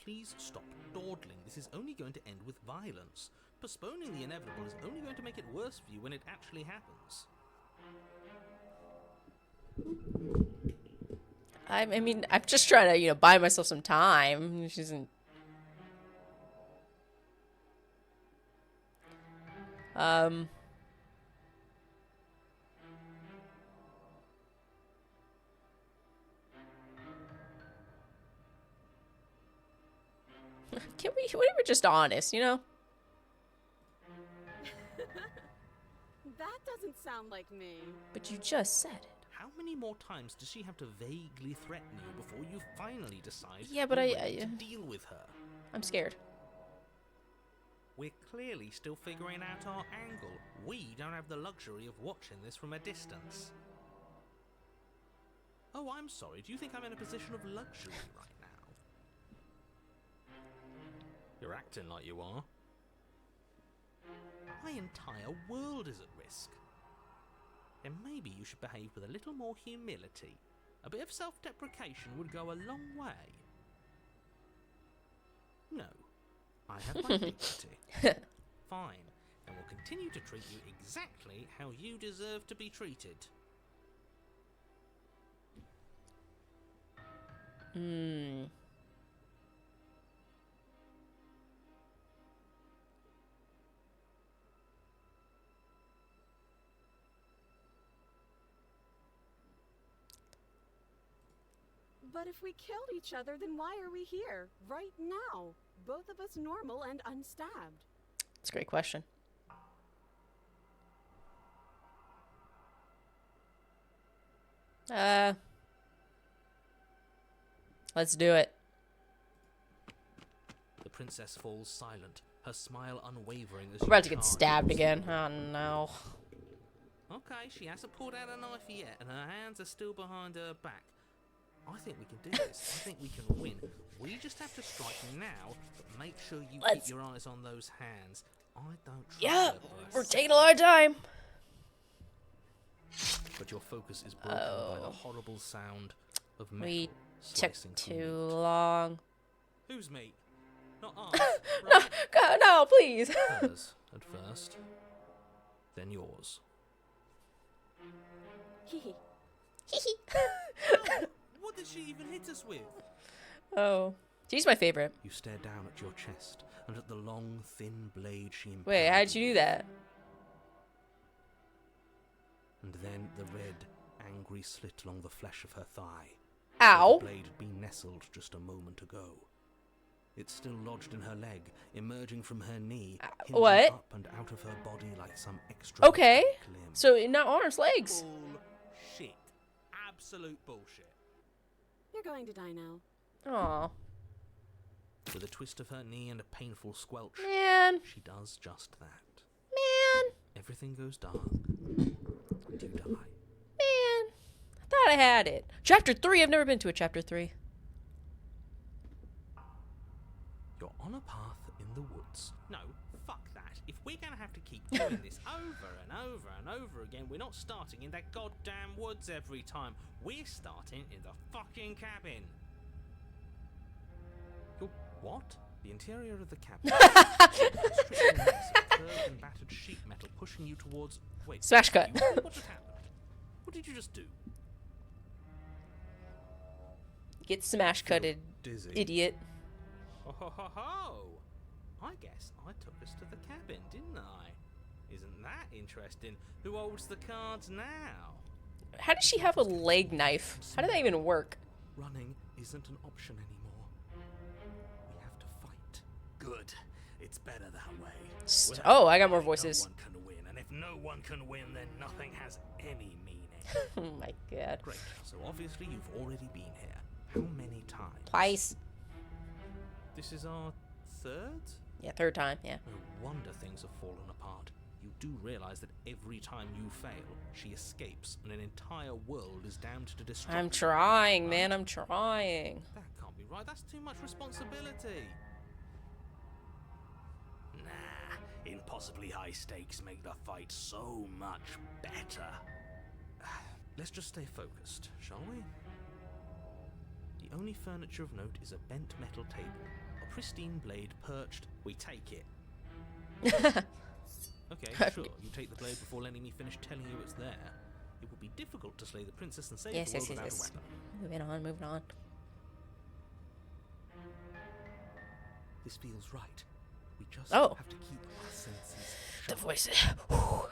Please stop dawdling. This is only going to end with violence. Postponing the inevitable is only going to make it worse for you when it actually happens. I mean, I'm just trying to, buy myself some time. She isn't. Can we were just honest, That doesn't sound like me. But you just said it. How many more times does she have to vaguely threaten you before you finally decide Yeah, but you're ready to deal with her? I'm scared. We're clearly still figuring out our angle. We don't have the luxury of watching this from a distance. Oh, I'm sorry. Do you think I'm in a position of luxury right now? You're acting like you are. My entire world is at risk. Then maybe you should behave with a little more humility. A bit of self-deprecation would go a long way. No, I have my dignity. Fine, and will continue to treat you exactly how you deserve to be treated. But if we killed each other, then why are we here, right now? Both of us normal and unstabbed. That's a great question. Let's do it. The princess falls silent, her smile unwavering as We're you about to get charge stabbed towards again. the Oh no. Okay, she hasn't pulled out a knife yet, and her hands are still behind her back. I think we can do this. I think we can win. We just have to strike now, but make sure you keep your eyes on those hands. I don't trust Yeah, her we're voice. taking a lot of time. But your focus is broken by the horrible sound of metal We took slicing through too meat. long. Whose meat? Not ours. No, right? no, please. Hers at first, then yours. Hee What did she even hit us with? Oh, she's my favorite. You stare down at your chest and at the long, thin blade she impaled Wait, how did you do that? And then the red, angry slit along the flesh of her thigh. Ow. Where the blade had been nestled just a moment ago. It's still lodged in her leg, emerging from her knee, hinging what? up and out of her body like some extra Okay. metallic limb. So not arms, legs. Bullshit. Absolute bullshit. You're going to die now. Aw, With a twist of her knee and a painful squelch, man, she does just that. man, Everything goes dark, and you die. man. I thought I had it. Chapter 3. I've never been to a chapter 3. You're on a path in the woods. No, fuck that. If we're gonna have to keep doing this over and over and over again, we're not starting in that goddamn woods every time. We're starting in the fucking cabin. Your what? The interior of the cabin. Stripping mass of curved and battered sheet metal pushing you towards. Wait. Smash cut. What just happened? What did you just do? Get smash cutted, Dizzy. idiot. Ho ho ho ho! I guess I took us to the cabin, didn't I? Isn't that interesting? Who holds the cards now? How does she have a leg knife? How did that even work? Running isn't an option anymore. We have to fight. Good. It's better that way. Oh, I got more voices. No one can win, and if no one can win, then nothing has any meaning. Oh my god. Great. So obviously you've already been here. How many times? Twice. This is our third? Yeah, third time, yeah. No wonder things have fallen apart. You do realize that every time you fail, she escapes and an entire world is damned to destruction. I'm trying, man, I'm trying. That can't be right. That's too much responsibility. Nah, impossibly high stakes make the fight so much better. Let's just stay focused, shall we? The only furniture of note is a bent metal table. A pristine blade perched. We take it. Okay, sure. You take the blade before letting me finish telling you it's there. It would be difficult to slay the princess and save Yes, the world yes, without yes, a yes. weapon. Moving on. This feels right. We just Oh. have to keep our senses The sharp. voices.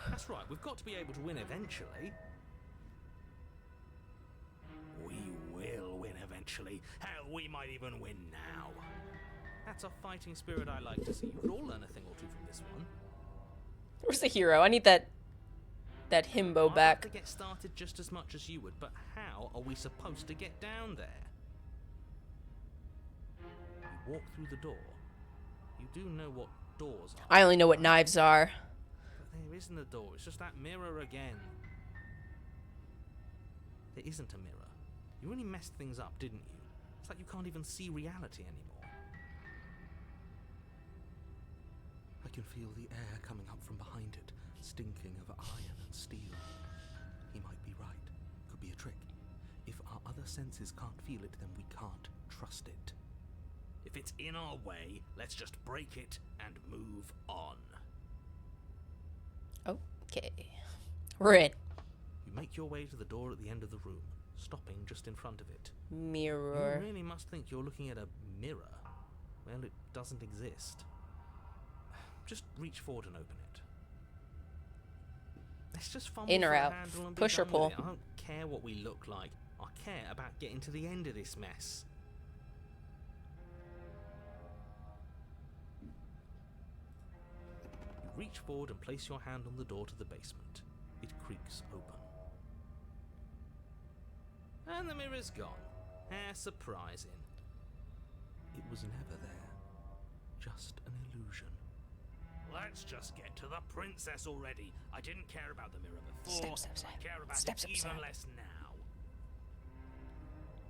That's right, we've got to be able to win eventually. We will win eventually. Hell, we might even win now. That's a fighting spirit I like to see. You could all learn a thing or two from this one. Where's the hero? I need that himbo I'd like back. to get started just as much as you would, but how are we supposed to get down there? You walk through the door. You do know what doors are. I only know what knives are. But there isn't a door, it's just that mirror again. There isn't a mirror. You really messed things up, didn't you? It's like you can't even see reality anymore. I can feel the air coming up from behind it, stinking of iron and steel. He might be right. Could be a trick. If our other senses can't feel it, then we can't trust it. If it's in our way, let's just break it and move on. Okay. We're in. You make your way to the door at the end of the room, stopping just in front of it. Mirror. You really must think you're looking at a mirror. Well, it doesn't exist. Just reach forward and open it. Let's just fumble In or for the out? handle and be Push or done with pull? it. I don't care what we look like. I care about getting to the end of this mess. You reach forward and place your hand on the door to the basement. It creaks open. And the mirror's gone. How surprising. It was never there. Just an illusion. Let's just get to the princess already. I didn't care about the mirror before. Step. I care about Step, it step, even step. less now.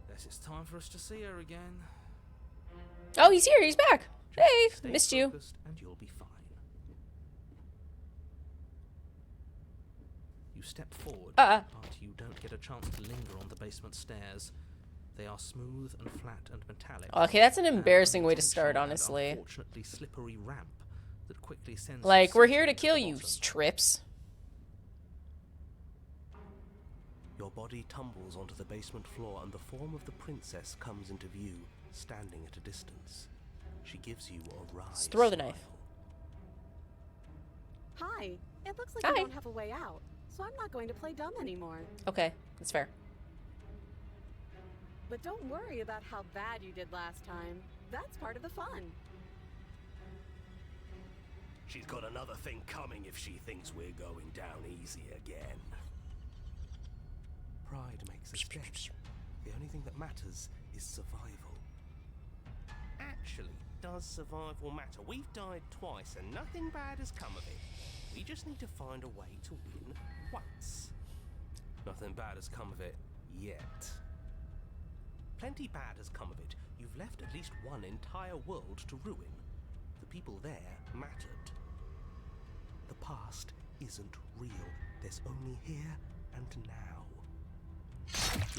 Guess it's time for us to see her again. Oh, he's here. He's back. Just Hey, stay missed you. focused and you'll be fine. You step forward, but you don't get a chance to linger on the basement stairs. They are smooth and flat and metallic. Okay, that's an and embarrassing way to start, unintentional and honestly. Unfortunately, slippery ramp that quickly sends. Like, you we're here to to kill the you, bottom. trips. Your body tumbles onto the basement floor and the form of the princess comes into view, standing at a distance. She gives you a wry Just throw the smile. knife. Hi. It looks like Hi. you don't have a way out, so I'm not going to play dumb anymore. Okay, that's fair. But don't worry about how bad you did last time. That's part of the fun. She's got another thing coming if she thinks we're going down easy again. Pride makes us dead. The only thing that matters is survival. Actually, does survival matter? We've died twice and nothing bad has come of it. We just need to find a way to win once. Nothing bad has come of it yet. Plenty bad has come of it. You've left at least one entire world to ruin. The people there mattered. The past isn't real. There's only here and now.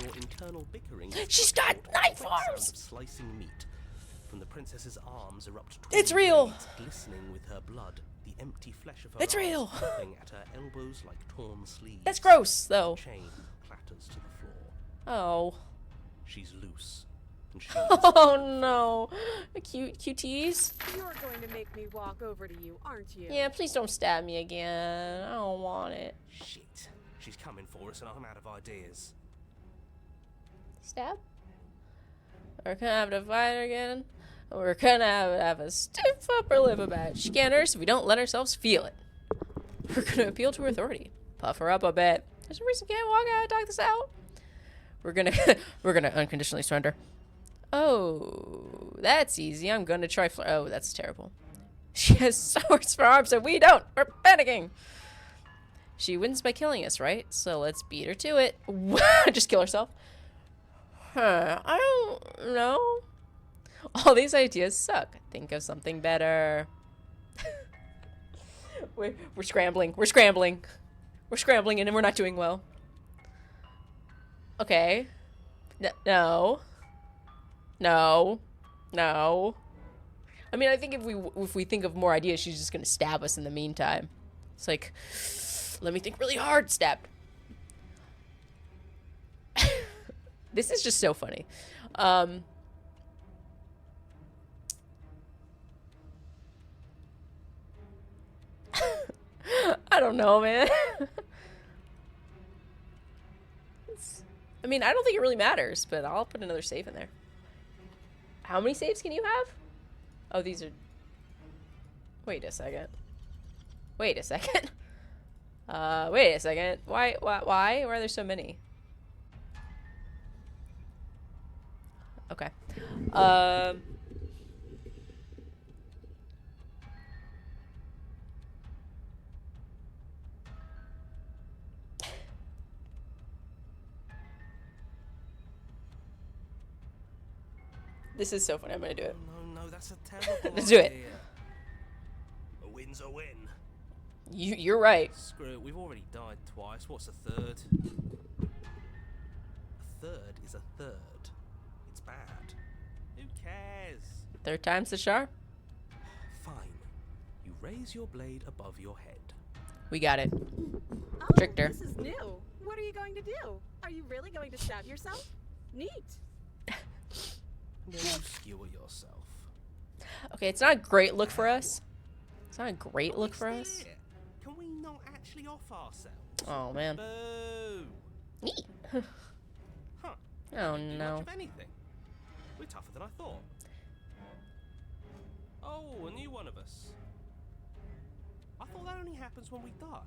Your internal bickering. She's got knife Sound arms! of slicing meat. From the princess's arms erupt It's tawny real! blades glistening with her blood. The empty flesh of her It's arms real! flipping at her elbows like torn sleeves. That's gross, though. The chain clatters to the floor. Oh. She's loose, And she's Oh no. Cuties? You're going to make me walk over to you, aren't you? Yeah, please don't stab me again. I don't want it. shit. She's coming for us and I'm out of ideas. Stab? We're gonna have to fight again. We're gonna have a stiff upper lip about scanners if we don't let ourselves feel it. We're gonna appeal to her authority. Puff her up a bit. There's a reason we can't walk out and talk this out. We're gonna unconditionally surrender. Oh, that's easy. I'm gonna try oh, that's terrible. She has swords for arms and we don't. We're panicking. She wins by killing us, right? So let's beat her to it. Just kill herself. Huh, I don't know. All these ideas suck. Think of something better. we're scrambling. We're scrambling. We're scrambling and we're not doing well. Okay. No. No. No. I mean, I think if we think of more ideas, she's just gonna stab us in the meantime. It's like, let me think really hard. Stabbed. This is just so funny. I don't know, man. I mean, I don't think it really matters, but I'll put another save in there. How many saves can you have? Oh, these are... Wait a second. Wait a second. Wait a second. Why? Why are there so many? Okay. This is so funny. I'm gonna do it. No, that's a terrible Let's do it. idea. A win's a win. You're right. Screw it, we've already died twice. What's a third? A third is a third. It's bad. Who cares? Third time's the charm. Fine. You raise your blade above your head. We got it. Oh, Tricked her. This is new. What are you going to do? Are you really going to stab yourself? Neat. And then you skewer yourself. Okay, it's not a great look for us. It's not a great Oh, look it's for us. there. Can we not actually off ourselves? Oh man. Boo! Neat. Huh. Oh Didn't do no. much of anything. We're tougher than I thought. Oh, a new one of us. I thought that only happens when we die.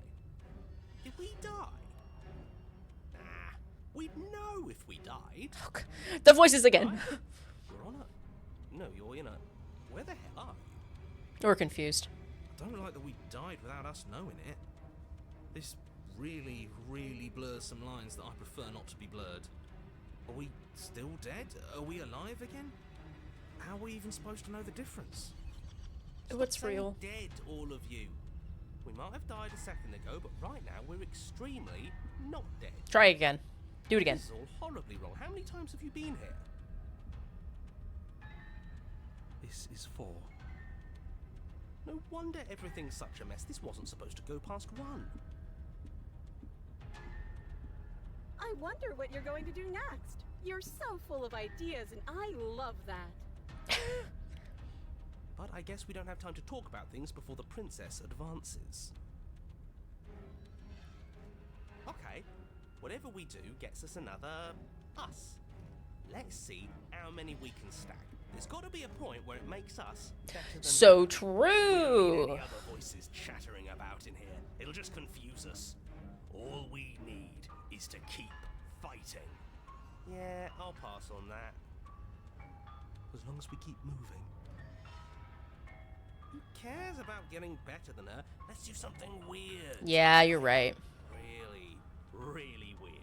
Did we die? Nah, we'd know if we died. The voices again. Right? You're on a... No, you're in a... Where the hell are you? We're confused. I don't like that we died without us knowing it. This really, really blurs some lines that I prefer not to be blurred. Are we still dead? Are we alive again? How are we even supposed to know the difference? What's Stop saying real? dead, all of you. We might have died a second ago, but right now we're extremely not dead. Try again. Do it again. This is all horribly wrong. How many times have you been here? This is 4. No wonder everything's such a mess. This wasn't supposed to go past 1. I wonder what you're going to do next. You're so full of ideas, and I love that. But I guess we don't have time to talk about things before the princess advances. Okay, whatever we do gets us another us. Let's see how many we can stack. There's got to be a point where it makes us better than So them. We don't need true. any other voices chattering about in here. It'll just confuse us. All we need is to keep fighting. Yeah, I'll pass on that. As long as we keep moving. Who cares about getting better than her? Let's do something weird. Yeah, you're right. Really, really weird.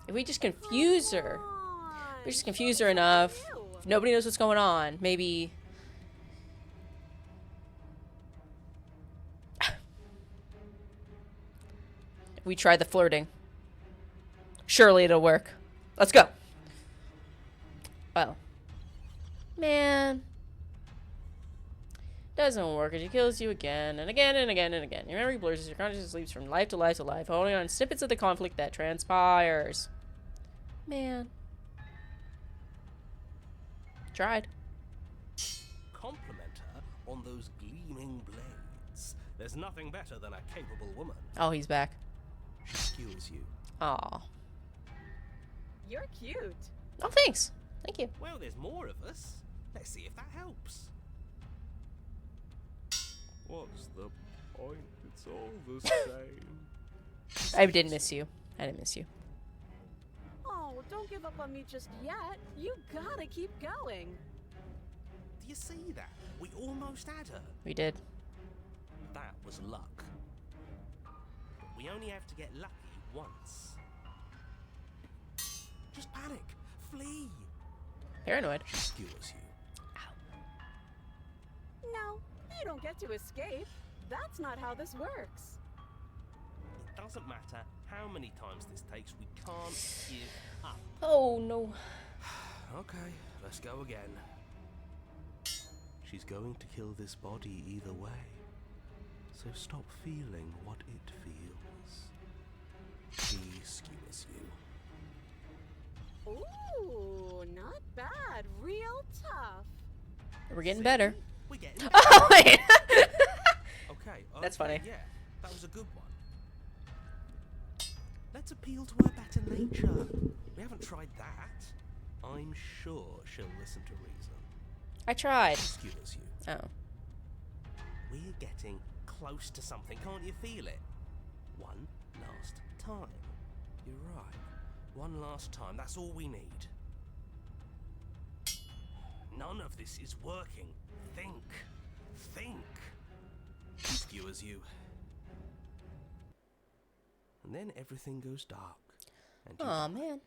If we just confuse her, Come on. we just confuse her enough. Ew. If nobody knows what's going on, maybe. We try the flirting. Surely it'll work. Let's go. Well. Man. Doesn't work. It kills you again and again and again and again. Your memory blurs as your consciousness leaps from life to life to life, holding on to snippets of the conflict that transpires. Man. tried. Compliment her on those gleaming blades. There's nothing better than a capable woman. Oh, he's back. She skewers you. Aw. You're cute. Oh, thanks. Thank you. Well, there's more of us. Let's see if that helps. What's the point? It's all the same. I didn't miss you. I didn't miss you. Oh, don't give up on me just yet. You gotta keep going. Do you see that? We almost had her. We did. That was luck. But we only have to get lucky once. Just panic. Flee. Paranoid. She skewers you. No, you don't get to escape. That's not how this works. It doesn't matter how many times this takes, we can't give up. Oh, no. Okay, let's go again. She's going to kill this body either way. So stop feeling what it feels. She skewers you. Ooh, not bad. Real tough. We're getting See? better. We're getting better. Oh, wait. Okay, That's funny. Yeah, that was a good one. Let's appeal to her better nature. We haven't tried that. I'm sure she'll listen to reason. I tried. She skewers you. Oh. We're getting close to something, can't you feel it? One last time. You're right. One last time, that's all we need. None of this is working. Think. Think. She skewers you. And then everything goes dark. And you Aw, man.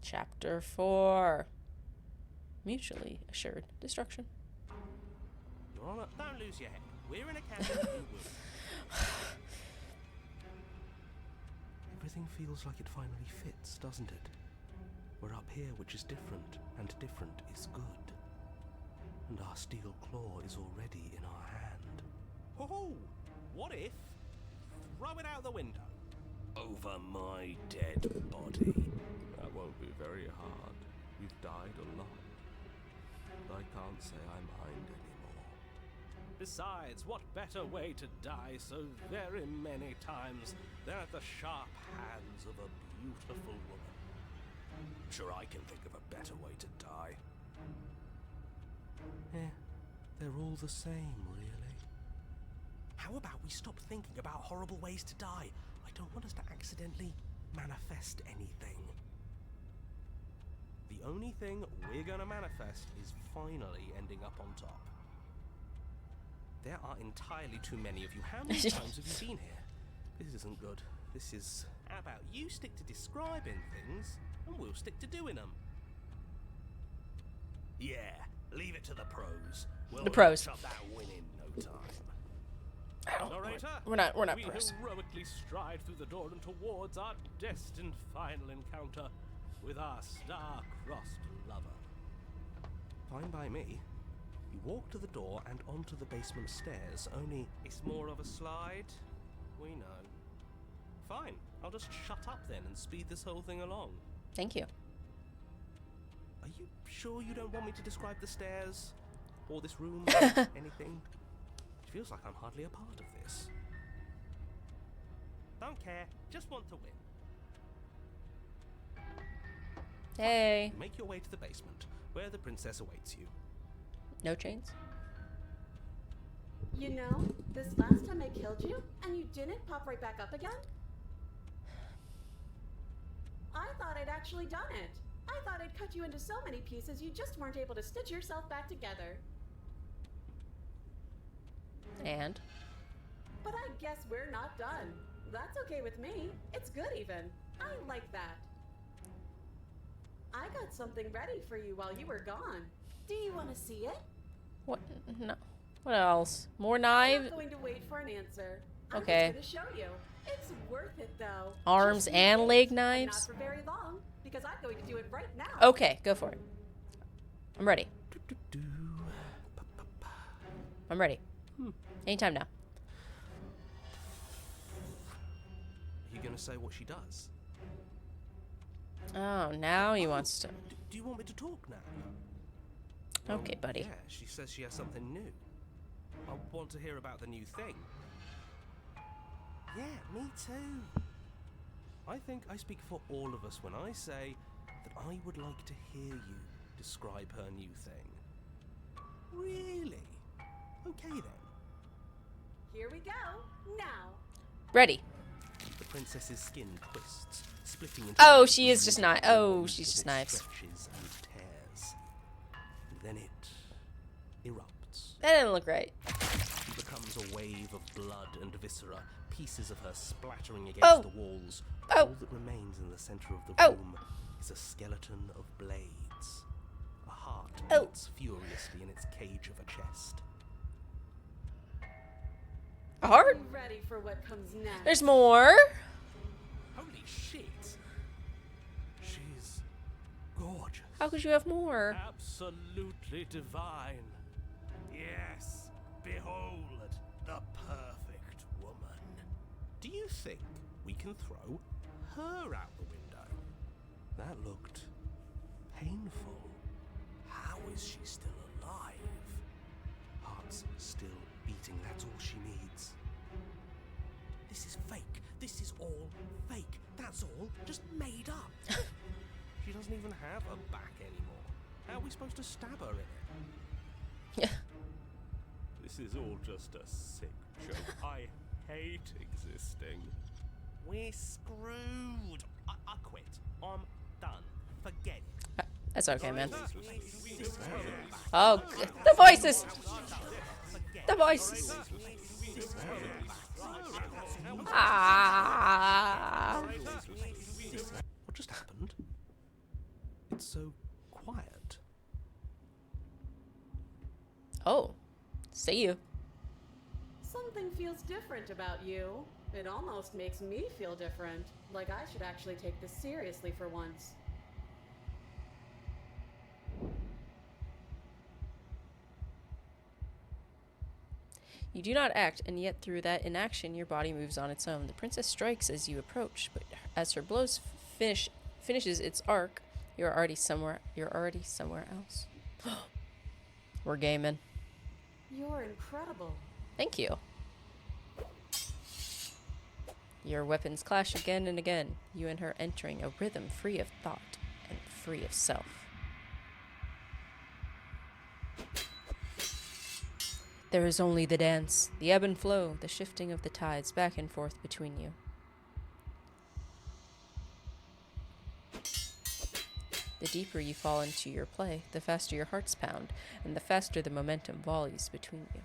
Chapter 4. Mutually assured destruction. Your Honor, don't lose your head. We're in a cabin. You will. Everything feels like it finally fits, doesn't it? We're up here, which is different, and different is good. And our steel claw is already in our hand. Oh, what if? Throw it out the window. Over my dead body. That won't be very hard. You've died a lot. I can't say I mind anymore. Besides, what better way to die so very many times than at the sharp hands of a beautiful woman? Sure, I can think of a better way to die. They're all the same, really. How about we stop thinking about horrible ways to die? I don't want us to accidentally manifest anything. The only thing we're gonna manifest is finally ending up on top. There are entirely too many of you. How many times have you been here? This isn't good. This is... How about you stick to describing things, and we'll stick to doing them? Yeah, leave it to the pros. We'll The pros. chop that win in no time. Narrator, We're not we pros. heroically stride through the door and towards our destined final encounter with our star-crossed lover. Fine by me. You walk to the door and onto the basement stairs, only it's more of a slide. We know. Fine, I'll just shut up then and speed this whole thing along. Thank you. Are you sure you don't want me to describe the stairs? Or this room? Or anything? It feels like I'm hardly a part of this. Don't care, just want to win. Hey. You make your way to the basement, where the princess awaits you. No chains? You know, this last time I killed you, and you didn't pop right back up again? I thought I'd actually done it. I thought I'd cut you into so many pieces you just weren't able to stitch yourself back together. And? But I guess we're not done. That's okay with me. It's good even. I like that. I got something ready for you while you were gone. Do you want to see it? What? No. What else? More I'm knives? not going to wait for an answer. I'm Okay. just going to show you. It's worth it though. Arms Just and wait, leg but knives? Not for very long, because I'm going to do it right now. Okay, go for it. I'm ready. I'm ready. Anytime now. Are you going to say what she does? Oh, now he wants to. Do you want me to talk now? Okay, buddy. Yeah, she says she has something new. I want to hear about the new thing. Yeah, me too. I think I speak for all of us when I say that I would like to hear you describe her new thing. Really? Okay then. Here we go. Now. Ready. The princess's skin twists, splitting into Oh, she is just knives. Oh, she's just knives. stretches and tears. And then it erupts. That didn't look right. She becomes a wave of blood and viscera, pieces of her splattering against Oh. the walls. Oh. All that remains in the center of the Oh. room is a skeleton of blades. A heart Oh. beats furiously in its cage of a chest. A heart? Be ready for what comes next. There's more. Holy shit! She's gorgeous. How could you have more? Absolutely divine. Yes, behold the perfect woman. Do you think we can throw her out the window? That looked painful. How is she still alive? Heart's still beating, that's all she needs. This is fake. This is all fake. That's all just made up. She doesn't even have a back anymore. How are we supposed to stab her in it? Yeah. This is all just a sick joke. I hate existing. We're screwed. I quit. I'm done. Forget it. That's okay, man. This Oh, the voices. The voices. Ah. What just happened? It's so quiet. Oh, see you. Something feels different about you. It almost makes me feel different. Like I should actually take this seriously for once. You do not act, and yet through that inaction, your body moves on its own. The princess strikes as you approach, but as her blows finishes its arc, you're already somewhere else. We're gaming. You're incredible. Thank you. Your weapons clash again and again, you and her entering a rhythm free of thought and free of self. There is only the dance, the ebb and flow, the shifting of the tides back and forth between you. The deeper you fall into your play, the faster your hearts pound, and the faster the momentum volleys between you.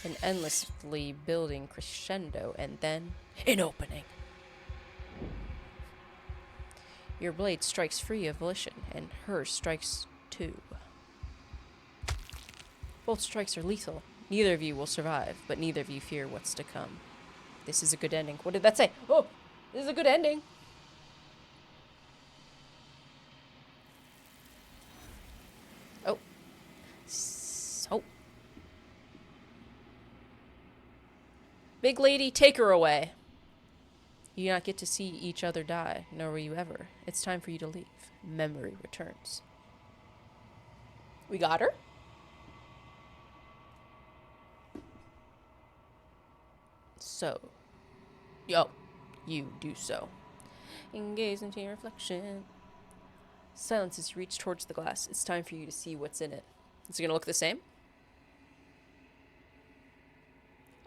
An endlessly building crescendo, and then an opening. Your blade strikes free of volition, and hers strikes too. Both strikes are lethal. Neither of you will survive, but neither of you fear what's to come. This is a good ending. What did that say? Oh, this is a good ending. Oh. So. Big lady, take her away. You do not get to see each other die, nor will you ever. It's time for you to leave. Memory returns. We got her? So. Yo, you do so. And gaze into your reflection. Silence as you reach towards the glass. It's time for you to see what's in it. Is it gonna look the same?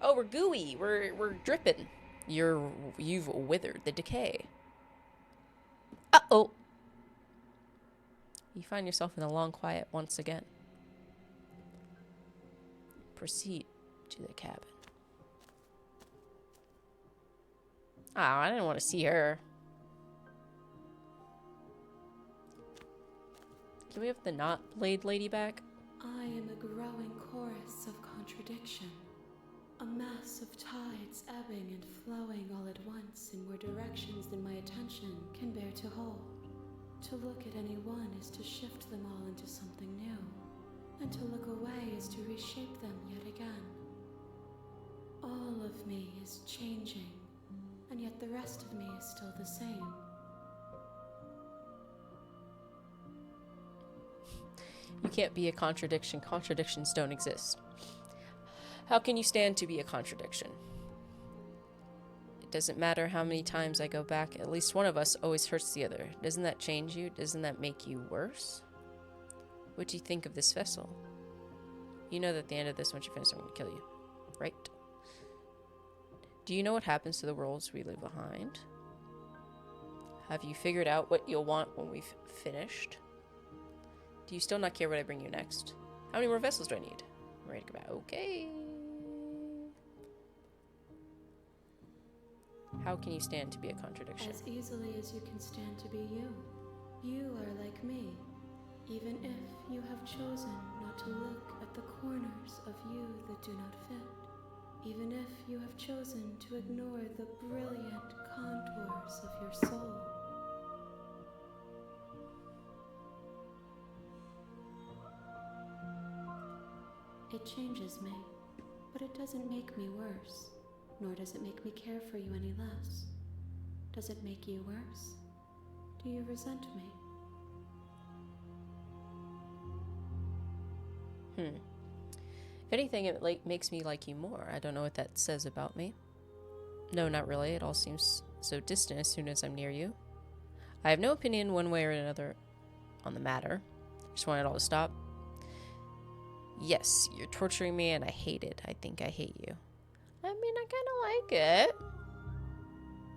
Oh, we're gooey. We're dripping. You've withered the decay. Uh-oh. You find yourself in the long quiet once again. Proceed to the cabin. Oh, I didn't want to see her. Can we have the not blade lady back? I am a growing chorus of contradiction. A mass of tides ebbing and flowing all at once in more directions than my attention can bear to hold. To look at any one is to shift them all into something new, and to look away is to reshape them yet again. All of me is changing, and yet the rest of me is still the same. You can't be a contradiction. Contradictions don't exist. How can you stand to be a contradiction? It doesn't matter how many times I go back, at least one of us always hurts the other. Doesn't that change you? Doesn't that make you worse? What do you think of this vessel? You know that at the end of this, once you finish, I'm going to kill you. Right? Do you know what happens to the worlds we leave behind? Have you figured out what you'll want when we've finished? Do you still not care what I bring you next? How many more vessels do I need? I'm ready to go back. Okay. How can you stand to be a contradiction? As easily as you can stand to be you. You are like me, even if you have chosen not to look at the corners of you that do not fit. Even if you have chosen to ignore the brilliant contours of your soul. It changes me, but it doesn't make me worse, nor does it make me care for you any less. Does it make you worse? Do you resent me? If anything, it makes me like you more. I don't know what that says about me. No, not really. It all seems so distant as soon as I'm near you. I have no opinion one way or another on the matter. Just want it all to stop. Yes, you're torturing me and I hate it. I think I hate you. I mean, I kind of like it.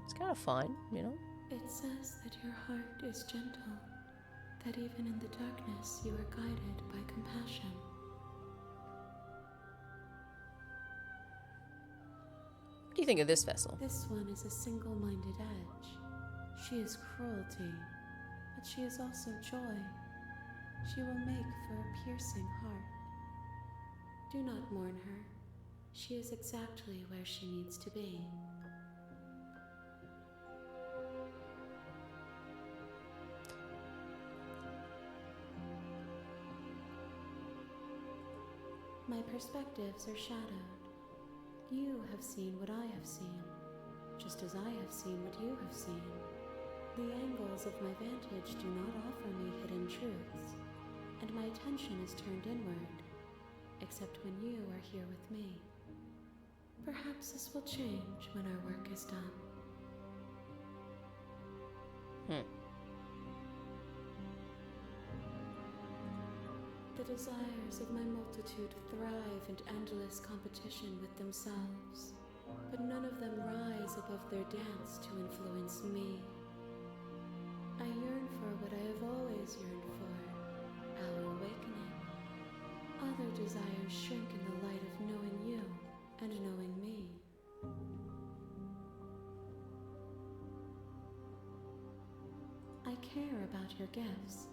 It's kind of fun, you know? It says that your heart is gentle, that even in the darkness you are guided by compassion. What do you think of this vessel? This one is a single-minded edge. She is cruelty, but she is also joy. She will make for a piercing heart. Do not mourn her. She is exactly where she needs to be. My perspectives are shadowed. You have seen what I have seen, just as I have seen what you have seen. The angles of my vantage do not offer me hidden truths, and my attention is turned inward, except when you are here with me. Perhaps this will change when our work is done. The desires of my multitude thrive in endless competition with themselves, but none of them rise above their dance to influence me. I yearn for what I have always yearned for, our awakening. Other desires shrink in the light of knowing you and knowing me. I care about your gifts,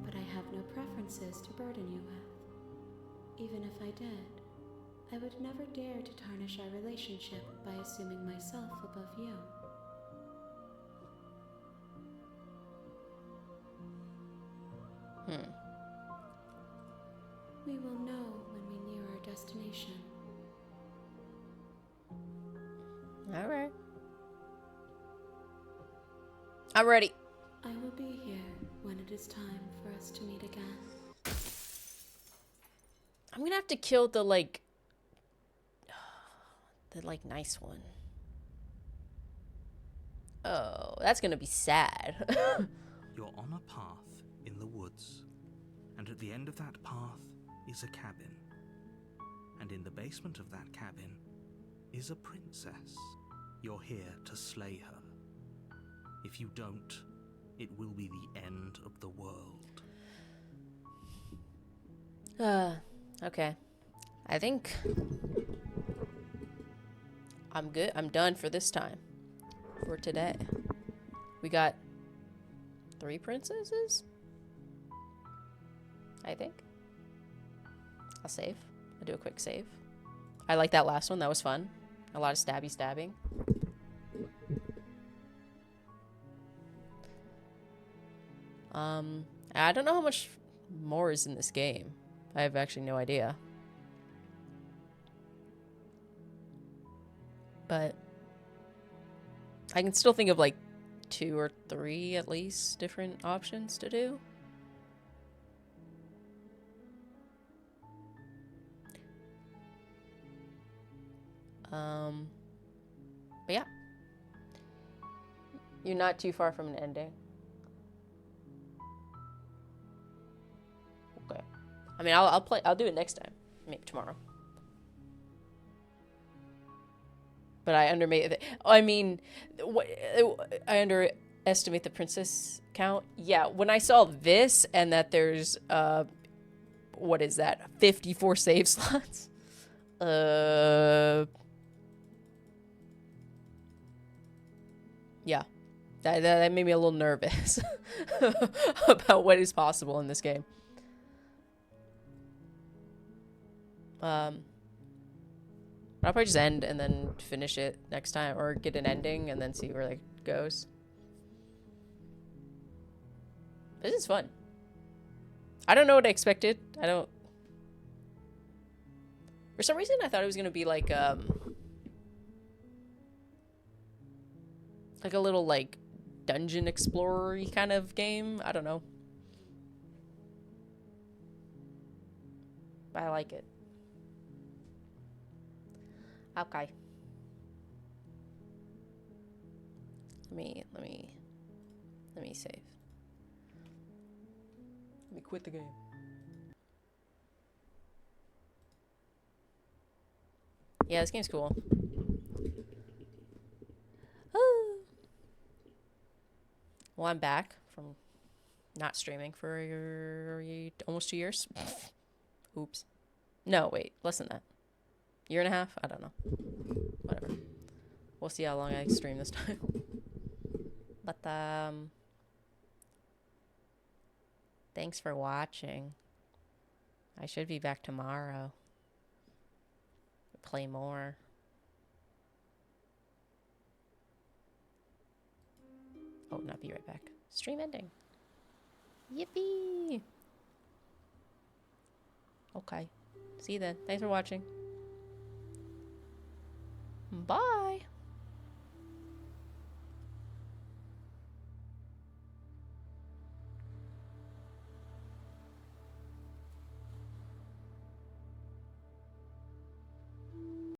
but I have no preferences to burden you with. Even if I did, I would never dare to tarnish our relationship by assuming myself above you. We will know when we near our destination. All right. I'm ready. I will be here when it is time for us to meet again. I'm gonna have to kill the nice one. Oh, that's gonna be sad. You're on a path in the woods, and at the end of that path is a cabin. And in the basement of that cabin is a princess. You're here to slay her. If you don't, it will be the end of the world. Okay. I think I'm good. I'm done for this time. For today. We got 3 princesses? I think. I'll save. I'll do a quick save. I like that last one. That was fun. A lot of stabbing. I don't know how much more is in this game. I have actually no idea. But I can still think of like 2 or 3 at least different options to do. But yeah. You're not too far from an ending. Okay. I mean, I'll do it next time. Maybe tomorrow. But I underestimate the princess count. Yeah, when I saw this and that there's what is that? 54 save slots. Yeah. That made me a little nervous about what is possible in this game. I'll probably just end and then finish it next time, or get an ending and then see where it goes. This is fun. I don't know what I expected. For some reason, I thought it was gonna be like a little dungeon explorer-y kind of game. I don't know. But I like it. Okay. Let me save. Let me quit the game. Yeah, this game's cool. Well, I'm back from not streaming for almost 2 years. Oops. No, wait, less than that. 1.5 years? I don't know. Whatever. We'll see how long I stream this time. But, thanks for watching. I should be back tomorrow. Play more. Oh, not be right back. Stream ending. Yippee! Okay. See you then. Thanks for watching. Bye!